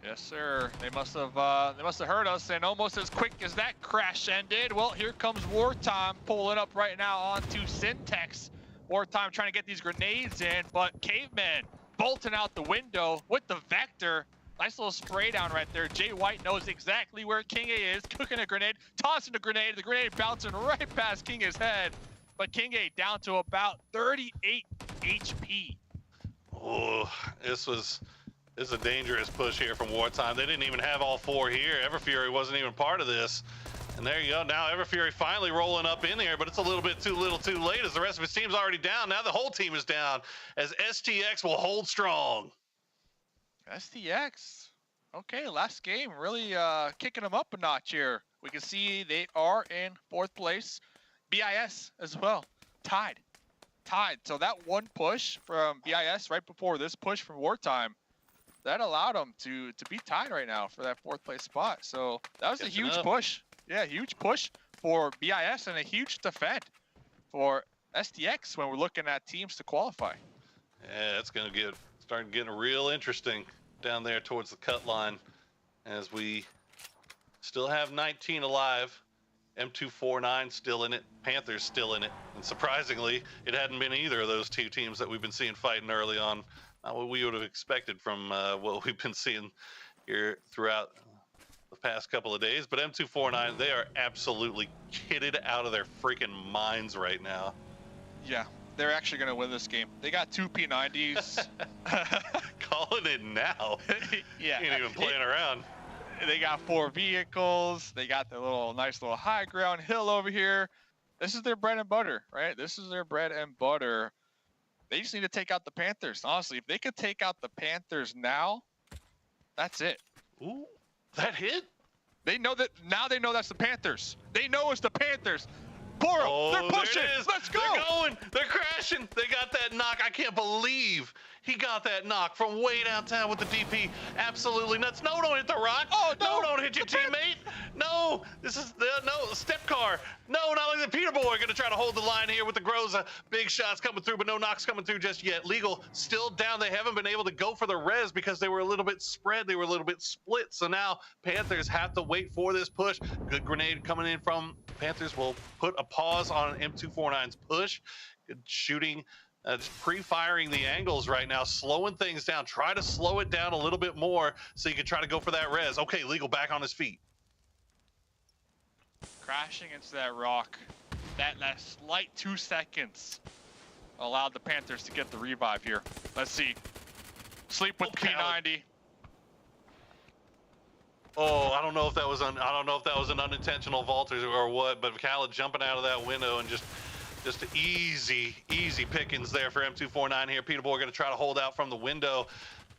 Yes, sir. They must have heard us, and almost as quick as that crash ended. Well, here comes Wartime pulling up right now onto Syntax. Wartime trying to get these grenades in, but Caveman bolting out the window with the Vector. Nice little spray down right there. Jay White knows exactly where King A is, cooking a grenade, tossing the grenade bouncing right past King A's head. But King A down to about 38 HP. Oh, this is a dangerous push here from Wartime. They didn't even have all 4 here. Everfury wasn't even part of this. And there you go. Now Everfury finally rolling up in there, but it's a little bit too late as the rest of his team's already down. Now the whole team is down as STX will hold strong. STX. Okay, last game really kicking them up a notch here. We can see they are in 4th place. BIS as well. Tied. So that one push from BIS right before this push from Wartime, that allowed them to be tied right now for that 4th place spot. So that was a huge push. Yeah, huge push for BIS and a huge defend for STX when we're looking at teams to qualify. Yeah, it's going to start getting real interesting down there towards the cut line as we still have 19 alive. M249 still in it. Panthers still in it. And surprisingly, it hadn't been either of those 2 teams that we've been seeing fighting early on. Not what we would have expected from what we've been seeing here throughout the past couple of days, but M249, they are absolutely kitted out of their freaking minds right now. Yeah, they're actually going to win this game. They got 2 P90s. Calling it now. Yeah. Ain't even playing around. They got 4 vehicles. They got the nice little high ground hill over here. This is their bread and butter, right? This is their bread and butter. They just need to take out the Panthers. Honestly, if they could take out the Panthers now, that's it. Ooh. That hit? They know that now. They know that's the Panthers. They know it's the Panthers. Poro, they're pushing. Let's go. They're going. They're crashing. They got that knock. I can't believe he got that knock from way downtown with the DP. Absolutely nuts. No, don't hit the rock. Oh, no. No, don't hit your teammate. No, this is no step car. No, not like the Peter Boy. Going to try to hold the line here with the Groza. Big shots coming through, but no knocks coming through just yet. Legal still down. They haven't been able to go for the res because they were a little bit spread. They were a little bit split. So now Panthers have to wait for this push. Good grenade coming in from Panthers will put a pause on M249's push. Good shooting. Just pre-firing the angles right now, slowing things down. Try to slow it down a little bit more so you can try to go for that res. Okay, Legal back on his feet. Crashing into that rock. That slight 2 seconds allowed the Panthers to get the revive here. Let's see. Sleep with P90. Oh, I don't know if that was an unintentional vault or what, but Khaled jumping out of that window and just easy pickings there for M249 here. Peter Boy going to try to hold out from the window.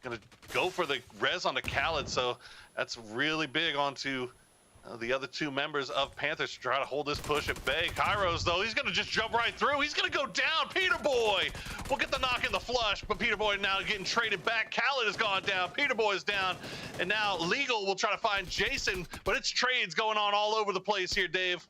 Going to go for the res onto Khaled, so that's really big onto the other 2 members of Panthers to try to hold this push at bay. Kairos, though, he's going to just jump right through. He's going to go down. Peter Boy will get the knock in the flush, but Peter Boy now getting traded back. Khaled has gone down. Peter Boy is down. And now Legal will try to find Jason, but it's trades going on all over the place here, Dave.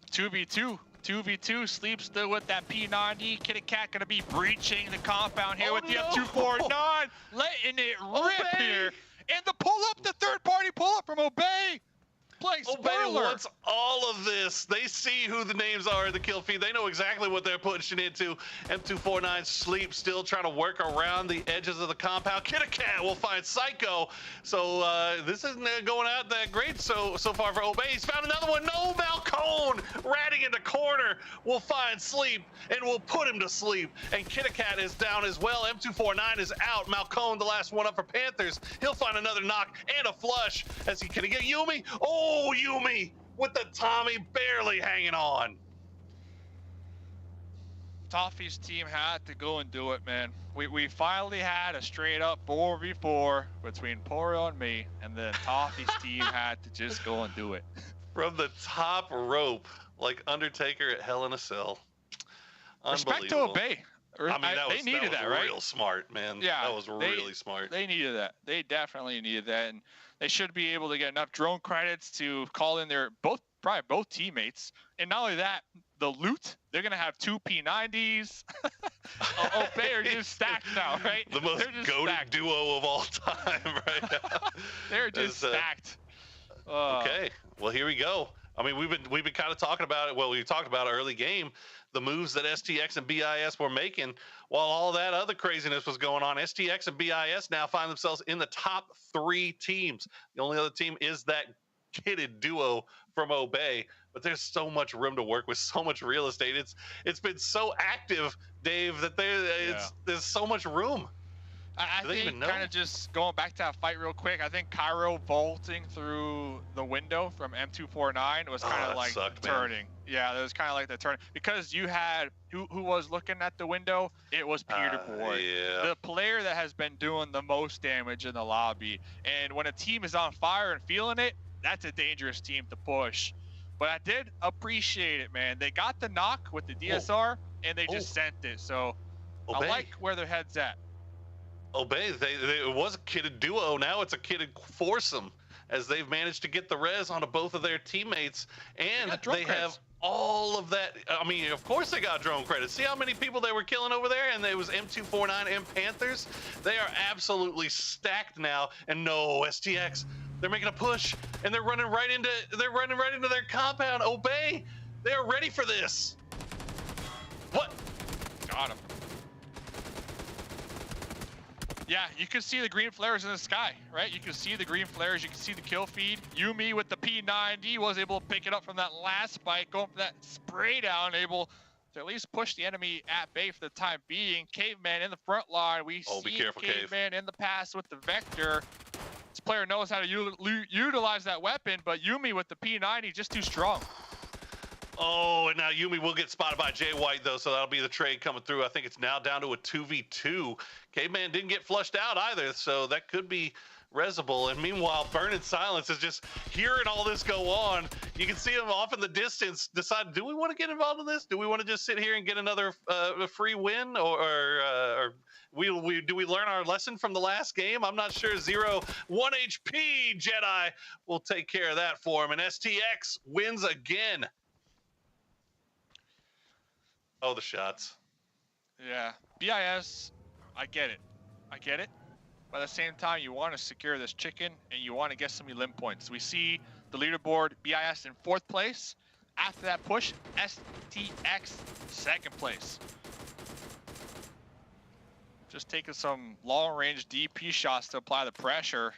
2v2. 2v2, Sleep still with that P90. Kitty Cat gonna be breaching the compound here with the M249, letting it rip here. And the pull-up, the third-party pull-up from Obey. Playing Obey spoiler. wants all of this. They see who the names are in the kill feed. They know exactly what they're pushing into. M249 Sleep still trying to work around the edges of the compound. KittyCat will find Psycho. So this isn't going out that great so far for Obey. He's found another one. No, Malcone ratting in the corner will find Sleep and will put him to sleep. And KittyCat is down as well. M249 is out. Malcone, the last one up for Panthers. He'll find another knock and a flush. Can he get Yumi? Oh, Yumi with the Tommy barely hanging on. Toffee's team had to go and do it, man. We finally had a straight up 4v4 between Poro and me, and then Toffee's team had to just go and do it. From the top rope, like Undertaker at Hell in a Cell. Respect to Obey. I mean, they needed that, right? Real smart, man. Yeah, that was really smart. They needed that. They definitely needed that, and they should be able to get enough drone credits to call in their probably both teammates. And not only that, the loot, they're gonna have 2 P90s. Obey are just stacked now, right? The most goated duo of all time, right now. They're just stacked. Okay, well here we go. I mean, we've been kind of talking about it. Well, we talked about early game, the moves that STX and BIS were making while all that other craziness was going on. STX and BIS now find themselves in the top 3 teams. The only other team is that kitted duo from Obey, but there's so much room to work with, so much real estate. It's been so active, Dave, that there's so much room. I think kind of just going back to that fight real quick, I think Cairo vaulting through the window from M249 was kind of like turning. Man. Yeah, it was kind of like the turn because you had who was looking at the window. It was Peter Boyd, the player that has been doing the most damage in the lobby. And when a team is on fire and feeling it, that's a dangerous team to push. But I did appreciate it, man. They got the knock with the DSR and they just sent it. So I like where their head's at. Obey, it was a kitted duo. Now it's a kitted foursome as they've managed to get the res onto both of their teammates. And they have all of that. I mean, of course they got drone credits. See how many people they were killing over there? And it was M249 and Panthers. They are absolutely stacked now. And no, STX, they're making a push and they're running right into their compound. Obey, they are ready for this. What? Got him. Yeah, you can see the green flares in the sky, right? You can see the green flares, you can see the kill feed. Yumi with the P90 was able to pick it up from that last spike, going for that spray down, able to at least push the enemy at bay for the time being. Caveman in the front line. We see Caveman in the pass with the Vector. This player knows how to utilize that weapon, but Yumi with the P90 just too strong. Oh, and now Yumi will get spotted by Jay White, though, so that'll be the trade coming through. I think it's now down to a 2v2. Caveman didn't get flushed out either, so that could be Resible. And meanwhile, Burning Silence is just hearing all this go on. You can see him off in the distance decide, do we want to get involved in this? Do we want to just sit here and get another free win? Or do we learn our lesson from the last game? I'm not sure. 0, 1 HP Jedi will take care of that for him. And STX wins again. Oh, the shots. Yeah. BIS, I get it. But at the same time, you want to secure this chicken and you want to get some elim points. We see the leaderboard, BIS in 4th place. After that push, STX 2nd place. Just taking some long-range DP shots to apply the pressure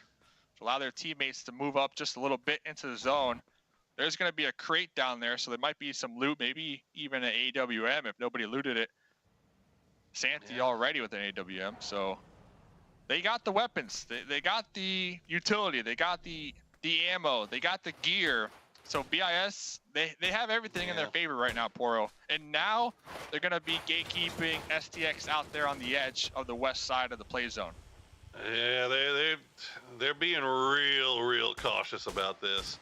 to allow their teammates to move up just a little bit into the zone. There's going to be a crate down there, so there might be some loot, maybe even an AWM if nobody looted it. Santi already with an AWM, so they got the weapons. They got the utility. They got the ammo. They got the gear. So BIS, they have everything in their favor right now, Poro. And now they're going to be gatekeeping STX out there on the edge of the west side of the play zone. Yeah, they're being real cautious about this.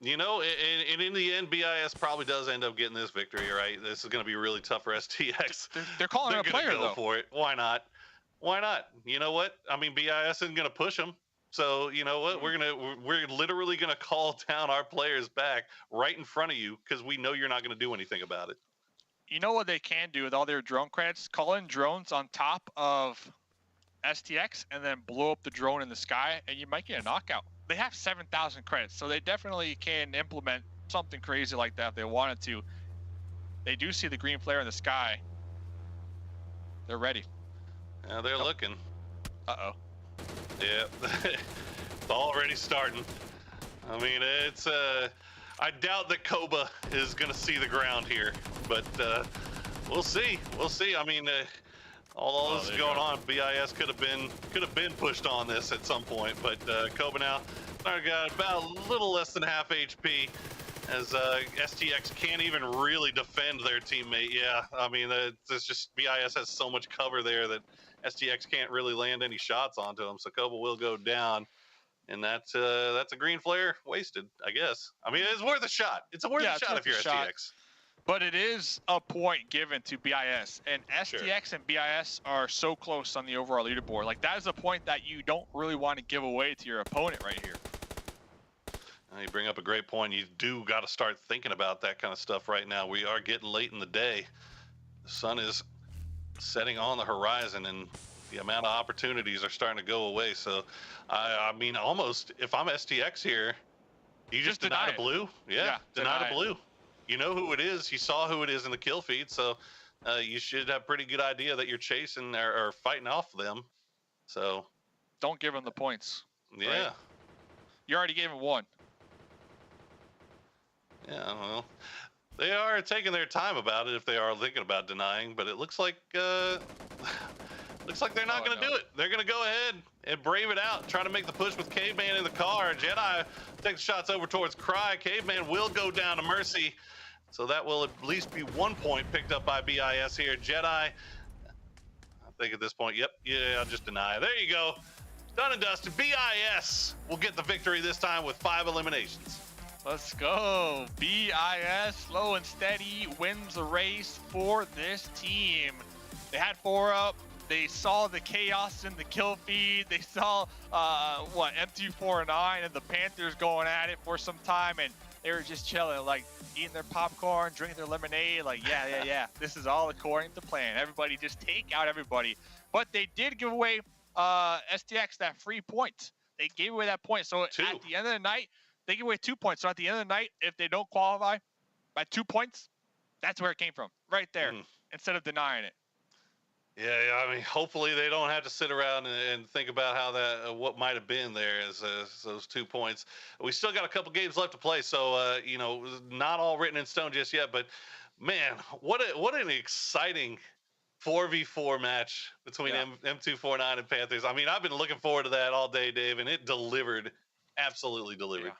You know, and in the end, BIS probably does end up getting this victory, right? This is going to be really tough for STX. They're calling it a player, though. For it. Why not? Why not? You know what? I mean, BIS isn't going to push them. So, you know what? We're literally going to call down our players back right in front of you because we know you're not going to do anything about it. You know what they can do with all their drone credits? Call in drones on top of STX and then blow up the drone in the sky, and you might get a knockout. They have 7,000 credits, so they definitely can implement something crazy like that if they wanted to. They do see the green flare in the sky. They're ready. Yeah, they're looking. Uh-oh. Yeah, it's already starting. I mean, it's I doubt that Koba is gonna see the ground here, but we'll see. We'll see. I mean, all this is going on. BIS could have been pushed on this at some point, but Koba now got about a little less than half HP, as STX can't even really defend their teammate. Yeah, I mean, it's just BIS has so much cover there that STX can't really land any shots onto him, so Koba will go down. And that's a green flare wasted, I guess. I mean, it's worth a shot. It's worth a shot if you're STX. But it is a point given to BIS, and STX and BIS are so close on the overall leaderboard. Like, that is a point that you don't really want to give away to your opponent right here. You bring up a great point. You do got to start thinking about that kind of stuff right now. We are getting late in the day. The sun is setting on the horizon, and the amount of opportunities are starting to go away. So, I mean, almost, if I'm STX here, you just deny the blue? Yeah, deny the blue. You know who it is. You saw who it is in the kill feed, so you should have a pretty good idea that you're chasing or fighting off them. So don't give them the points. Yeah. Right? You already gave them one. Yeah, well, they are taking their time about it if they are thinking about denying, but it looks like they're not going to do it. They're going to go ahead and brave it out, try to make the push with Caveman in the car. Jedi takes shots over towards Cry. Caveman will go down to Mercy, so that will at least be 1 point picked up by BIS here. Jedi, I think at this point, yep, yeah, I'll just deny. There you go. Done and dusted. BIS will get the victory this time with 5 eliminations. Let's go. BIS, slow and steady, wins the race for this team. They had 4 up. They saw the chaos in the kill feed. They saw, M249 and the Panthers going at it for some time, and they were just chilling, like eating their popcorn, drinking their lemonade, like, yeah. This is all according to plan. Everybody just take out everybody. But they did give away STX that free point. They gave away that point. So 2. at the end of the night, they give away 2 points. So at the end of the night, if they don't qualify by 2 points, that's where it came from, right there, instead of denying it. Yeah, I mean, hopefully they don't have to sit around and think about how that what might have been there as those 2 points. We still got a couple games left to play, so you know, not all written in stone just yet. But man, what an exciting 4v4 match between M249 and Panthers. I mean, I've been looking forward to that all day, Dave, and it delivered, absolutely delivered. Yeah.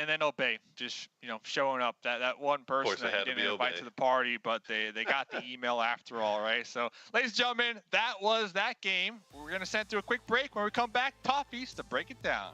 And then Obey, just, you know, showing up, that one person that you didn't invite to the party, but they got the email after all, right? So, ladies and gentlemen, that was that game. We're going to send through a quick break. When we come back, Toffees to break it down.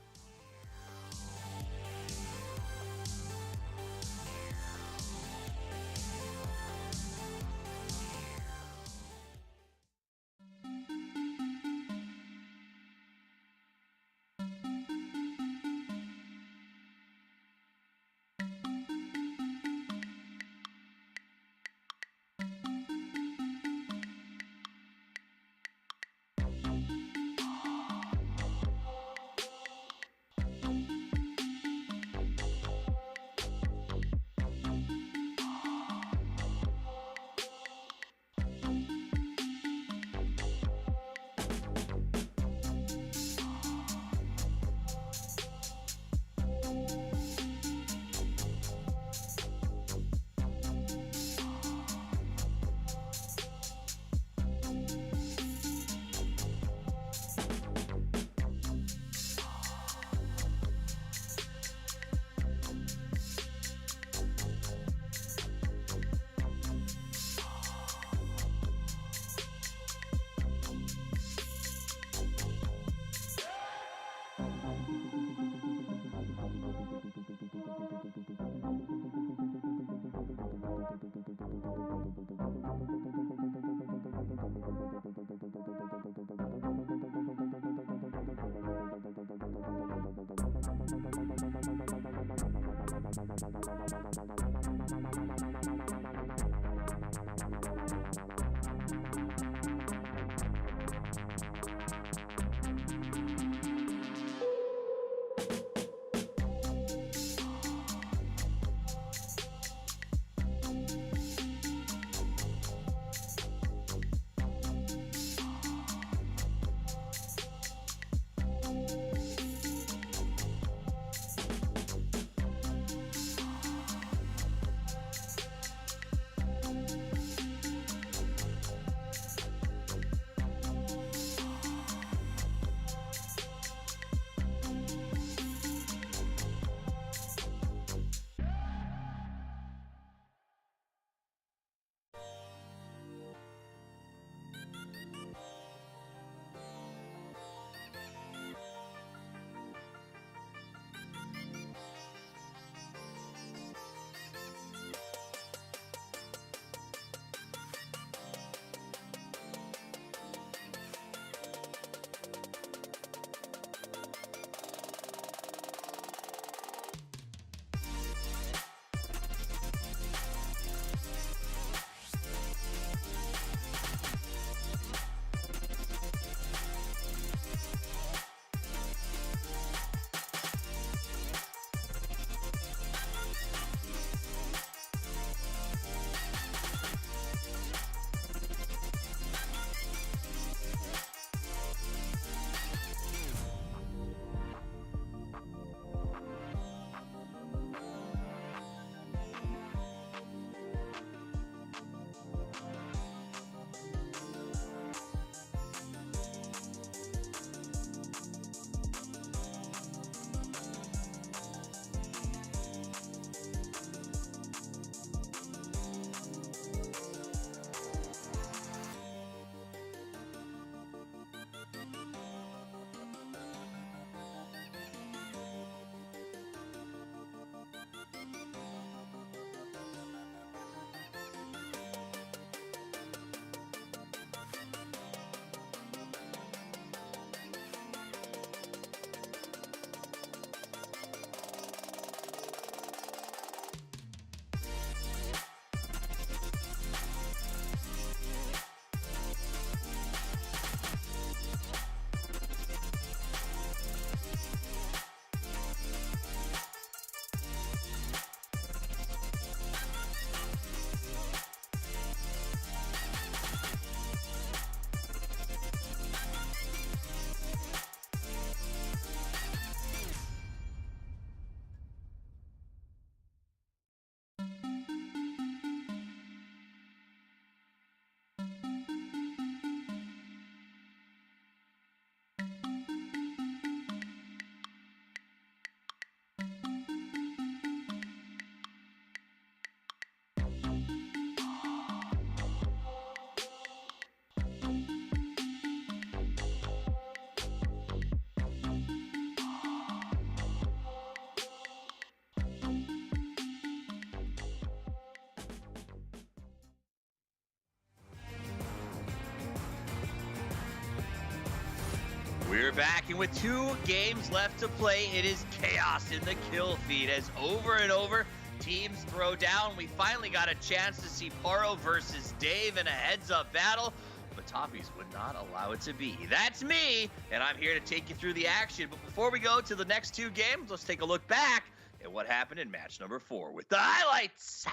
We're back, and with 2 games left to play, it is chaos in the kill feed as over and over teams throw down. We finally got a chance to see Poro versus Dave in a heads-up battle, but Toffees would not allow it to be. That's me, and I'm here to take you through the action. But before we go to the next 2 games, let's take a look back at what happened in match number 4 with the highlights.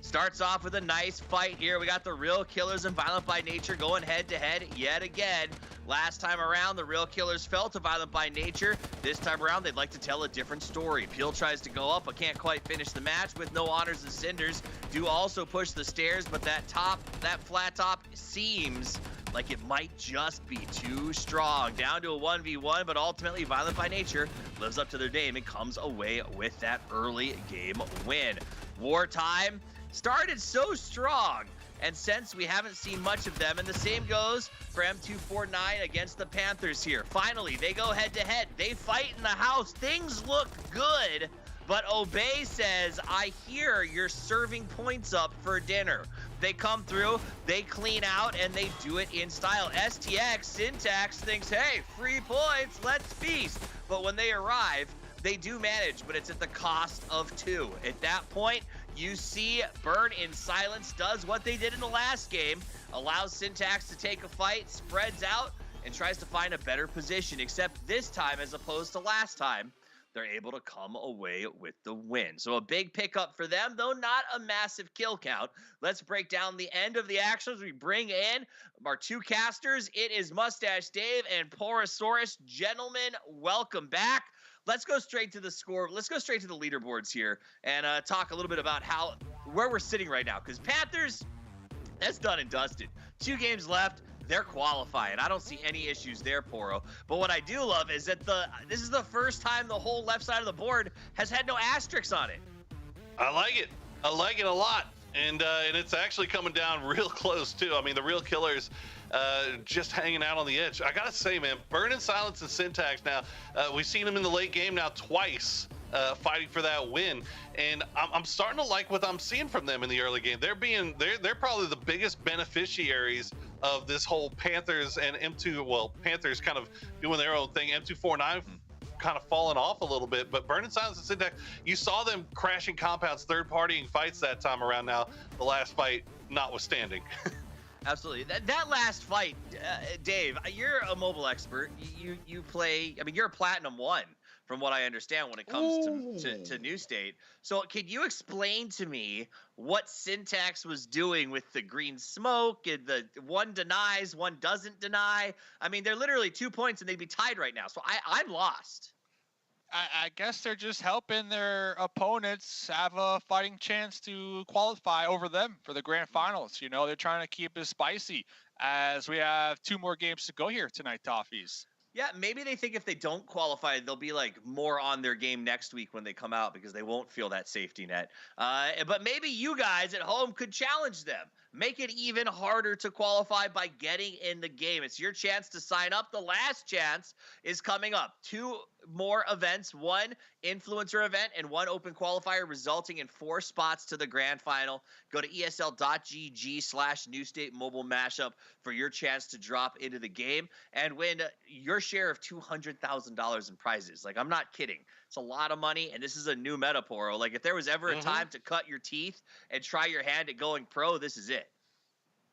Starts off with a nice fight here. We got the Real Killers and Violent by Nature going head-to-head yet again. Last time around, the Real Killers fell to Violent by Nature. This time around, they'd like to tell a different story. Peel tries to go up, but can't quite finish the match with no honors and cinders. Do also push the stairs, but that flat top seems like it might just be too strong. Down to a 1v1, but ultimately Violent by Nature lives up to their name and comes away with that early game win. Wartime started so strong, and since we haven't seen much of them, and the same goes for M249 against the Panthers here. Finally, they go head-to-head. They fight in the house. Things look good, but Obey says, I hear you're serving points up for dinner. They come through, they clean out, and they do it in style. STX, Syntax thinks, hey, free points, let's feast. But when they arrive, they do manage, but it's at the cost of 2. At that point, you see Burn in Silence does what they did in the last game, allows Syntax to take a fight, spreads out, and tries to find a better position, except this time, as opposed to last time, they're able to come away with the win. So a big pickup for them, though not a massive kill count. Let's break down the end of the action as we bring in our 2 casters. It is Mustache Dave and Porosaurus. Gentlemen, welcome back. Let's go straight to the score. Let's go straight to the leaderboards here and talk a little bit about where we're sitting right now. Because Panthers, that's done and dusted. 2 games left. They're qualifying. I don't see any issues there, Poro. But what I do love is that this is the first time the whole left side of the board has had no asterisks on it. I like it. I like it a lot. And it's actually coming down real close, too. I mean, the Real Killers just hanging out on the edge. I got to say, man, Burn in Silence and Syntax now, we've seen them in the late game now twice fighting for that win. And I'm starting to like what I'm seeing from them in the early game. They're probably the biggest beneficiaries of this whole Panthers and Panthers kind of doing their own thing. M249 kind of falling off a little bit, but Burn in Silence and Syntax, you saw them crashing compounds, third-partying fights that time around now, the last fight notwithstanding. Absolutely. That last fight, Dave, you're a mobile expert. You play, I mean, you're a Platinum 1 from what I understand when it comes to New State. So can you explain to me what Syntax was doing with the green smoke and the one denies, one doesn't deny? I mean, they're literally 2 points and they'd be tied right now. So I'm lost. I guess they're just helping their opponents have a fighting chance to qualify over them for the grand finals. You know, they're trying to keep it spicy as we have 2 more games to go here tonight, Toffees. Yeah, maybe they think if they don't qualify, they'll be like more on their game next week when they come out because they won't feel that safety net. But maybe you guys at home could challenge them. Make it even harder to qualify by getting in the game. It's your chance to sign up. The last chance is coming up. 2 more events, 1 influencer event and 1 open qualifier, resulting in 4 spots to the grand final. Go to esl.gg/New State Mobile Mashup for your chance to drop into the game and win your share of $200,000 in prizes. Like, I'm not kidding. It's a lot of money, and this is a new meta, Poro. Like, if there was ever a time to cut your teeth and try your hand at going pro, this is it.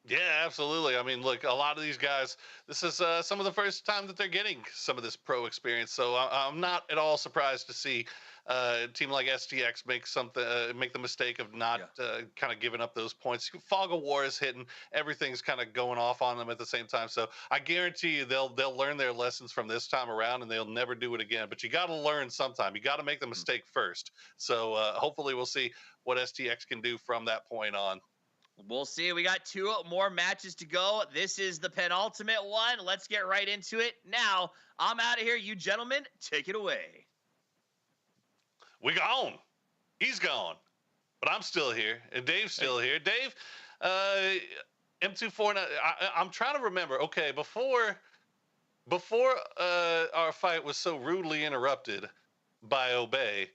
Yeah, absolutely. I mean, look, a lot of these guys, this is some of the first time that they're getting some of this pro experience. So I'm not at all surprised to see a team like STX make the mistake of not kind of giving up those points. Fog of War is hitting. Everything's kind of going off on them at the same time. So I guarantee you they'll learn their lessons from this time around, and they'll never do it again. But you got to learn sometime. You got to make the mistake first. So hopefully we'll see what STX can do from that point on. We'll see. We got 2 more matches to go. This is the penultimate one. Let's get right into it. Now, I'm out of here. You gentlemen, take it away. We gone. He's gone. But I'm still here. And Dave's still here. Dave, M249, I'm trying to remember. Okay, before our fight was so rudely interrupted by Obey,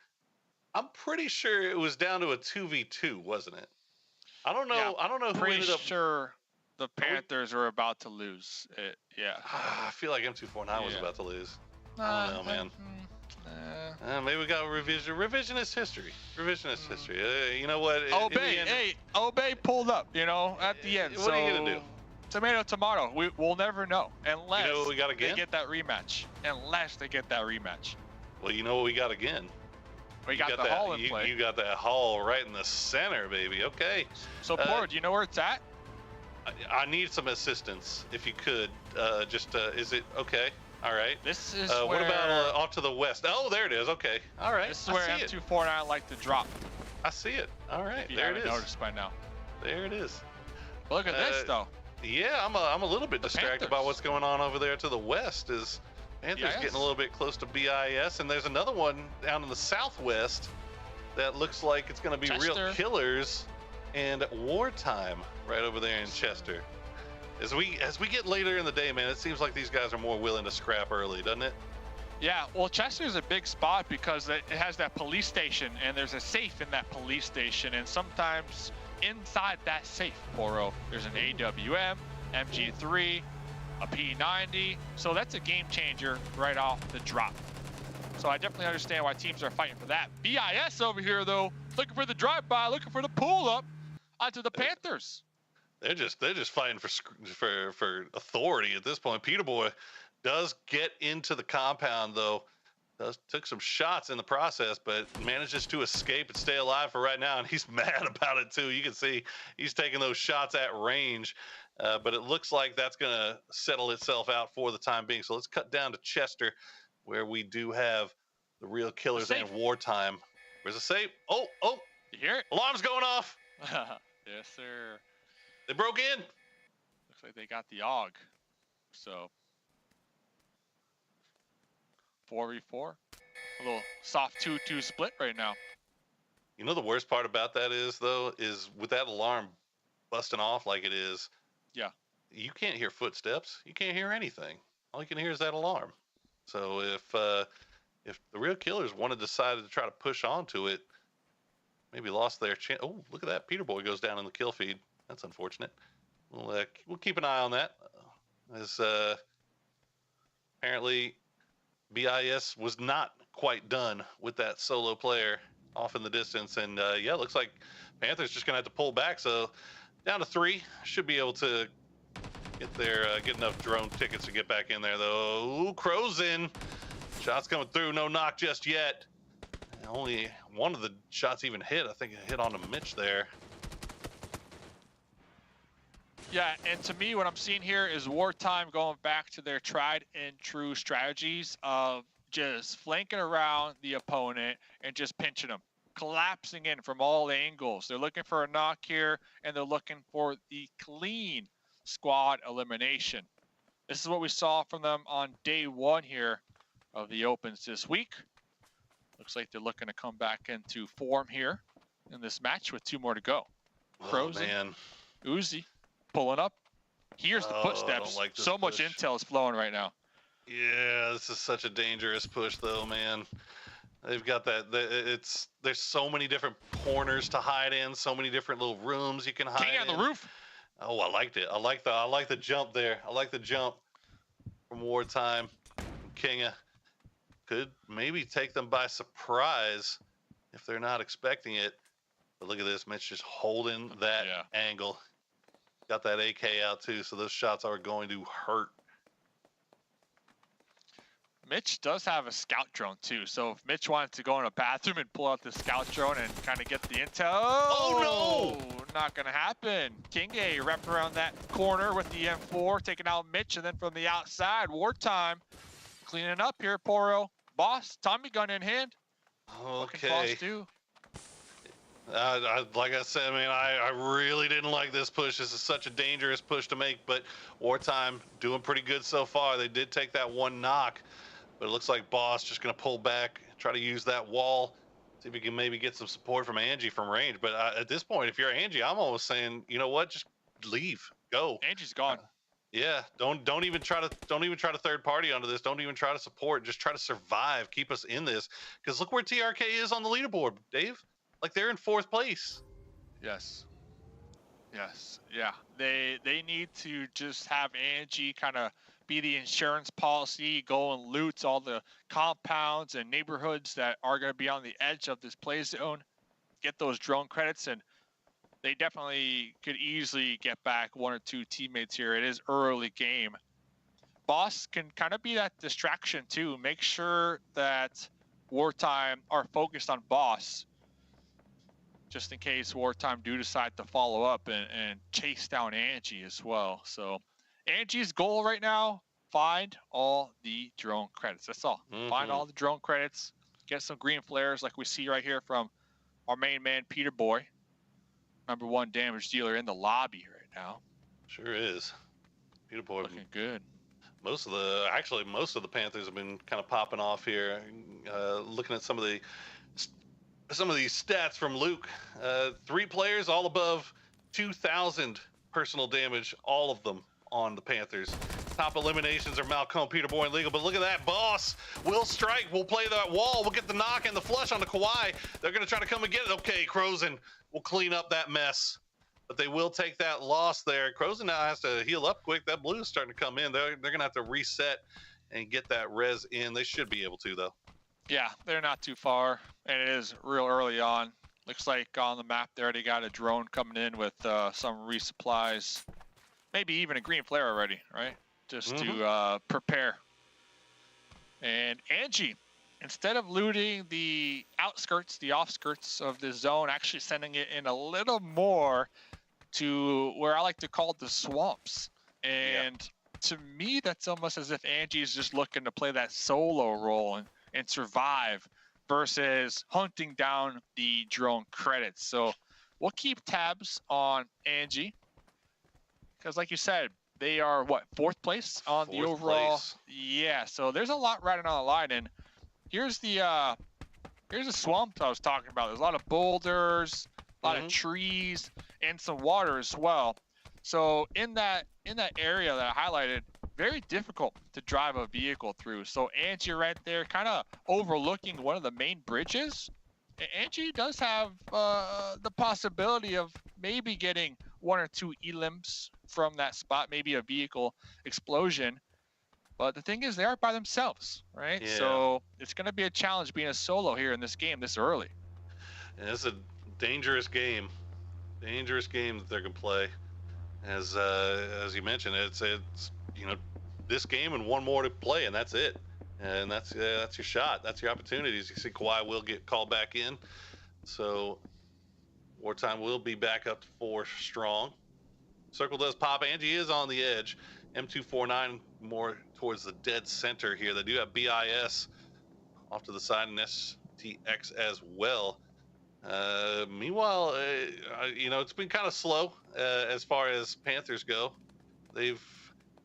I'm pretty sure it was down to a 2v2, wasn't it? I don't know. Yeah, I don't know who pretty ended up. sure the Panthers were about to lose it. Yeah. I feel like M249 was about to lose. I don't know, man. Maybe we got revisionist history. Revisionist history. You know what? Obey pulled up, you know, at the end. What are you gonna do? Tomato. We'll never know unless you know what we got again? they get that rematch. Unless they get that rematch. Well, you know what we got again? We got the Hall in play. You got that Hall right in the center, baby. Okay. So, Poro, do you know where it's at? I need some assistance, if you could. Is it okay? All right. This is what about off to the west? Oh, there it is. Okay. All right. This is where M249 like to drop. I see it. All right. If you there it is. noticed by now. There it is. But look at this, though. Yeah, I'm a little bit distracted by what's going on over there to the west. Is Panthers getting a little bit close to BIS, and there's another one down in the southwest that looks like it's going to be Real Killers and Wartime right over there in Chester. As we get later in the day, man, it seems like these guys are more willing to scrap early, doesn't it? Yeah, well, Chester's a big spot because it has that police station, and there's a safe in that police station, and sometimes inside that safe, Poro, there's an AWM, MG3, a P90, so that's a game changer right off the drop. So I definitely understand why teams are fighting for that. BIS over here, though, looking for the drive-by, looking for the pull-up onto the Panthers. They're just fighting for authority at this point. Peterboy does get into the compound, though. Took some shots in the process, but manages to escape and stay alive for right now, and he's mad about it too. You can see he's taking those shots at range, but it looks like that's going to settle itself out for the time being. So let's cut down to Chester, where we do have the Real Killers and Wartime. Where's the safe? Oh, you hear it? Alarm's going off. Yes, sir. They broke in. Looks like they got the AUG. So 4v4. A little soft 2-2 split right now. You know the worst part about that is, though, is with that alarm busting off like it is, yeah, you can't hear footsteps. You can't hear anything. All you can hear is that alarm. So if the Real Killers decided to try to push onto it, maybe lost their chance. Oh, look at that. Peterboy goes down in the kill feed. That's unfortunate. We'll keep an eye on that. As apparently BIS was not quite done with that solo player off in the distance, and yeah, it looks like Panthers just gonna have to pull back. So down to 3, should be able to get enough drone tickets to get back in there though. Ooh, Crow's in. Shots coming through. No knock just yet. Only one of the shots even hit. I think it hit onto Mitch there. Yeah, and to me, what I'm seeing here is Wartime going back to their tried and true strategies of just flanking around the opponent and just pinching them, collapsing in from all angles. They're looking for a knock here, and they're looking for the clean squad elimination. This is what we saw from them on day 1 here of the Opens this week. Looks like they're looking to come back into form here in this match with 2 more to go. Frozen, man. Uzi pulling up. Here's the footsteps. Like so much intel is flowing right now. Yeah, this is such a dangerous push, though, man. They've got that. There's so many different corners to hide in, so many different little rooms you can hide in. King on the roof. Oh, I liked it. I like the jump there. I like the jump from Wartime. Kinga could maybe take them by surprise if they're not expecting it. But look at this, Mitch just holding that angle. Got that AK out too, so those shots are going to hurt. Mitch does have a scout drone too, so if Mitch wanted to go in a bathroom and pull out the scout drone and kind of get the intel, oh no, not gonna happen. Kinga wrapped around that corner with the M4, taking out Mitch, and then from the outside, Wartime cleaning up here. Poro, boss, Tommy gun in hand. Okay. Like I said, man, I really didn't like this push. This is such a dangerous push to make, but Wartime doing pretty good so far. They did take that 1 knock, but it looks like Boss just going to pull back, try to use that wall, see if we can maybe get some support from Angie from range. But at this point, if you're Angie, I'm almost saying, you know what, just leave, go. Angie's gone. Yeah, don't even try to third party onto this. Don't even try to support. Just try to survive. Keep us in this, because look where TRK is on the leaderboard, Dave. Like, they're in 4th place. Yes. Yes. Yeah. They need to just have Angie kind of be the insurance policy, go and loot all the compounds and neighborhoods that are going to be on the edge of this play zone, get those drone credits, and they definitely could easily get back one or two teammates here. It is early game. Boss can kind of be that distraction too. Make sure that Wartime are focused on Boss, just in case Wartime do decide to follow up and chase down Angie as well. So Angie's goal right now, find all the drone credits. That's all. Find all the drone credits, get some green flares like we see right here from our main man, Peter Boy, #1 damage dealer in the lobby right now. Sure is. Peter Boy looking good. Most of the Panthers have been kind of popping off here. Looking at some of these stats from Luke, 3 players all above 2,000 personal damage, all of them on the Panthers. Top eliminations are Malcolm, Peter Boy, and Legal. But look at that, Boss will strike. We'll play that wall. We'll get the knock and the flush on the Kawhi. They're going to try to come and get it. Okay, Crozen will clean up that mess. But they will take that loss there. Crozen now has to heal up quick. That blue is starting to come in. They're going to have to reset and get that res in. They should be able to, though. Yeah, they're not too far, and it is real early on. Looks like on the map they already got a drone coming in with some resupplies. Maybe even a green flare already, right? Just to prepare. And Angie, instead of looting the outskirts, the offskirts of the zone, actually sending it in a little more to where I like to call it the swamps. And to me, that's almost as if Angie is just looking to play that solo role and survive versus hunting down the drone credits. So we'll keep tabs on Angie because, like you said, they are what, 4th place on the overall place. Yeah, so there's a lot riding on the line. And here's the swamp I was talking about. There's a lot of boulders, a lot of trees, and some water as well. So in that area that I highlighted, very difficult to drive a vehicle through. So Angie right there, kind of overlooking one of the main bridges. Angie does have the possibility of maybe getting 1 or 2 elims from that spot, maybe a vehicle explosion. But the thing is, they are by themselves, right? Yeah. So it's going to be a challenge being a solo here in this game this early. And it's a dangerous game that they're going to play. As you mentioned, it's this game and one more to play, and that's it. And that's your shot. That's your opportunities. You see Kawhi will get called back in. So Wartime will be back up to 4 strong. Circle does pop. Angie is on the edge. M249 more towards the dead center here. They do have BIS off to the side and STX as well. Meanwhile, it's been kind of slow as far as Panthers go. They've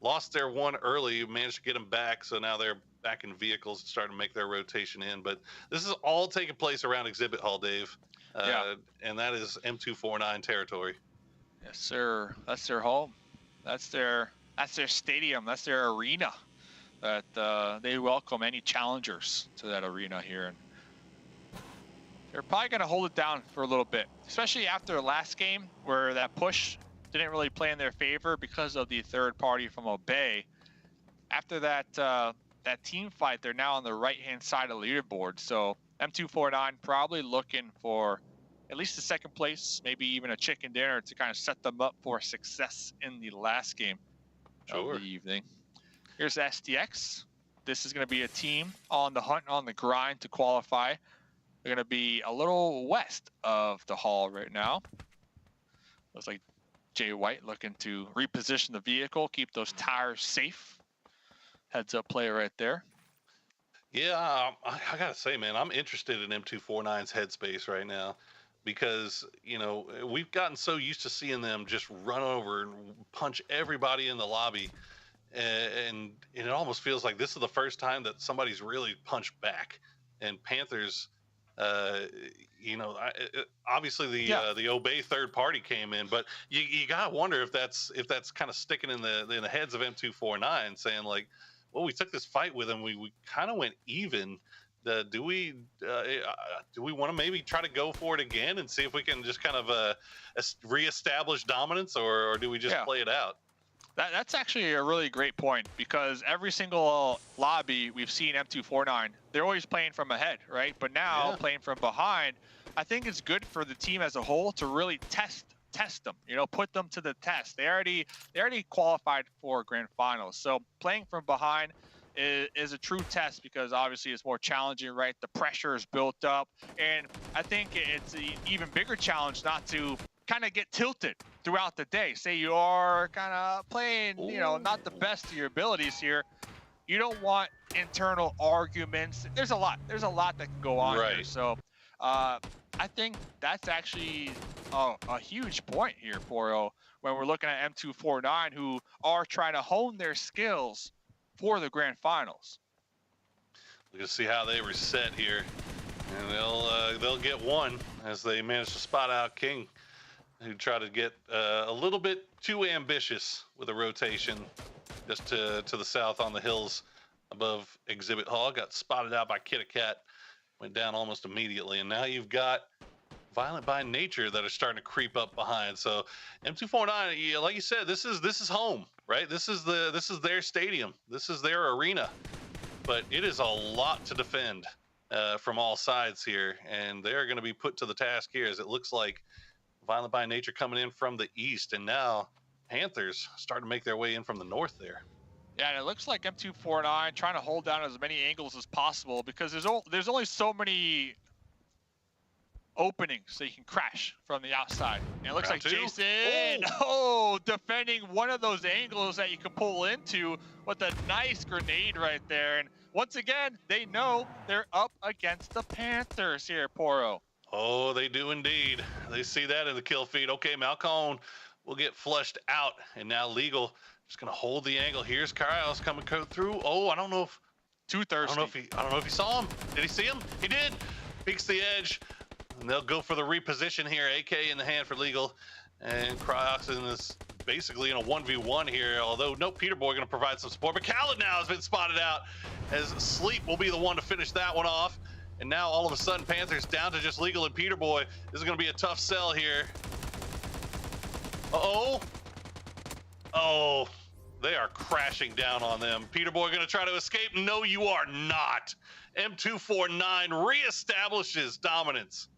lost their one early, managed to get them back, so now they're back in vehicles and starting to make their rotation in. But this is all taking place around Exhibit Hall, Dave. And that is M249 territory. Yes, sir. That's their home. That's their stadium. That's their arena. That they welcome any challengers to that arena here. And they're probably going to hold it down for a little bit, especially after the last game where that push didn't really play in their favor because of the third party from Obey. After that team fight, they're now on the right-hand side of the leaderboard. So M249 probably looking for at least the 2nd place, maybe even a chicken dinner to kind of set them up for success in the last game of the evening. Here's STX. This is going to be a team on the hunt, on the grind to qualify. They're going to be a little west of the hall right now. Looks like Jay White looking to reposition the vehicle, keep those tires safe. Heads up play right there. Yeah, I got to say, man, I'm interested in M249's headspace right now because, we've gotten so used to seeing them just run over and punch everybody in the lobby. And it almost feels like this is the first time that somebody's really punched back. And Panthers, obviously the Obey third party came in, but you gotta wonder if that's kind of sticking in the heads of M249, saying like, well, we took this fight with them, we kind of went even, do we want to maybe try to go for it again and see if we can just kind of reestablish dominance, or do we just play it out? That's actually a really great point, because every single lobby we've seen M249, they're always playing from ahead, right? But now playing from behind, I think it's good for the team as a whole to really test them, you know, put them to the test. They already qualified for grand finals, so playing from behind is a true test, because obviously it's more challenging, right? The pressure is built up, and I think it's an even bigger challenge not to kind of get tilted throughout the day. Say you are kind of playing, you know, not the best of your abilities here. You don't want internal arguments. There's a lot that can go on here. So I think that's actually a huge point here for when we're looking at M249, who are trying to hone their skills for the grand finals. We're gonna see how they reset here, and they'll get one as they manage to spot out King, who tried to get a little bit too ambitious with a rotation just to the south on the hills above Exhibit Hall. Got spotted out by Kitty Cat, went down almost immediately, and now you've got Violent by Nature that are starting to creep up behind. So M249, like you said, this is home, right? This is their stadium. This is their arena. But it is a lot to defend from all sides here, and they're going to be put to the task here, as it looks like Violent by Nature coming in from the east, and now Panthers starting to make their way in from the north there. Yeah, and it looks like M249 trying to hold down as many angles as possible, because there's only so many openings so you can crash from the outside. And it looks like Jason, defending one of those angles that you can pull into with a nice grenade right there. And once again, they know they're up against the Panthers here, Poro. Oh, they do indeed. They see that in the kill feed. Okay, Malcone will get flushed out, and now Legal just gonna hold the angle. Here's Kyle's coming through. Oh, I don't know if too thirsty. I don't know if he saw him. Did he see him? He did. Peeks the edge. And they'll go for the reposition here. AK in the hand for Legal. And Cryoxen is basically in a 1v1 here. Although, no, Peter Boy going to provide some support. But Khaled now has been spotted out, as Sleep will be the one to finish that one off. And now, all of a sudden, Panthers down to just Legal and Peter Boy. This is going to be a tough sell here. Uh-oh. Oh, they are crashing down on them. Peter Boy going to try to escape. No, you are not. M249 reestablishes dominance.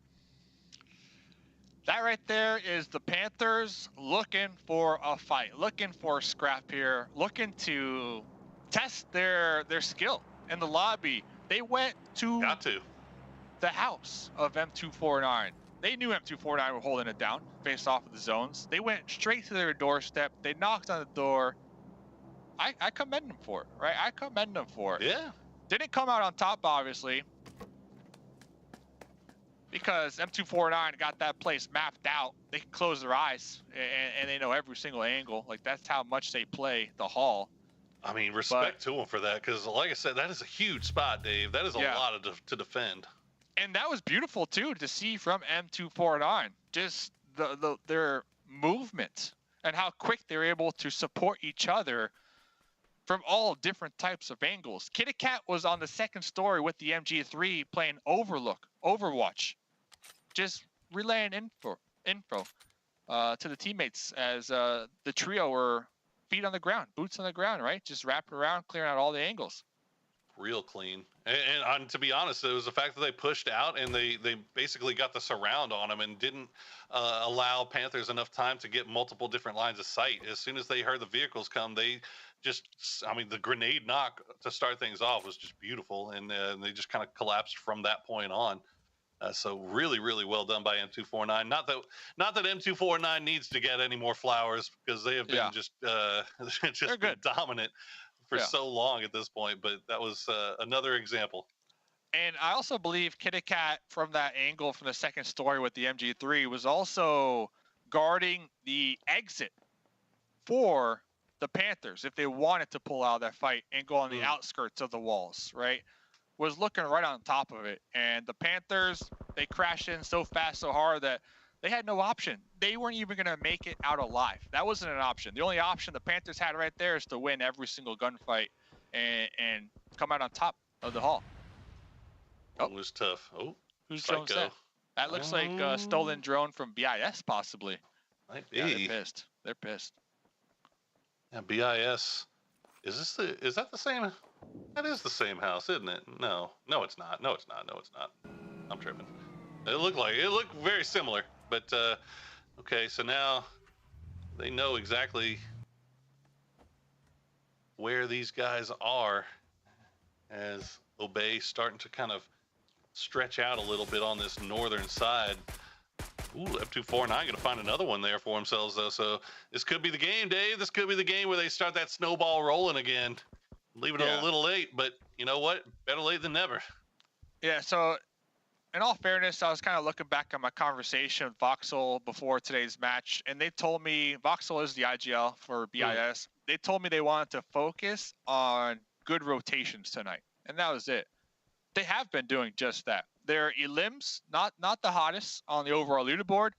That right there is the Panthers looking for a fight, looking for a scrap here, looking to test their skill in the lobby. They went to the house of M249. They knew M249 were holding it down based off of the zones. They went straight to their doorstep. They knocked on the door. I commend them for it, right? I commend them for it. Yeah. Didn't come out on top, obviously, because M249 got that place mapped out. They can close their eyes, and they know every single angle. Like, that's how much they play the hall. I mean, respect to them for that, because like I said, that is a huge spot, Dave. That is a lot to defend. And that was beautiful, too, to see from M249. Just their movement and how quick they're able to support each other from all different types of angles. Kitty Cat was on the second story with the MG3 playing Overwatch, just relaying info to the teammates as the trio were feet on the ground, boots on the ground, right? Just wrapping around, clearing out all the angles. Real clean. And to be honest, it was the fact that they pushed out and they basically got the surround on them and didn't allow Panthers enough time to get multiple different lines of sight. As soon as they heard the vehicles come, they just, I mean, the grenade knock to start things off was just beautiful, and they just kind of collapsed from that point on. So really, really well done by M249. Not that M249 needs to get any more flowers, because they have been just been dominant for so long at this point. But that was another example. And I also believe Kitty Cat, from that angle from the second story with the MG3, was also guarding the exit for the Panthers if they wanted to pull out of that fight and go on the outskirts of the walls, right? Was looking right on top of it. And the Panthers, they crashed in so fast, so hard that they had no option. They weren't even going to make it out alive. That wasn't an option. The only option the Panthers had right there is to win every single gunfight and come out on top of the hall. It was tough. Oh, who's drone set? That looks like a stolen drone from BIS, possibly. Might be. Yeah, they're pissed. They're pissed. Yeah, BIS. Is that the same? That is the same house, isn't it? No, it's not. No, it's not. I'm tripping. It looked very similar, but okay. So now they know exactly where these guys are, as Obey starting to kind of stretch out a little bit on this northern side. Ooh, F249 going to find another one there for themselves, though. So this could be the game, Dave. This could be the game where they start that snowball rolling again. Leaving it a little late, but you know what? Better late than never. Yeah, so in all fairness, I was kind of looking back on my conversation with Voxel before today's match, and they told me, Voxel is the IGL for BIS. They told me they wanted to focus on good rotations tonight, and that was it. They have been doing just that. Their elims, not the hottest on the overall leaderboard,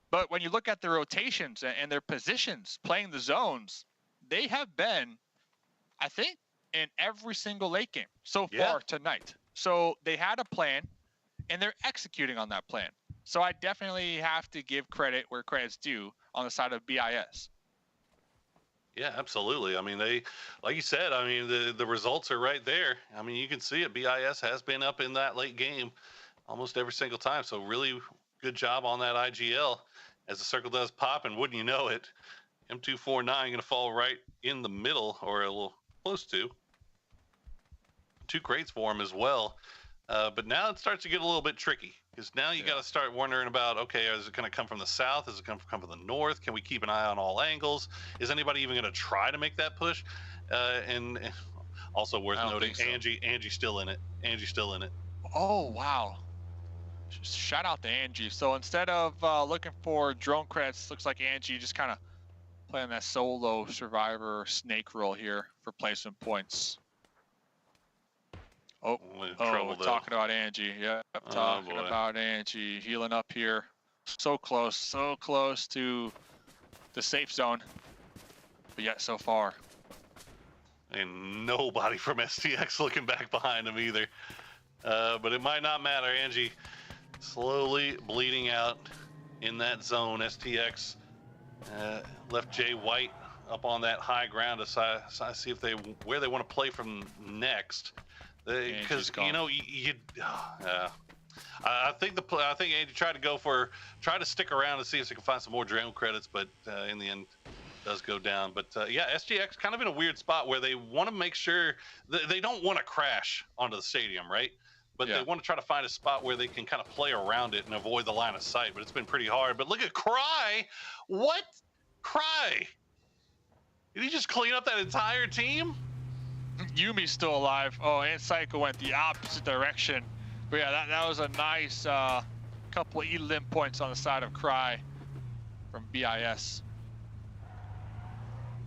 but when you look at the rotations and their positions, playing the zones, they have been, I think, in every single late game so far tonight. So they had a plan, and they're executing on that plan. So I definitely have to give credit where credit's due on the side of BIS. Yeah, absolutely. I mean, they, like you said, I mean, the results are right there. I mean, you can see it. BIS has been up in that late game almost every single time. So really good job on that IGL as the circle does pop. And wouldn't you know it, M249 going to fall right in the middle, or a little close to. 2 crates for him as well. But now it starts to get a little bit tricky, because now you got to start wondering about, okay, is it going to come from the south? Is it going to come from the north? Can we keep an eye on all angles? Is anybody even going to try to make that push? And also worth noting, so. Angie's still in it. Angie's still in it. Oh, wow. Shout out to Angie. So instead of looking for drone credits, looks like Angie just kind of playing that solo survivor snake role here for placement points. Oh, we're talking about Angie. Yeah, talking about Angie. Healing up here. So close to the safe zone. But yet so far. And nobody from STX looking back behind him either. But it might not matter. Angie slowly bleeding out in that zone. STX left Jay White up on that high ground to see if where they want to play from next. Because you know I think Angie tried to stick around and see if she can find some more drone credits, but in the end does go down. But yeah, SGX kind of in a weird spot where they want to make sure they don't want to crash onto the stadium, right? But they want to try to find a spot where they can kind of play around it and avoid the line of sight. But it's been pretty hard. But look at Cry. What? Cry? Did he just clean up that entire team? Yumi's still alive. Oh, and Psycho went the opposite direction. But yeah, that was a nice couple of elim points on the side of Cry from BIS.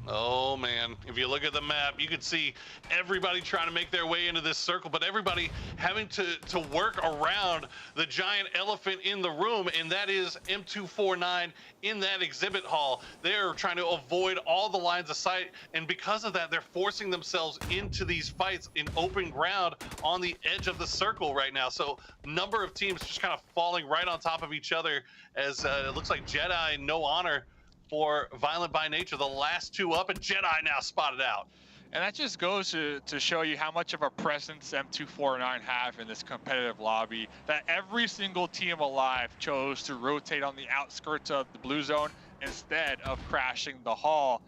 Oh man, if you look at the map, you can see everybody trying to make their way into this circle, but everybody having to work around the giant elephant in the room, and that is M249 in that exhibit hall. They're trying to avoid all the lines of sight, and because of that, they're forcing themselves into these fights in open ground on the edge of the circle right now. So number of teams just kind of falling right on top of each other, as it looks like Jedi no honor for Violent by Nature, the last 2 up, and Jedi now spotted out. And that just goes to show you how much of a presence M249 have in this competitive lobby, that every single team alive chose to rotate on the outskirts of the blue zone instead of crashing the hall,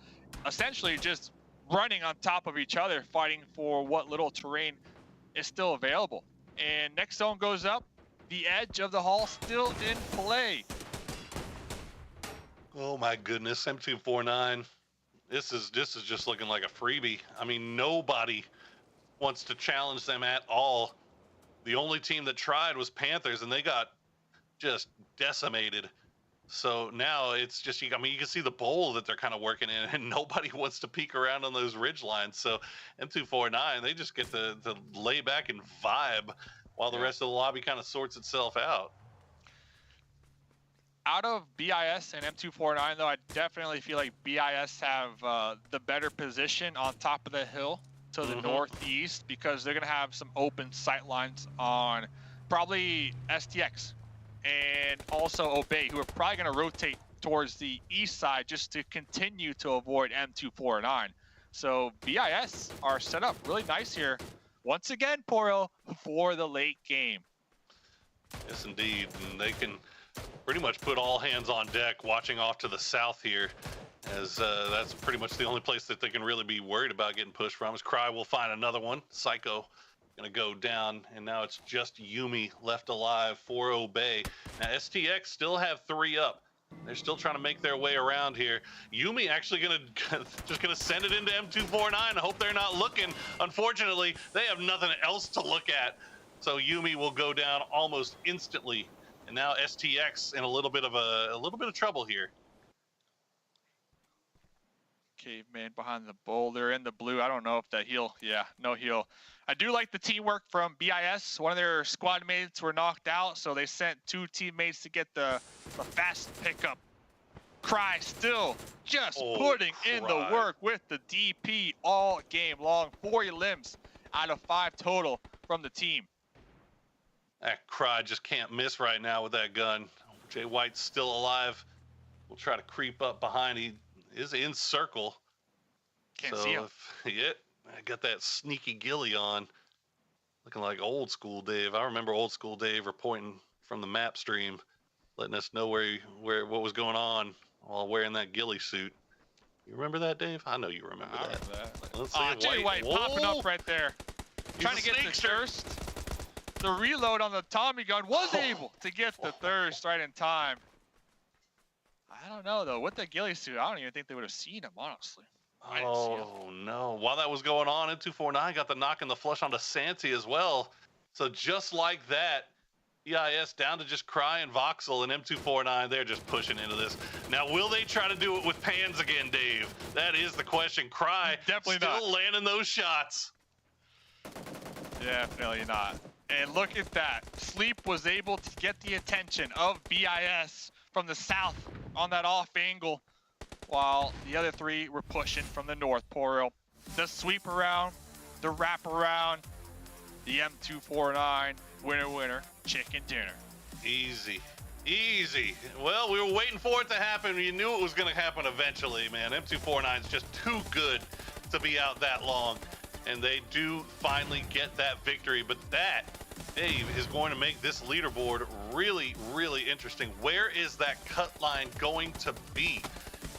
essentially just running on top of each other, fighting for what little terrain is still available. And next zone goes up, the edge of the hall still in play. Oh my goodness, M249. This is just looking like a freebie. I mean, nobody wants to challenge them at all. The only team that tried was Panthers, and they got just decimated. So now it's just, I mean, you can see the bowl that they're kind of working in, and nobody wants to peek around on those ridge lines. So M249, they just get to lay back and vibe while the rest of the lobby kind of sorts itself out. Out of BIS and M249, though, I definitely feel like BIS have the better position on top of the hill to the northeast because they're going to have some open sight lines on probably STX and also Obey, who are probably going to rotate towards the east side just to continue to avoid M249. So BIS are set up really nice here. Once again, Poro, for the late game. Yes, indeed. And they can pretty much put all hands on deck watching off to the south here, as that's pretty much the only place that they can really be worried about getting pushed from. As Cry will find another one. Psycho gonna go down, and now it's just Yumi left alive for Obey. Now STX still have 3 up. They're still trying to make their way around here. Yumi actually just gonna send it into M249. I hope they're not looking. Unfortunately, they have nothing else to look at. So Yumi will go down almost instantly. And now STX in a little bit of trouble here. Caveman behind the boulder in the blue. I don't know if that heal. Yeah, no heal. I do like the teamwork from BIS. One of their squad mates were knocked out, so they sent 2 teammates to get the fast pickup. Cry still just putting in the work with the DP all game long. 4 limbs out of 5 total from the team. That Cry just can't miss right now with that gun. Jay White's still alive. We'll try to creep up behind. He is in circle. Can't see him. Yeah, I got that sneaky ghillie on. Looking like old school Dave. I remember old school Dave reporting from the map stream, letting us know what was going on while wearing that ghillie suit. You remember that, Dave? I know you remember that. Let's see Jay White popping up right there. Trying to get the thirst. The reload on the Tommy gun was able to get the thirst right in time. I don't know, though. With the ghillie suit, I don't even think they would have seen him, honestly. Oh, no. While that was going on, M249 got the knock and the flush onto Santi as well. So just like that, EIS down to just Cry and Voxel, and M249, they're just pushing into this. Now, will they try to do it with Pans again, Dave? That is the question. Cry definitely still landing those shots. Definitely not. And look at that. Sleep was able to get the attention of BIS from the south on that off angle, while the other 3 were pushing from the north. Poro, the sweep around, the wrap around, the M249, winner, chicken dinner. Easy. Well, we were waiting for it to happen. You knew it was going to happen eventually, man. M249 is just too good to be out that long. And they do finally get that victory. But that, Dave, is going to make this leaderboard really, really interesting. Where is that cut line going to be?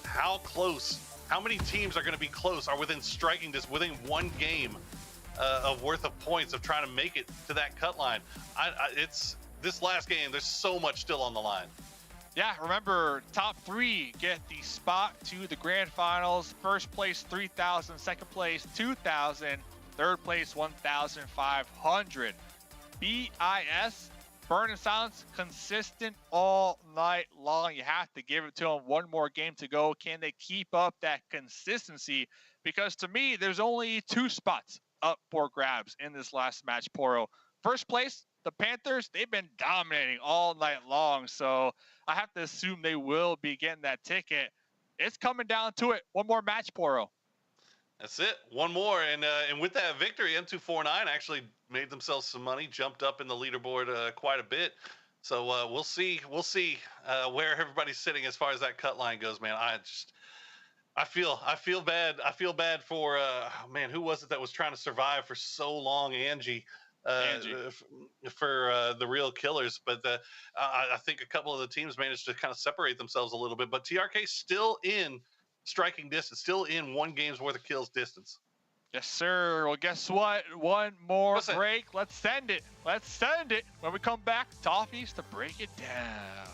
How close? How many teams are going to be close, are within striking distance, within 1 game of worth of points of trying to make it to that cut line? It's this last game. There's so much still on the line. Yeah, remember, top 3 get the spot to the grand finals. First place, 3,000. Second place, 2,000. Third place, 1,500. BIS, Burn in Silence, consistent all night long. You have to give it to them. 1 more game to go. Can they keep up that consistency? Because to me, there's only 2 spots up for grabs in this last match, Poro. First place, the Panthers, they've been dominating all night long. So I have to assume they will be getting that ticket. It's coming down to it. 1 more match, Poro. That's it. 1 more. And with that victory, M249 actually made themselves some money, jumped up in the leaderboard quite a bit. So we'll see where everybody's sitting as far as that cut line goes, man. I feel bad. I feel bad for man, who was it that was trying to survive for so long? Angie. For the real killers, but I think a couple of the teams managed to kind of separate themselves a little bit. But TRK still in striking distance, still in 1 game's worth of kills distance. Yes, sir. Well, guess what? 1 more break. Let's send it. When we come back, Toffees to break it down.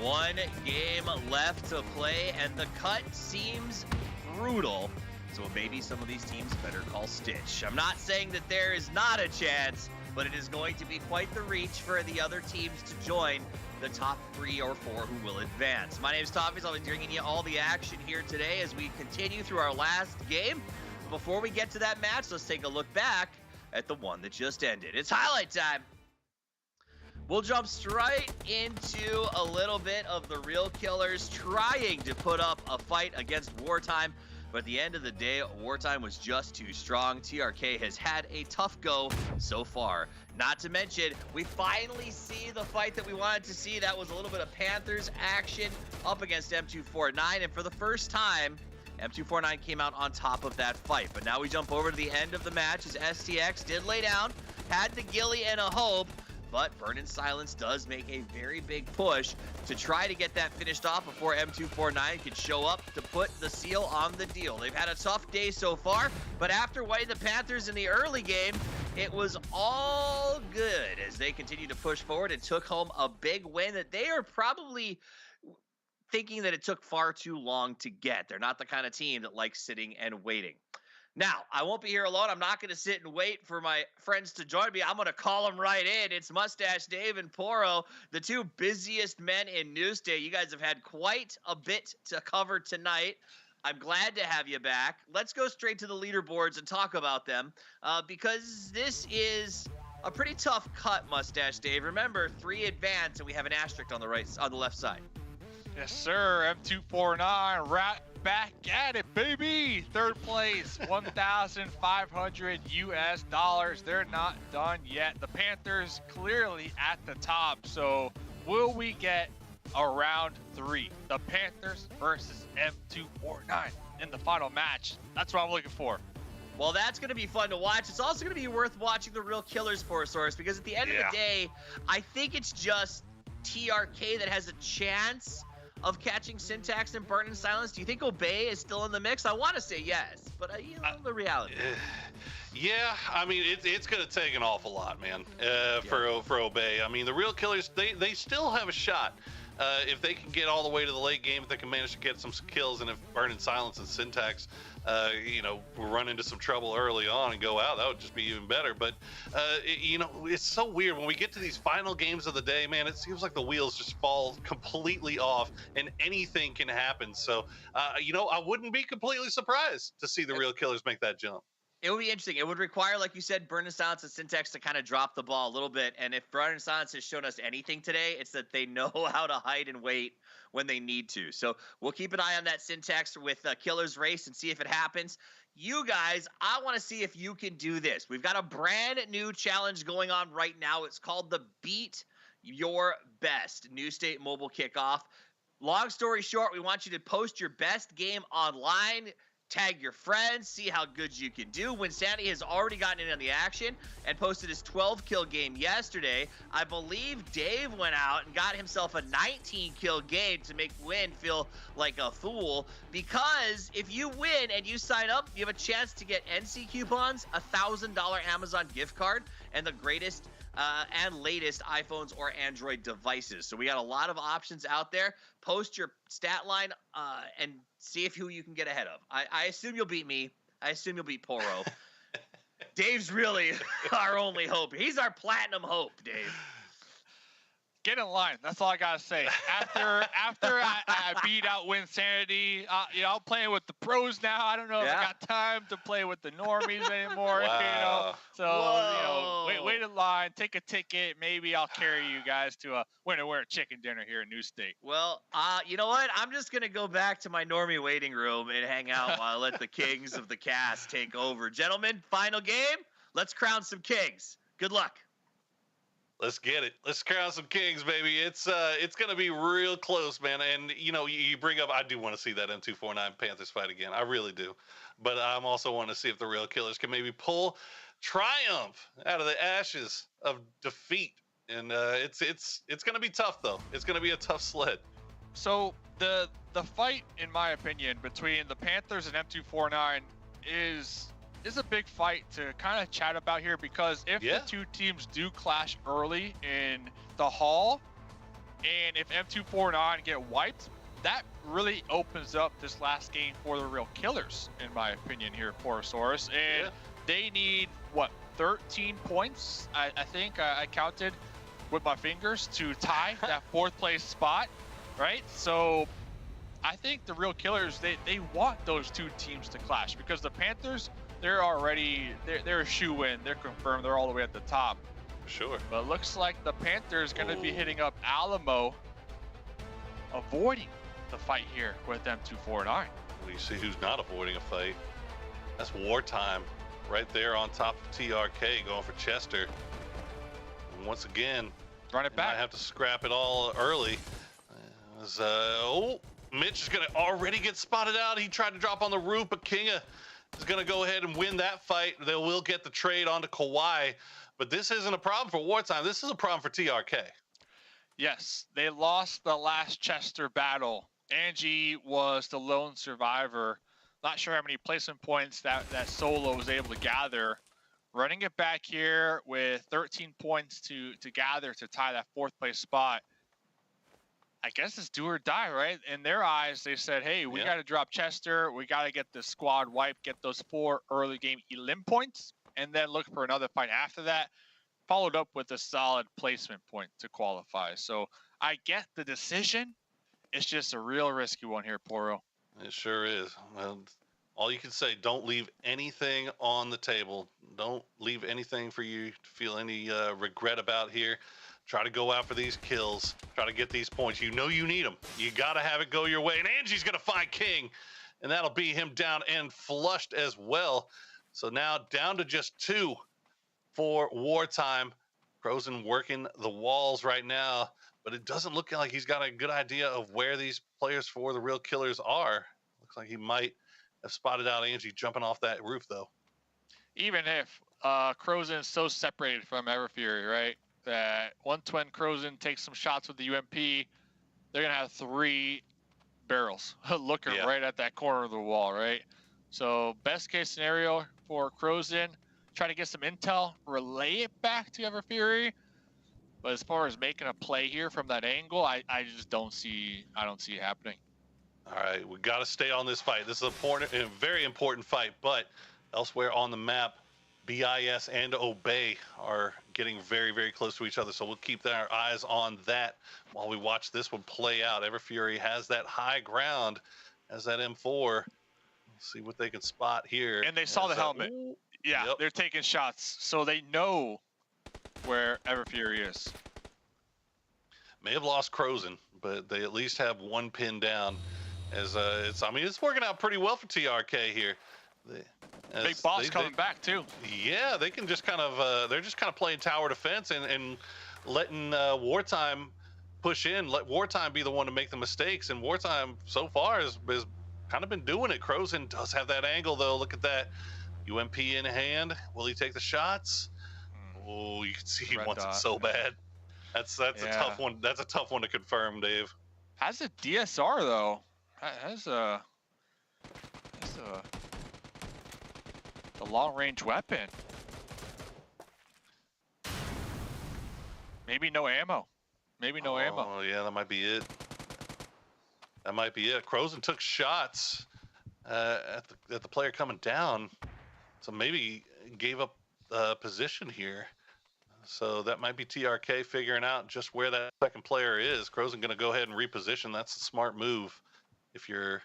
One game left to play, and the cut seems brutal. So maybe some of these teams better call Stitch. I'm not saying that there is not a chance, but it is going to be quite the reach for the other teams to join the top 3 or 4 who will advance. My name is Toffees. I'll be bringing you all the action here today as we continue through our last game. Before we get to that match, let's take a look back at the one that just ended. It's highlight time. We'll jump straight into a little bit of the Real Killers trying to put up a fight against Wartime. But at the end of the day, Wartime was just too strong. TRK has had a tough go so far. Not to mention, we finally see the fight that we wanted to see. That was a little bit of Panthers action up against M249. And for the first time, M249 came out on top of that fight. But now we jump over to the end of the match as STX did lay down, had the ghillie and a hope. But Burn in Silence does make a very big push to try to get that finished off before M249 could show up to put the seal on the deal. They've had a tough day so far, but after whiting the Panthers in the early game, it was all good as they continued to push forward and took home a big win that they are probably thinking that it took far too long to get. They're not the kind of team that likes sitting and waiting. Now, I won't be here alone. I'm not going to sit and wait for my friends to join me. I'm going to call them right in. It's Mustache Dave and Poro, the two busiest men in Newsday. You guys have had quite a bit to cover tonight. I'm glad to have you back. Let's go straight to the leaderboards and talk about them because this is a pretty tough cut, Mustache Dave. Remember, 3 advance, and we have an asterisk on the left side. Yes, sir. M249 right back at it, baby. 3rd place, $1,500 US. They're not done yet. The Panthers clearly at the top. So will we get a round 3? The Panthers versus M249 in the final match. That's what I'm looking for. Well, that's going to be fun to watch. It's also going to be worth watching the Real Killers for Source because at the end of the day, I think it's just TRK that has a chance of catching Syntax and Burn in Silence. Do you think Obey is still in the mix? I want to say yes, but you know the reality. Yeah, I mean, it's going to take an awful lot, man, for Obey. I mean, the Real Killers, they still have a shot. If they can get all the way to the late game, if they can manage to get some kills, and if Burn in Silence and Syntax, we run into some trouble early on and go out, that would just be even better. But, it's so weird. When we get to these final games of the day, man, it seems like the wheels just fall completely off and anything can happen. So, I wouldn't be completely surprised to see the Real Killers make that jump. It would be interesting. It would require, like you said, Burn in Silence and Syntax to kind of drop the ball a little bit. And if Burn in Silence has shown us anything today, it's that they know how to hide and wait when they need to. So we'll keep an eye on that Syntax with Killer's Race and see if it happens. You guys, I want to see if you can do this. We've got a brand new challenge going on right now. It's called the Beat Your Best New State Mobile Kickoff. Long story short, we want you to post your best game online, tag your friends, see how good you can do. Winsanity has already gotten in on the action and posted his 12-kill game yesterday. I believe Dave went out and got himself a 19-kill game to make Win feel like a fool, because if you win and you sign up, you have a chance to get NC coupons, a $1,000 Amazon gift card, and the greatest and latest iPhones or Android devices. So we got a lot of options out there. Post your stat line and see who you can get ahead of. I assume you'll beat me. I assume you'll beat Poro. Dave's really our only hope. He's our platinum hope, Dave. Get in line. That's all I gotta say. After I beat out Winsanity, I'm playing with the pros now. I don't know if I got time to play with the normies anymore. Wow. So wait in line, take a ticket. Maybe I'll carry you guys to a winner chicken dinner here in New State. Well, you know what? I'm just gonna go back to my normie waiting room and hang out while I let the kings of the cast take over. Gentlemen, final game. Let's crown some kings. Good luck. Let's get it. Let's crown some kings, baby. It's gonna be real close, man. And you bring up, I do want to see that M249 Panthers fight again. I really do. But I'm also want to see if the real killers can maybe pull triumph out of the ashes of defeat. And it's gonna be tough though. It's gonna be a tough sled. So the fight, in my opinion, between the Panthers and M249 is a big fight to kind of chat about here, because if the two teams do clash early in the hall, and if M249 get wiped, that really opens up this last game for the real killers, in my opinion here, Porosaurus. And they need, what, 13 points? I think I counted with my fingers to tie that 4th place spot, right? So I think the real killers, they want those two teams to clash, because the Panthers, they're a shoe-in. They're confirmed. They're all the way at the top. Sure. But it looks like the Panthers going to be hitting up Alamo, avoiding the fight here with M249. We see who's not avoiding a fight. That's Wartime right there on top of TRK, going for Chester. And once again, run it back. I have to scrap it all early. Mitch is going to already get spotted out. He tried to drop on the roof, but Kinga is going to go ahead and win that fight. They will get the trade onto Kawhi, but this isn't a problem for Wartime. This is a problem for TRK. Yes, they lost the last Chester battle. Angie was the lone survivor. Not sure how many placement points that Solo was able to gather. Running it back here with 13 points to gather to tie that 4th place spot. I guess it's do or die, right? In their eyes, they said, hey, we got to drop Chester. We got to get the squad wiped, get those 4 early game elim points, and then look for another fight after that, followed up with a solid placement point to qualify. So I get the decision. It's just a real risky one here, Poro. It sure is. Well, all you can say, don't leave anything on the table. Don't leave anything for you to feel any regret about here. Try to go out for these kills. Try to get these points. You know you need them. You got to have it go your way. And Angie's going to find King, and that'll be him down and flushed as well. So now down to just 2 for Wartime. Crozen working the walls right now, but it doesn't look like he's got a good idea of where these players for the real killers are. Looks like he might have spotted out Angie jumping off that roof, though. Even if Crozen is so separated from Everfury, right, that once when Crozen takes some shots with the UMP, they're going to have 3 barrels looking right at that corner of the wall, right? So best case scenario for Crozen, try to get some intel, relay it back to Everfury. But as far as making a play here from that angle, I just don't see it happening. All right, we got to stay on this fight. This is a very important fight, but elsewhere on the map, BIS and Obey are getting very, very close to each other, so we'll keep our eyes on that while we watch this one play out. Everfury has that high ground, has that M4. Let's see what they can spot here. And they saw the helmet. They're taking shots, so they know where Everfury is. May have lost Crozen, but they at least have 1 pin down. As it's working out pretty well for TRK here. Big boss coming back too. Yeah, they can just kind of they're just kind of playing tower defense and letting Wartime push in. Let Wartime be the one to make the mistakes. And Wartime so far has kind of been doing it. Crozen does have that angle though. Look at that UMP in hand. Will he take the shots? Oh, you can see he wants it so bad. That's a tough one. That's a tough one to confirm, Dave. Has a DSR though. Has a the long-range weapon. Maybe no ammo. Maybe no ammo. Oh yeah, that might be it. That might be it. Crozen took shots at the player coming down, so maybe gave up position here. So that might be TRK figuring out just where that second player is. Crozen going to go ahead and reposition. That's a smart move if you're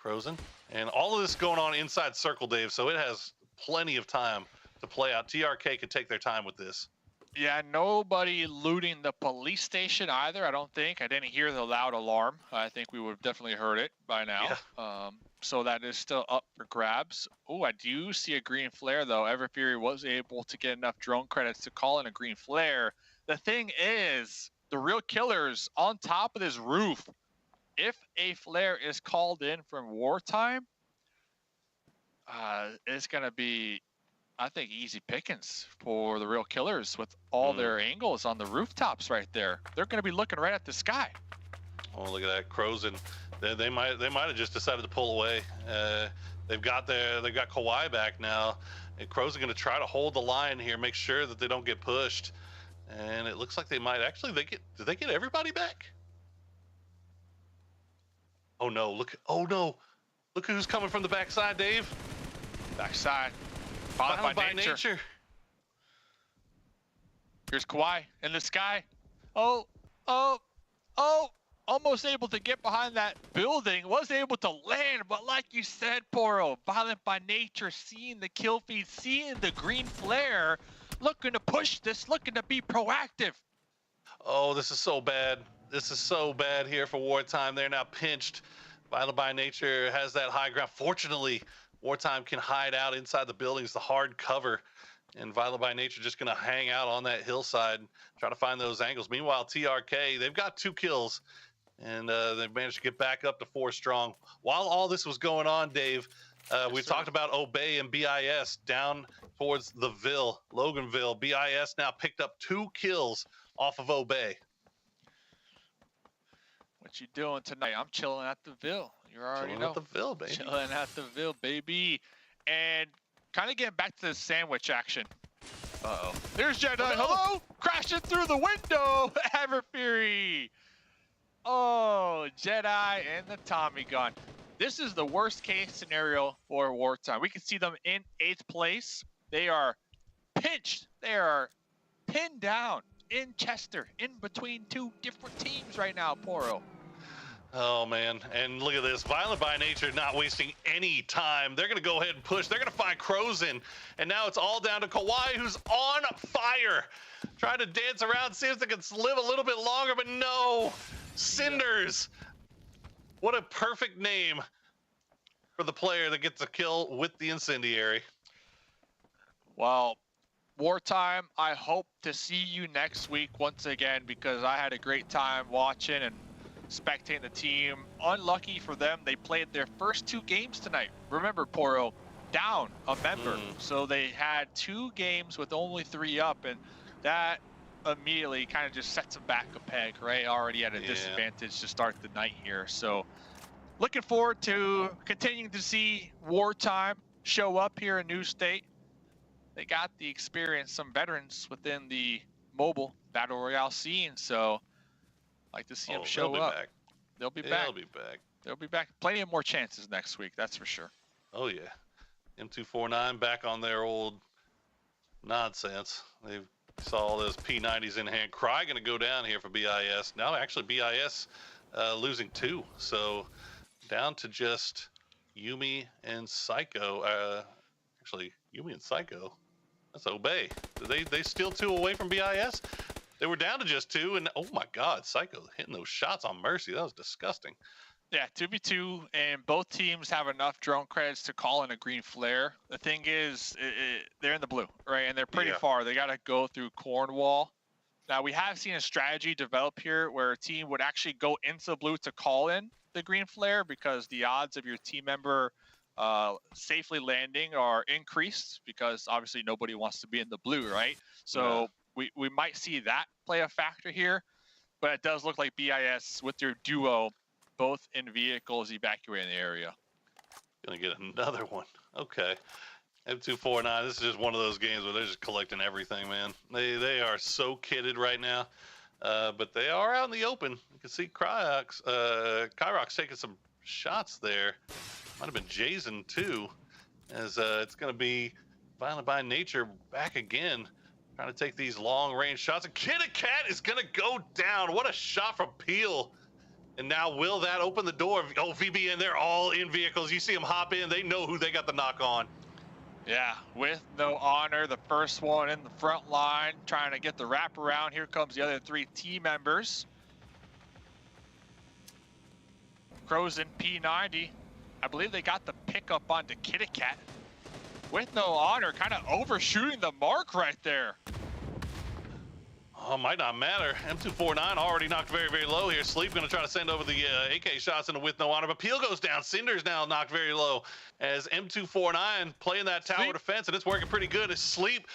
Crozen. And all of this going on inside circle, Dave, so it has plenty of time to play out. TRK could take their time with this. Yeah, nobody looting the police station either, I don't think. I didn't hear the loud alarm. I think we would have definitely heard it by now. Yeah. So that is still up for grabs. Oh, I do see a green flare, though. Everfury was able to get enough drone credits to call in a green flare. The thing is, the real killer's on top of this roof. If a flare is called in from wartime, it's going to be, I think, easy pickings for the real killers with all their angles on the rooftops right there. They're going to be looking right at the sky. Oh, look at that, Crozen. They might have just decided to pull away. They've got Kawhi back now. And Crozen going to try to hold the line here, make sure that they don't get pushed. And it looks like they might actually. Did they get everybody back? Oh no! Look who's coming from the backside, Dave. Backside. Violent by nature. Here's Kawhi in the sky. Oh. Almost able to get behind that building. Was able to land, but like you said, Poro, Violent by nature, seeing the kill feed, seeing the green flare, looking to push this, looking to be proactive. Oh, this is so bad. This is so bad here for wartime. They're now pinched. Violent by nature has that high ground. Fortunately, wartime can hide out inside the buildings, the hard cover. And Violent by nature just going to hang out on that hillside, try to find those angles. Meanwhile, TRK, they've got 2 kills, and they've managed to get back up to 4 strong. While all this was going on, Dave, we've talked about Obey and BIS down towards the Ville, Loganville. BIS now picked up 2 kills off of Obey. What you doing tonight? I'm chilling at the Ville. You already know. Chilling at the Ville, baby. Chilling at the Ville, baby. And kind of getting back to the sandwich action. Uh-oh. There's Jedi. Hello? Crashing through the window. Everfury. Oh, Jedi and the Tommy gun. This is the worst case scenario for wartime. We can see them in 8th place. They are pinched. They are pinned down in Chester, in between 2 different teams right now, Poro. Oh, man. And look at this. Violent by nature not wasting any time. They're going to go ahead and push. They're going to find Crozen. And now it's all down to Kawhi, who's on fire. Trying to dance around, see if they can live a little bit longer, but no. Cinders. What a perfect name for the player that gets a kill with the incendiary. Well, wartime, I hope to see you next week once again, because I had a great time watching and spectating the team. Unlucky for them, they played their first 2 games tonight. Remember, Poro, down a member. So they had 2 games with only 3 up, and that immediately kind of just sets them back a peg, right? Already at a disadvantage to start the night here. So looking forward to continuing to see wartime show up here in New State. They got the experience, some veterans within the mobile Battle Royale scene, so like to see them show up. They'll be back. They'll be back. Plenty of more chances next week, that's for sure. Oh, yeah. M249 back on their old nonsense. They saw all those P90s in hand. Cry going to go down here for BIS. Now, actually, BIS losing 2. So down to just Yumi and Psycho. Actually, Yumi and Psycho. That's Obey. Did they steal 2 away from BIS? They were down to just 2, and oh my God, Psycho hitting those shots on Mercy. That was disgusting. Yeah, 2v2, and both teams have enough drone credits to call in a green flare. The thing is, they're in the blue, right? And they're pretty far. They got to go through Cornwall. Now, we have seen a strategy develop here where a team would actually go into the blue to call in the green flare, because the odds of your team member safely landing are increased, because obviously nobody wants to be in the blue, right? So we might see that play a factor here, but it does look like BIS with their duo, both in vehicles, evacuating the area. Gonna get another one. Okay. M249, this is just one of those games where they're just collecting everything, man. They are so kitted right now, but they are out in the open. You can see Kyrox taking some shots there. Might have been Jason too, as it's going to be Violent by Nature back again. Trying to take these long-range shots. And Kitty Cat is going to go down. What a shot from Peel. And now will that open the door? Oh, VBN, they're all in vehicles. You see them hop in. They know who they got the knock on. Yeah, with no honor, the first one in the front line, trying to get the wraparound. Here comes the other 3 team members. Crows in P90. I believe they got the pickup onto Kitty Cat. With no honor, kind of overshooting the mark right there. Oh, might not matter. M249 already knocked very, very low here. Sleep going to try to send over the AK shots into with no honor, but Peel goes down. Cinder's now knocked very low as M249 playing that tower defense, and it's working pretty good as Sleep.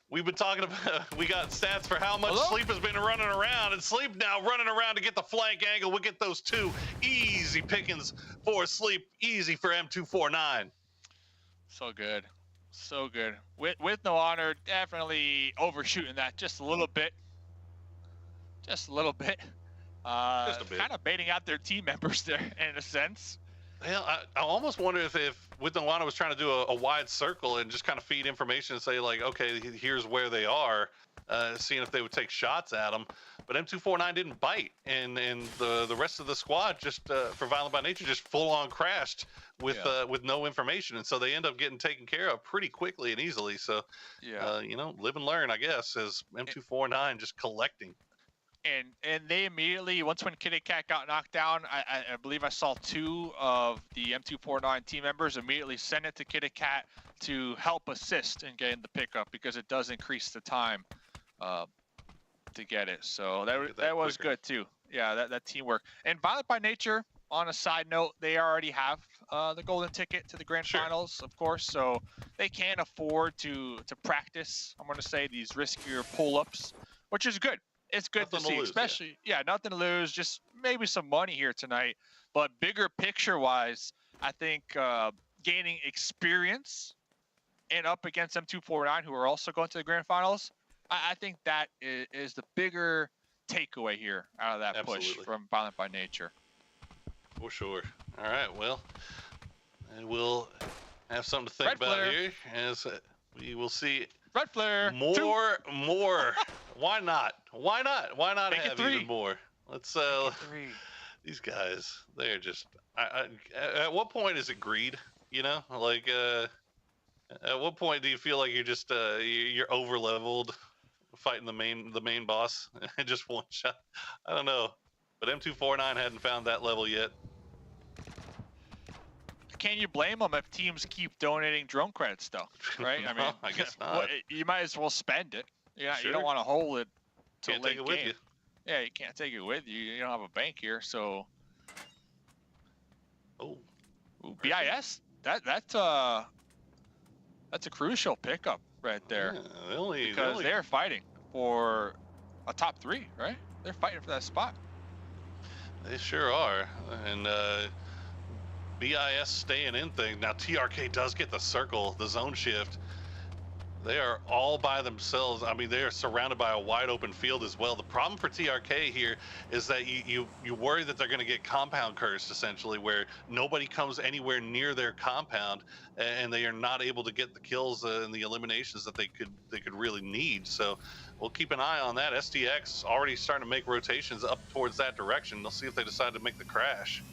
We've been talking about, we got stats for how much Sleep has been running around, and Sleep now running around to get the flank angle. We'll get those 2 easy pickings for Sleep, easy for M249. So good. So good. With no honor, definitely overshooting that just a little bit. Just a little bit. Just a bit. Kind of baiting out their team members there in a sense. Well, I almost wonder if with no honor was trying to do a wide circle and just kind of feed information and say like, okay, here's where they are, seeing if they would take shots at them. But M249 didn't bite, and the rest of the squad just for Violent by Nature just full on crashed with no information, and so they end up getting taken care of pretty quickly and easily. So you know, live and learn, I guess, as M249 just collecting. And they immediately, once when Kitty Cat got knocked down, I believe I saw 2 of the M249 team members immediately send it to Kitty Cat to help assist in getting the pickup, because it does increase the time to get it. So that was good too. Yeah, that teamwork. And Violent by Nature, on a side note, they already have the golden ticket to the grand finals, of course, so they can't afford to practice, I'm going to say, these riskier pull-ups, which is good. It's good to see, especially, nothing to lose, just maybe some money here tonight. But bigger picture-wise, I think gaining experience and up against M249, who are also going to the grand finals, I think that is the bigger takeaway here out of that push from Violent by Nature. For sure. All right, well, we'll have something to think about here as we will see Red Flare. More. Why not? Why not Make have even more? Let's these guys, they're just at what point is it greed? You know, like at what point do you feel like you're just you're over leveled fighting the main boss and just one shot? I don't know. But M249 hadn't found that level yet. Can you blame them if teams keep donating drone credits, though? Right? No, I mean, I guess not. Well, you might as well spend it. Sure. You don't want to hold it till late take it with game. you. Yeah, you can't take it with you. You don't have a bank here, so. Oh. Ooh, BIS. That's a crucial pickup right there. Yeah, because they're fighting for a top 3, right? They're fighting for that spot. They sure are, and BIS staying in things. Now TRK does get the circle, the zone shift. They are all by themselves. I mean, they are surrounded by a wide open field as well. The problem for TRK here is that you worry that they're going to get compound cursed, essentially, where nobody comes anywhere near their compound, and they are not able to get the kills and the eliminations that they could really need. So we'll keep an eye on that. STX already starting to make rotations up towards that direction. They'll see if they decide to make the crash.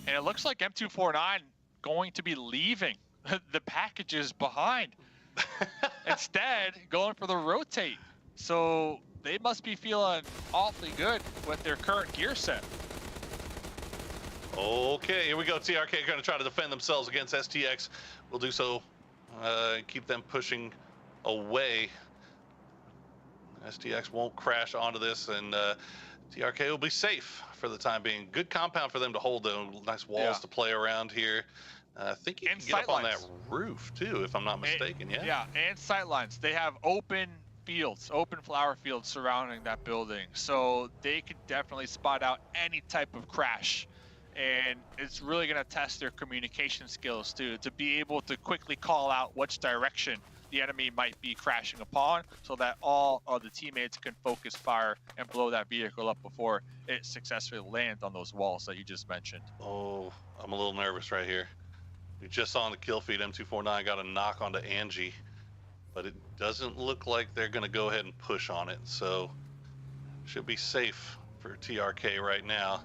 And it looks like M249 going to be leaving the packages behind. Instead, going for the rotate. So they must be feeling awfully good with their current gear set. Okay, here we go. TRK going to try to defend themselves against STX. We'll do so. Keep them pushing away. STX won't crash onto this, and TRK will be safe for the time being. Good compound for them to hold, though. Nice walls to play around here. I think you can get up on that roof, too, if I'm not mistaken, Yeah, and sightlines. They have open fields, open flower fields surrounding that building. So they could definitely spot out any type of crash. And it's really going to test their communication skills, too, to be able to quickly call out which direction the enemy might be crashing upon, so that all of the teammates can focus fire and blow that vehicle up before it successfully lands on those walls that you just mentioned. Oh, I'm a little nervous right here. We just saw on the kill feed, M249 got a knock onto Angie, but it doesn't look like they're going to go ahead and push on it. So should be safe for TRK right now,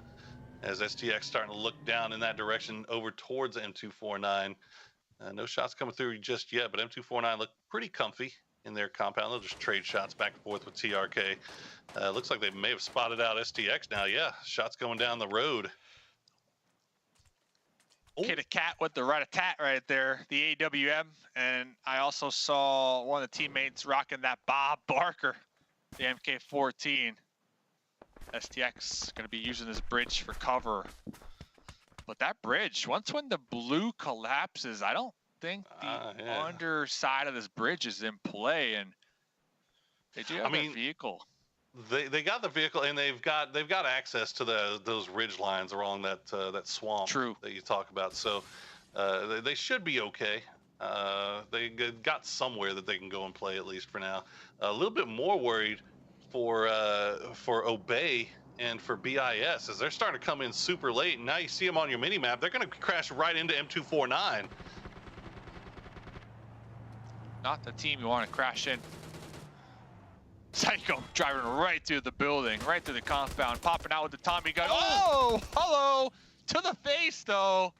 as STX starting to look down in that direction over towards M249. No shots coming through just yet, but M249 look pretty comfy in their compound. They'll just trade shots back and forth with TRK. Looks like they may have spotted out STX now. Yeah, shots going down the road. Hit a cat with the rat-a-tat right there, the AWM. And I also saw one of the teammates rocking that Bob Barker, the MK14. STX going to be using this bridge for cover. But that bridge, when the blue collapses, I don't think the underside of this bridge is in play. And they do have a vehicle. They got the vehicle, and they've got access to those ridge lines along that that swamp that you talk about. So they should be okay. They got somewhere that they can go and play, at least for now. A little bit more worried for Obey and for BIS, as they're starting to come in super late. And now you see them on your mini map. They're going to crash right into M249. Not the team you want to crash in. Psycho driving right through the building, right through the compound, popping out with the Tommy gun. Oh, hello! To the face, though.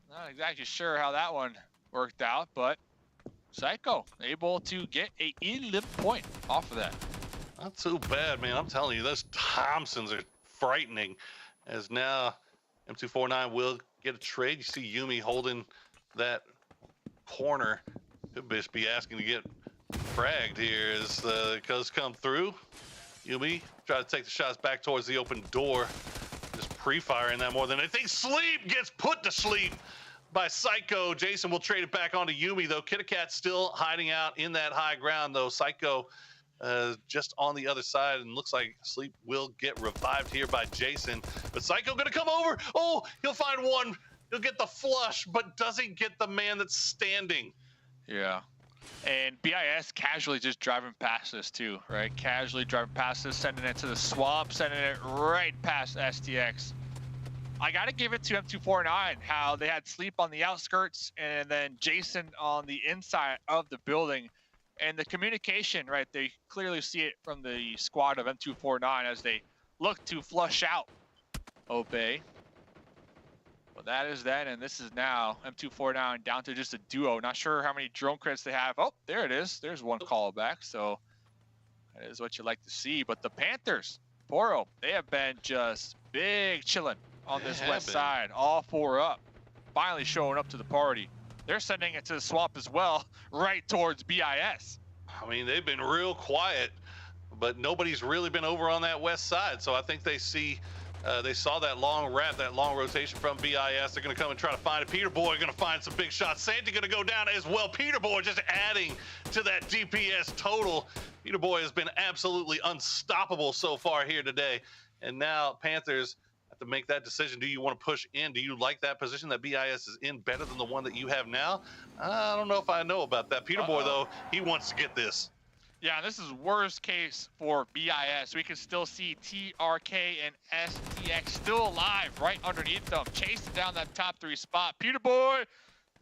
Not exactly sure how that one worked out, but Psycho able to get a elite point off of that. Not too bad, man. I'm telling you, those Thompsons are frightening. As now M249 will get a trade. You see Yumi holding that corner. Could just be asking to get fragged here as the Cuz come through. Yumi try to take the shots back towards the open door. Just pre-firing that more than anything. Sleep gets put to sleep by Psycho. Jason will trade it back onto Yumi, though. Kitty Cat still hiding out in that high ground, though. Psycho just on the other side, and looks like Sleep will get revived here by Jason. But Psycho gonna come over. Oh, he'll find one. He'll get the flush, but doesn't get the man that's standing. Yeah. And BIS casually just driving past this too, right? Casually driving past this, sending it to the swamp, sending it right past STX. I got to give it to M249, how they had Sleep on the outskirts and then Jason on the inside of the building. And the communication, right, they clearly see it from the squad of M249 as they look to flush out Obey. But that is that, and this is now M249 down to just a duo. Not sure how many drone credits they have. Oh, there it is. There's one callback, so that is what you like to see. But the Panthers, Poro, they have been just big chilling on this west side. All four up, finally showing up to the party. They're sending it to the swamp as well, right towards BIS. I mean, they've been real quiet, but nobody's really been over on that west side. So I think they see, they saw that long wrap, that long rotation from BIS. They're going to come and try to find it. Peter Boy going to find some big shots. Santa going to go down as well. Peter Boy just adding to that DPS total. Peter Boy has been absolutely unstoppable so far here today. And now Panthers to make that decision. Do you want to push in? Do you like that position that BIS is in better than the one that you have now? I don't know if I know about that. Peter Boy, though, he wants to get this. Yeah, this is worst case for BIS. We can still see TRK and STX still alive right underneath them, chasing down that top 3 spot. Peter Boy,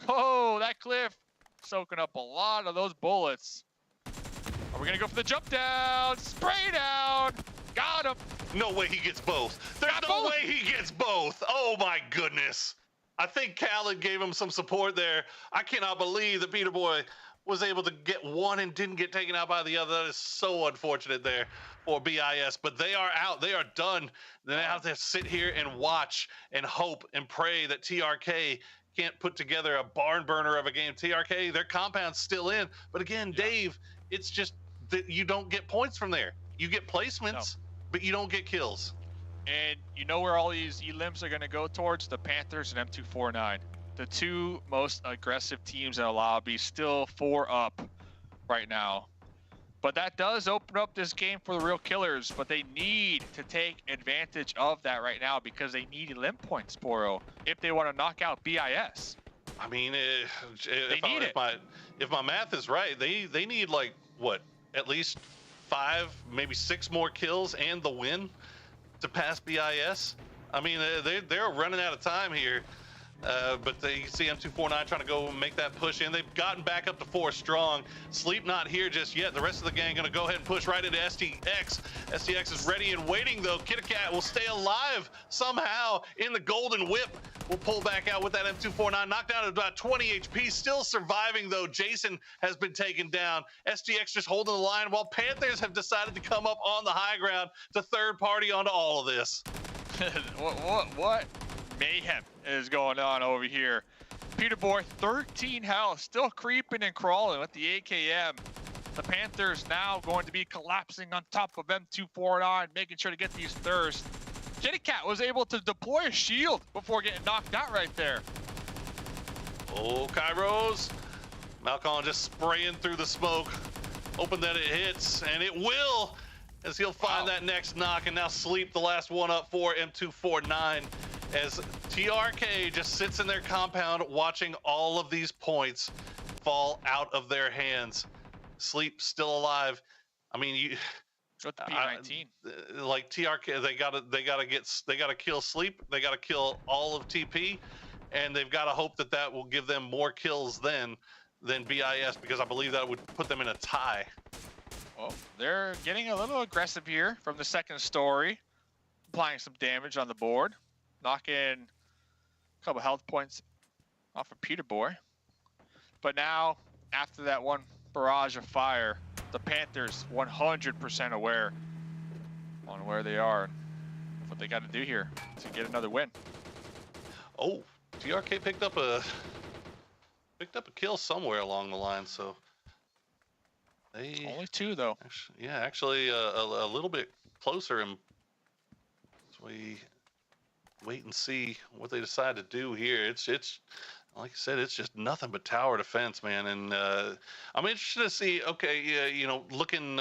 oh, that cliff soaking up a lot of those bullets. Are we going to go for the jump down? Spray down. Got him. No way he gets both. There's no way he gets both. Oh my goodness. I think Khaled gave him some support there. I cannot believe that Peter Boy was able to get one and didn't get taken out by the other. That is so unfortunate there for BIS, but they are out. They are done. They now have to sit here and watch and hope and pray that TRK can't put together a barn burner of a game. TRK, their compound's still in, but again, Dave, it's just that you don't get points from there. You get placements, but you don't get kills. And you know where all these elims are going to go towards? The Panthers and M249. The two most aggressive teams in the lobby, still 4 up right now. But that does open up this game for the real killers, but they need to take advantage of that right now because they need elim points, Poro, if they want to knock out BIS. I mean, if my math is right, they need like, what, at least 5, maybe 6 more kills and the win to pass BIS. I mean, they're running out of time here. But you can see M249 trying to go and make that push in. They've gotten back up to 4 strong. Sleep not here just yet. The rest of the gang going to go ahead and push right into STX. STX is ready and waiting, though. Kitty-Cat will stay alive somehow in the golden whip. We'll pull back out with that M249. Knocked down at about 20 HP. Still surviving, though. Jason has been taken down. STX just holding the line, while Panthers have decided to come up on the high ground to third party onto all of this. What mayhem is going on over here? Peter Boy, 13 health, still creeping and crawling with the AKM. The Panthers now going to be collapsing on top of M249, making sure to get these thirsts. Kitty Cat was able to deploy a shield before getting knocked out right there. Oh, Kairos. Malcolm just spraying through the smoke, hoping that it hits, and it will, as he'll find that next knock, and now Sleep, the last one up for M249, as TRK just sits in their compound watching all of these points fall out of their hands. Sleep still alive. I mean, you with the P19. Like TRK, they gotta kill Sleep. They gotta kill all of TP, and they've got to hope that that will give them more kills than BIS, because I believe that would put them in a tie. Well, they're getting a little aggressive here from the second story, applying some damage on the board, knocking a couple health points off of Peter Boy. But now, after that one barrage of fire, the Panthers 100% aware on where they are and what they got to do here to get another win. Oh, TRK picked up a kill somewhere along the line, so they only 2 though. Actually a little bit closer, and as we wait and see what they decide to do here. It's like I said, it's just nothing but tower defense, man. And I'm interested to see, okay, you know, looking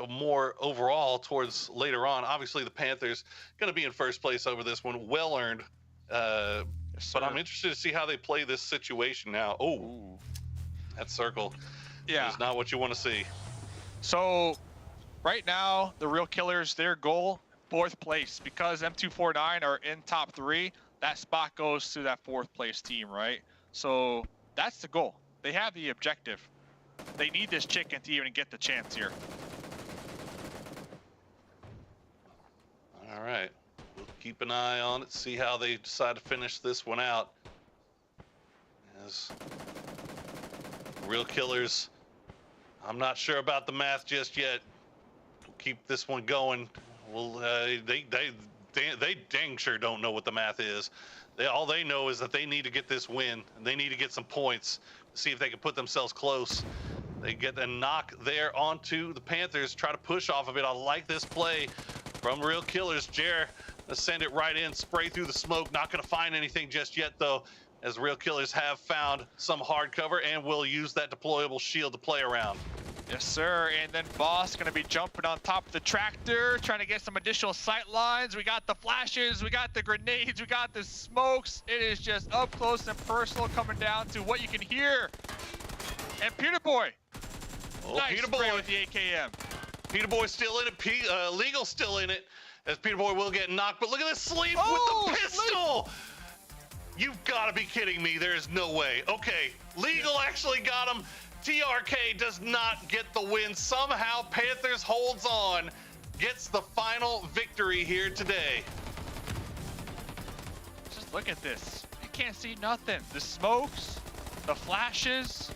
more overall towards later on. Obviously, the Panthers going to be in first place over this one, well earned. But I'm interested to see how they play this situation now. Oh, that circle is not what you want to see. So right now, the real killers, their goal, 4th place, because M249 are in top 3. That spot goes to that 4th place team, right? So that's the goal. They have the objective. They need this chicken to even get the chance here. All right. We'll keep an eye on it, see how they decide to finish this one out. As real killers, I'm not sure about the math just yet. We'll keep this one going. Well, they dang sure don't know what the math is. All they know is that they need to get this win, and they need to get some points to see if they can put themselves close. They get a knock there onto the Panthers, try to push off of it. I like this play from Real Killers. Jer, send it right in, spray through the smoke. Not going to find anything just yet, though, as Real Killers have found some hard cover and will use that deployable shield to play around. Yes, sir. And then Boss going to be jumping on top of the tractor, trying to get some additional sight lines. We got the flashes, we got the grenades, we got the smokes. It is just up close and personal, coming down to what you can hear. And Peter Boy. Oh, nice Peter spray Boy with the AKM. Peter Boy's still in it. Legal's still in it, as Peter Boy will get knocked. But look at this Sleep with the pistol. You've got to be kidding me. There is no way. Okay, Legal actually got him. TRK does not get the win. Somehow Panthers holds on, gets the final victory here today. Just look at this. You can't see nothing. The smokes, the flashes.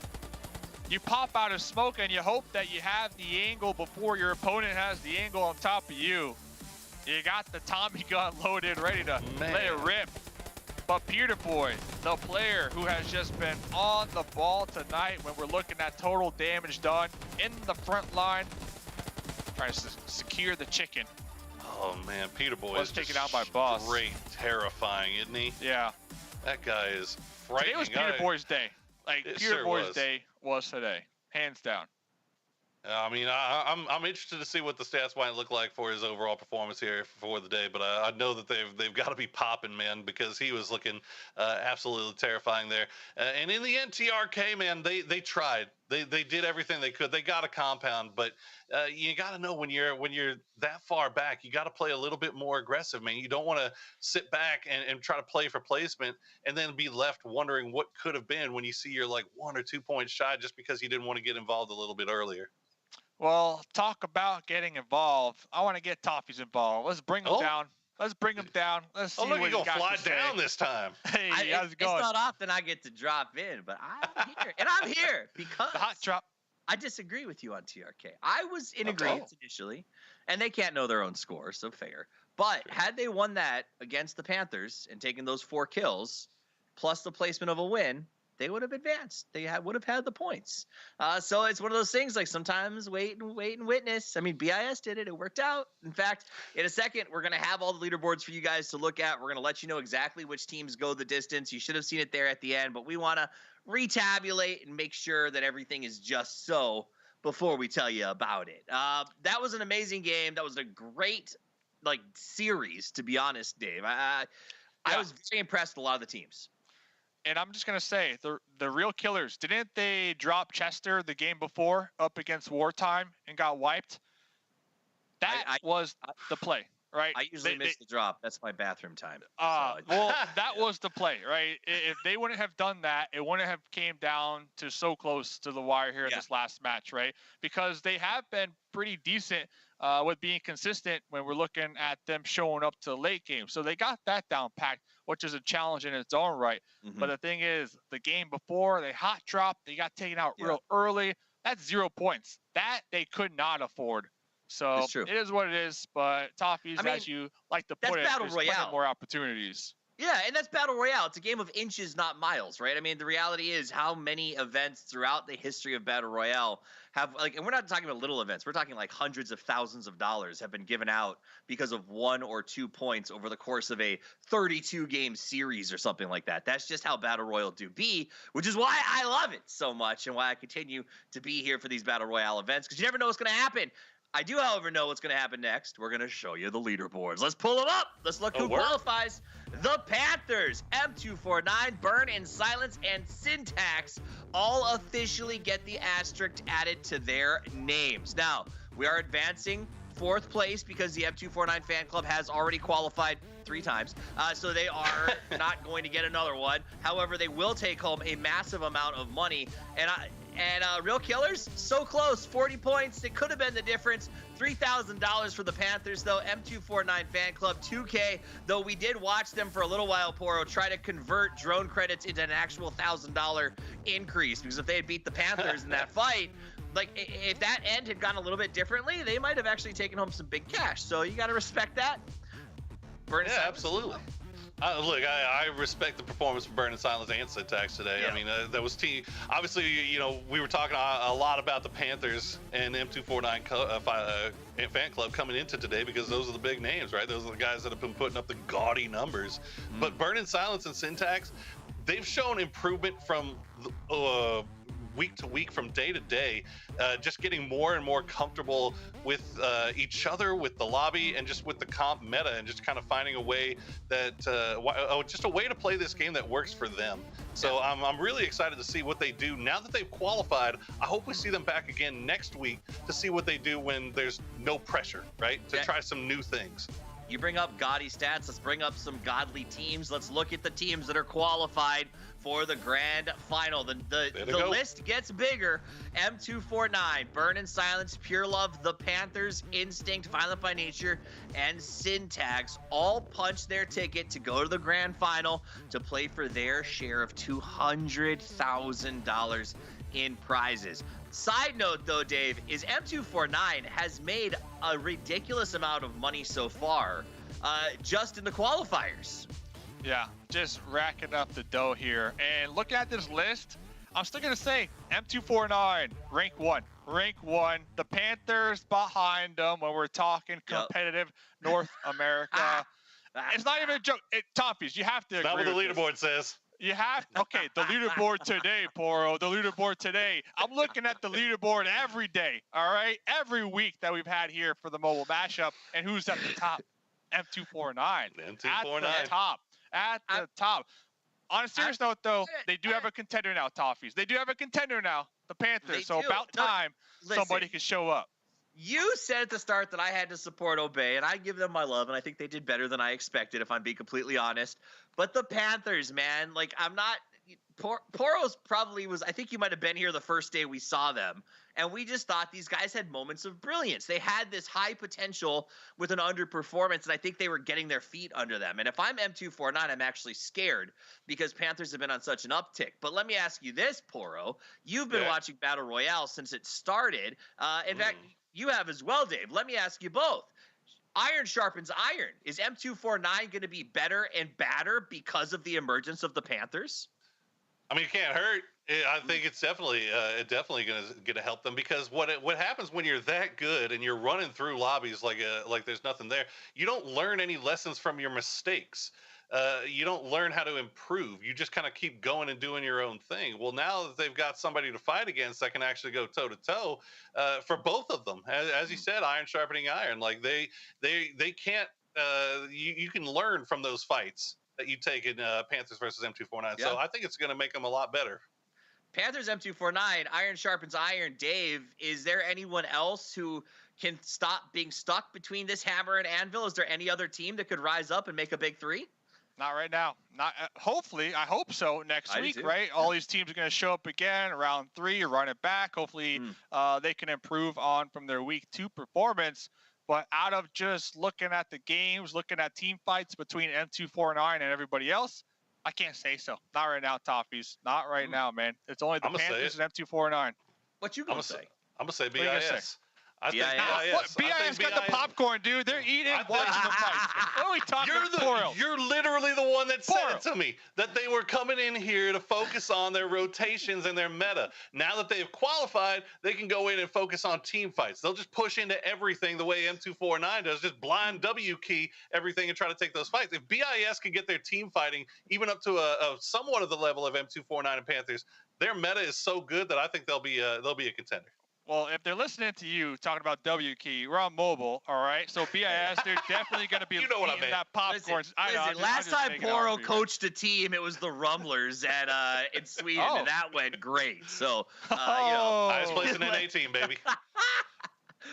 You pop out of smoke and you hope that you have the angle before your opponent has the angle on top of you. You got the Tommy gun loaded, ready to let it rip. But Peter Boy, the player who has just been on the ball tonight when we're looking at total damage done in the front line, trying to secure the chicken. Oh man, Peter Boy was taken out by Boss. Straight terrifying, isn't he? Yeah. That guy is frightening. Today was Peter Boy's day. Like, Peter Boy's day was today, hands down. I mean, I'm interested to see what the stats might look like for his overall performance here for the day. But I know that they've got to be popping, man, because he was looking absolutely terrifying there. And in the end, TRK, man, they tried. They did everything they could. They got a compound, but you got to know when you're that far back, you got to play a little bit more aggressive, man. You don't want to sit back and try to play for placement and then be left wondering what could have been when you see you're like 1 or 2 points shy just because you didn't want to get involved a little bit earlier. Well, talk about getting involved. I want to get Toffees involved. Let's bring him down. Let's bring him down. Let's see what he's got to say. Oh, look, you're going to fly down this time. Hey, how's it going? It's not often I get to drop in, but I'm here. And I'm here because the hot drop. I disagree with you on TRK. I was in agreement initially, and they can't know their own score, so fair. But had they won that against the Panthers and taken those 4 kills, plus the placement of a win, they would have advanced. They would have had the points. So it's one of those things, like sometimes wait and witness. I mean, BIS did it. It worked out. In fact, in a second, we're going to have all the leaderboards for you guys to look at. We're going to let you know exactly which teams go the distance. You should have seen it there at the end, but we want to retabulate and make sure that everything is just so before we tell you about it. That was an amazing game. That was a great series, to be honest, Dave. I was very impressed with a lot of the teams. And I'm just going to say, the real killers, didn't they drop Chester the game before up against Wartime and got wiped? That was the play, right? I usually miss the drop. That's my bathroom time. Well, that was the play, right? If they wouldn't have done that, it wouldn't have came down to so close to the wire here in this last match, right? Because they have been pretty decent with being consistent when we're looking at them showing up to the late game. So they got that down packed, which is a challenge in its own right. Mm-hmm. But the thing is, the game before, they hot dropped, they got taken out real early. That's 0 points. That they could not afford. So it is what it is. But Toffees, as you like to put it, there's plenty more opportunities. Yeah, and that's Battle Royale. It's a game of inches, not miles, right? I mean, the reality is how many events throughout the history of Battle Royale have, and we're not talking about little events. We're talking like hundreds of thousands of dollars have been given out because of 1 or 2 points over the course of a 32-game series or something like that. That's just how Battle Royale do be, which is why I love it so much and why I continue to be here for these Battle Royale events, because you never know what's going to happen. I do, however, know what's going to happen next. We're going to show you the leaderboards. Let's pull them up. Let's look who qualifies. The Panthers, M249, Burn in Silence, and Syntax all officially get the asterisk added to their names. Now, we are advancing 4th place because the M249 fan club has already qualified 3 times. So they are not going to get another one. However, they will take home a massive amount of money. And Real Killers, so close, 40 points. It could have been the difference. $3,000 for the Panthers, though. M249 fan club, 2K, though we did watch them for a little while, Poro, try to convert drone credits into an actual $1,000 increase, because if they had beat the Panthers in that fight, like, if that end had gone a little bit differently, they might have actually taken home some big cash. So you got to respect that. Absolutely. Look, I respect the performance from Burn in Silence and Syntax today. I mean, that was team. Obviously, we were talking a lot about the Panthers and M249 fan club coming into today because those are the big names, right? Those are the guys that have been putting up the gaudy numbers. But Burn in Silence and Syntax, they've shown improvement from week to week, from day to day, just getting more and more comfortable with each other, with the lobby, and just with the comp meta, and just kind of finding a way that just a way to play this game that works for them. So I'm really excited to see what they do now that they've qualified. I hope we see them back again next week to see what they do when there's no pressure, right? To try some new things. You bring up gaudy stats. Let's bring up some godly teams. Let's look at the teams that are qualified for the grand final. The list gets bigger. M249, Burn in Silence, Pure Love, the Panthers, Instinct, Violent by Nature, and Syntax all punch their ticket to go to the grand final to play for their share of $200,000 in prizes. Side note, though, Dave, is M249 has made a ridiculous amount of money so far, just in the qualifiers. Yeah, just racking up the dough here. And looking at this list, I'm still going to say M249, rank 1. Rank 1. The Panthers behind them when we're talking competitive North America. It's not even a joke. Toffees, you have to agree. Not what the leaderboard says. Okay, the leaderboard today, Poro, the leaderboard today. I'm looking at the leaderboard every day, all right? Every week that we've had here for the mobile mashup. And who's at the top? M249. M249. At the top. At the top. On a serious note, though, they do have a contender now, Toffees. They do have a contender now, the Panthers. So about time somebody can show up. You said at the start that I had to support Obey, and I give them my love, and I think they did better than I expected, if I'm being completely honest. But the Panthers, man, like, I'm not – Poro's probably was – I think you might have been here the first day we saw them, and we just thought these guys had moments of brilliance. They had this high potential with an underperformance, and I think they were getting their feet under them. And if I'm M249, I'm actually scared because Panthers have been on such an uptick. But let me ask you this, Poro. You've been watching Battle Royale since it started. In fact – you have as well, Dave. Let me ask you both. Iron sharpens iron. Is M249 going to be better and badder because of the emergence of the Panthers? I mean, it can't hurt. I think it's definitely going to help them, because what happens when you're that good and you're running through lobbies like there's nothing there, you don't learn any lessons from your mistakes. You don't learn how to improve. You just kind of keep going and doing your own thing. Well, now that they've got somebody to fight against that can actually go toe to toe, for both of them, as you said, iron sharpening iron. Like they can't. You can learn from those fights that you take in Panthers versus M249. Yeah. So I think it's going to make them a lot better. Panthers M249, iron sharpens iron. Dave, is there anyone else who can stop being stuck between this hammer and anvil? Is there any other team that could rise up and make a big three? Not right now. Not hopefully. I hope so next week, right? All these teams are going to show up again round 3, run it back. Hopefully they can improve on from their week 2 performance. But out of just looking at the games, looking at team fights between M249 and everybody else, I can't say so. Not right now, Toffees. Not right now, man. It's only the Panthers and M249. What you going to say? I'm going to say BIS. I think BIS got the popcorn, dude. They're eating, watching the fight. What are we talking about? You're literally the one that said it to me, that they were coming in here to focus on their rotations and their meta. Now that they've qualified, they can go in and focus on team fights. They'll just push into everything the way M249 does, just blind W key everything and try to take those fights. If BIS can get their team fighting even up to a somewhat of the level of M249 and Panthers, their meta is so good that I think they'll be a contender. Well, if they're listening to you talking about W key, we're on mobile, all right? So BIS, they're definitely going to be eating that popcorn. Listen, last time Poro coached a team, it was the Rumblers in Sweden, and that went great. So, highest place in NA team, baby.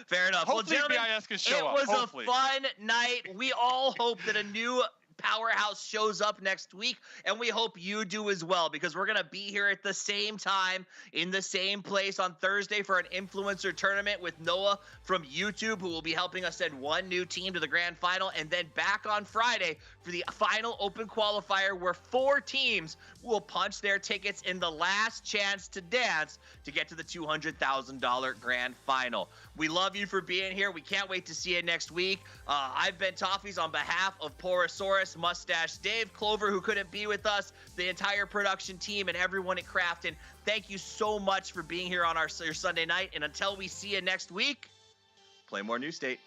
Fair enough. Hopefully well, gentlemen, BIS can show up. It was a fun night. We all hope that a new powerhouse shows up next week, and we hope you do as well, because we're going to be here at the same time in the same place on Thursday for an influencer tournament with Noah from YouTube, who will be helping us send one new team to the grand final, and then back on Friday for the final open qualifier where 4 teams will punch their tickets in the last chance to dance to get to the $200,000 grand final. We love you for being here. We can't wait to see you next week. I've been Toffees on behalf of Porosaurus, Mustache Dave, Clover, who couldn't be with us, the entire production team, and everyone at KRAFTON. Thank you so much for being here on your Sunday night. And until we see you next week, play more New State.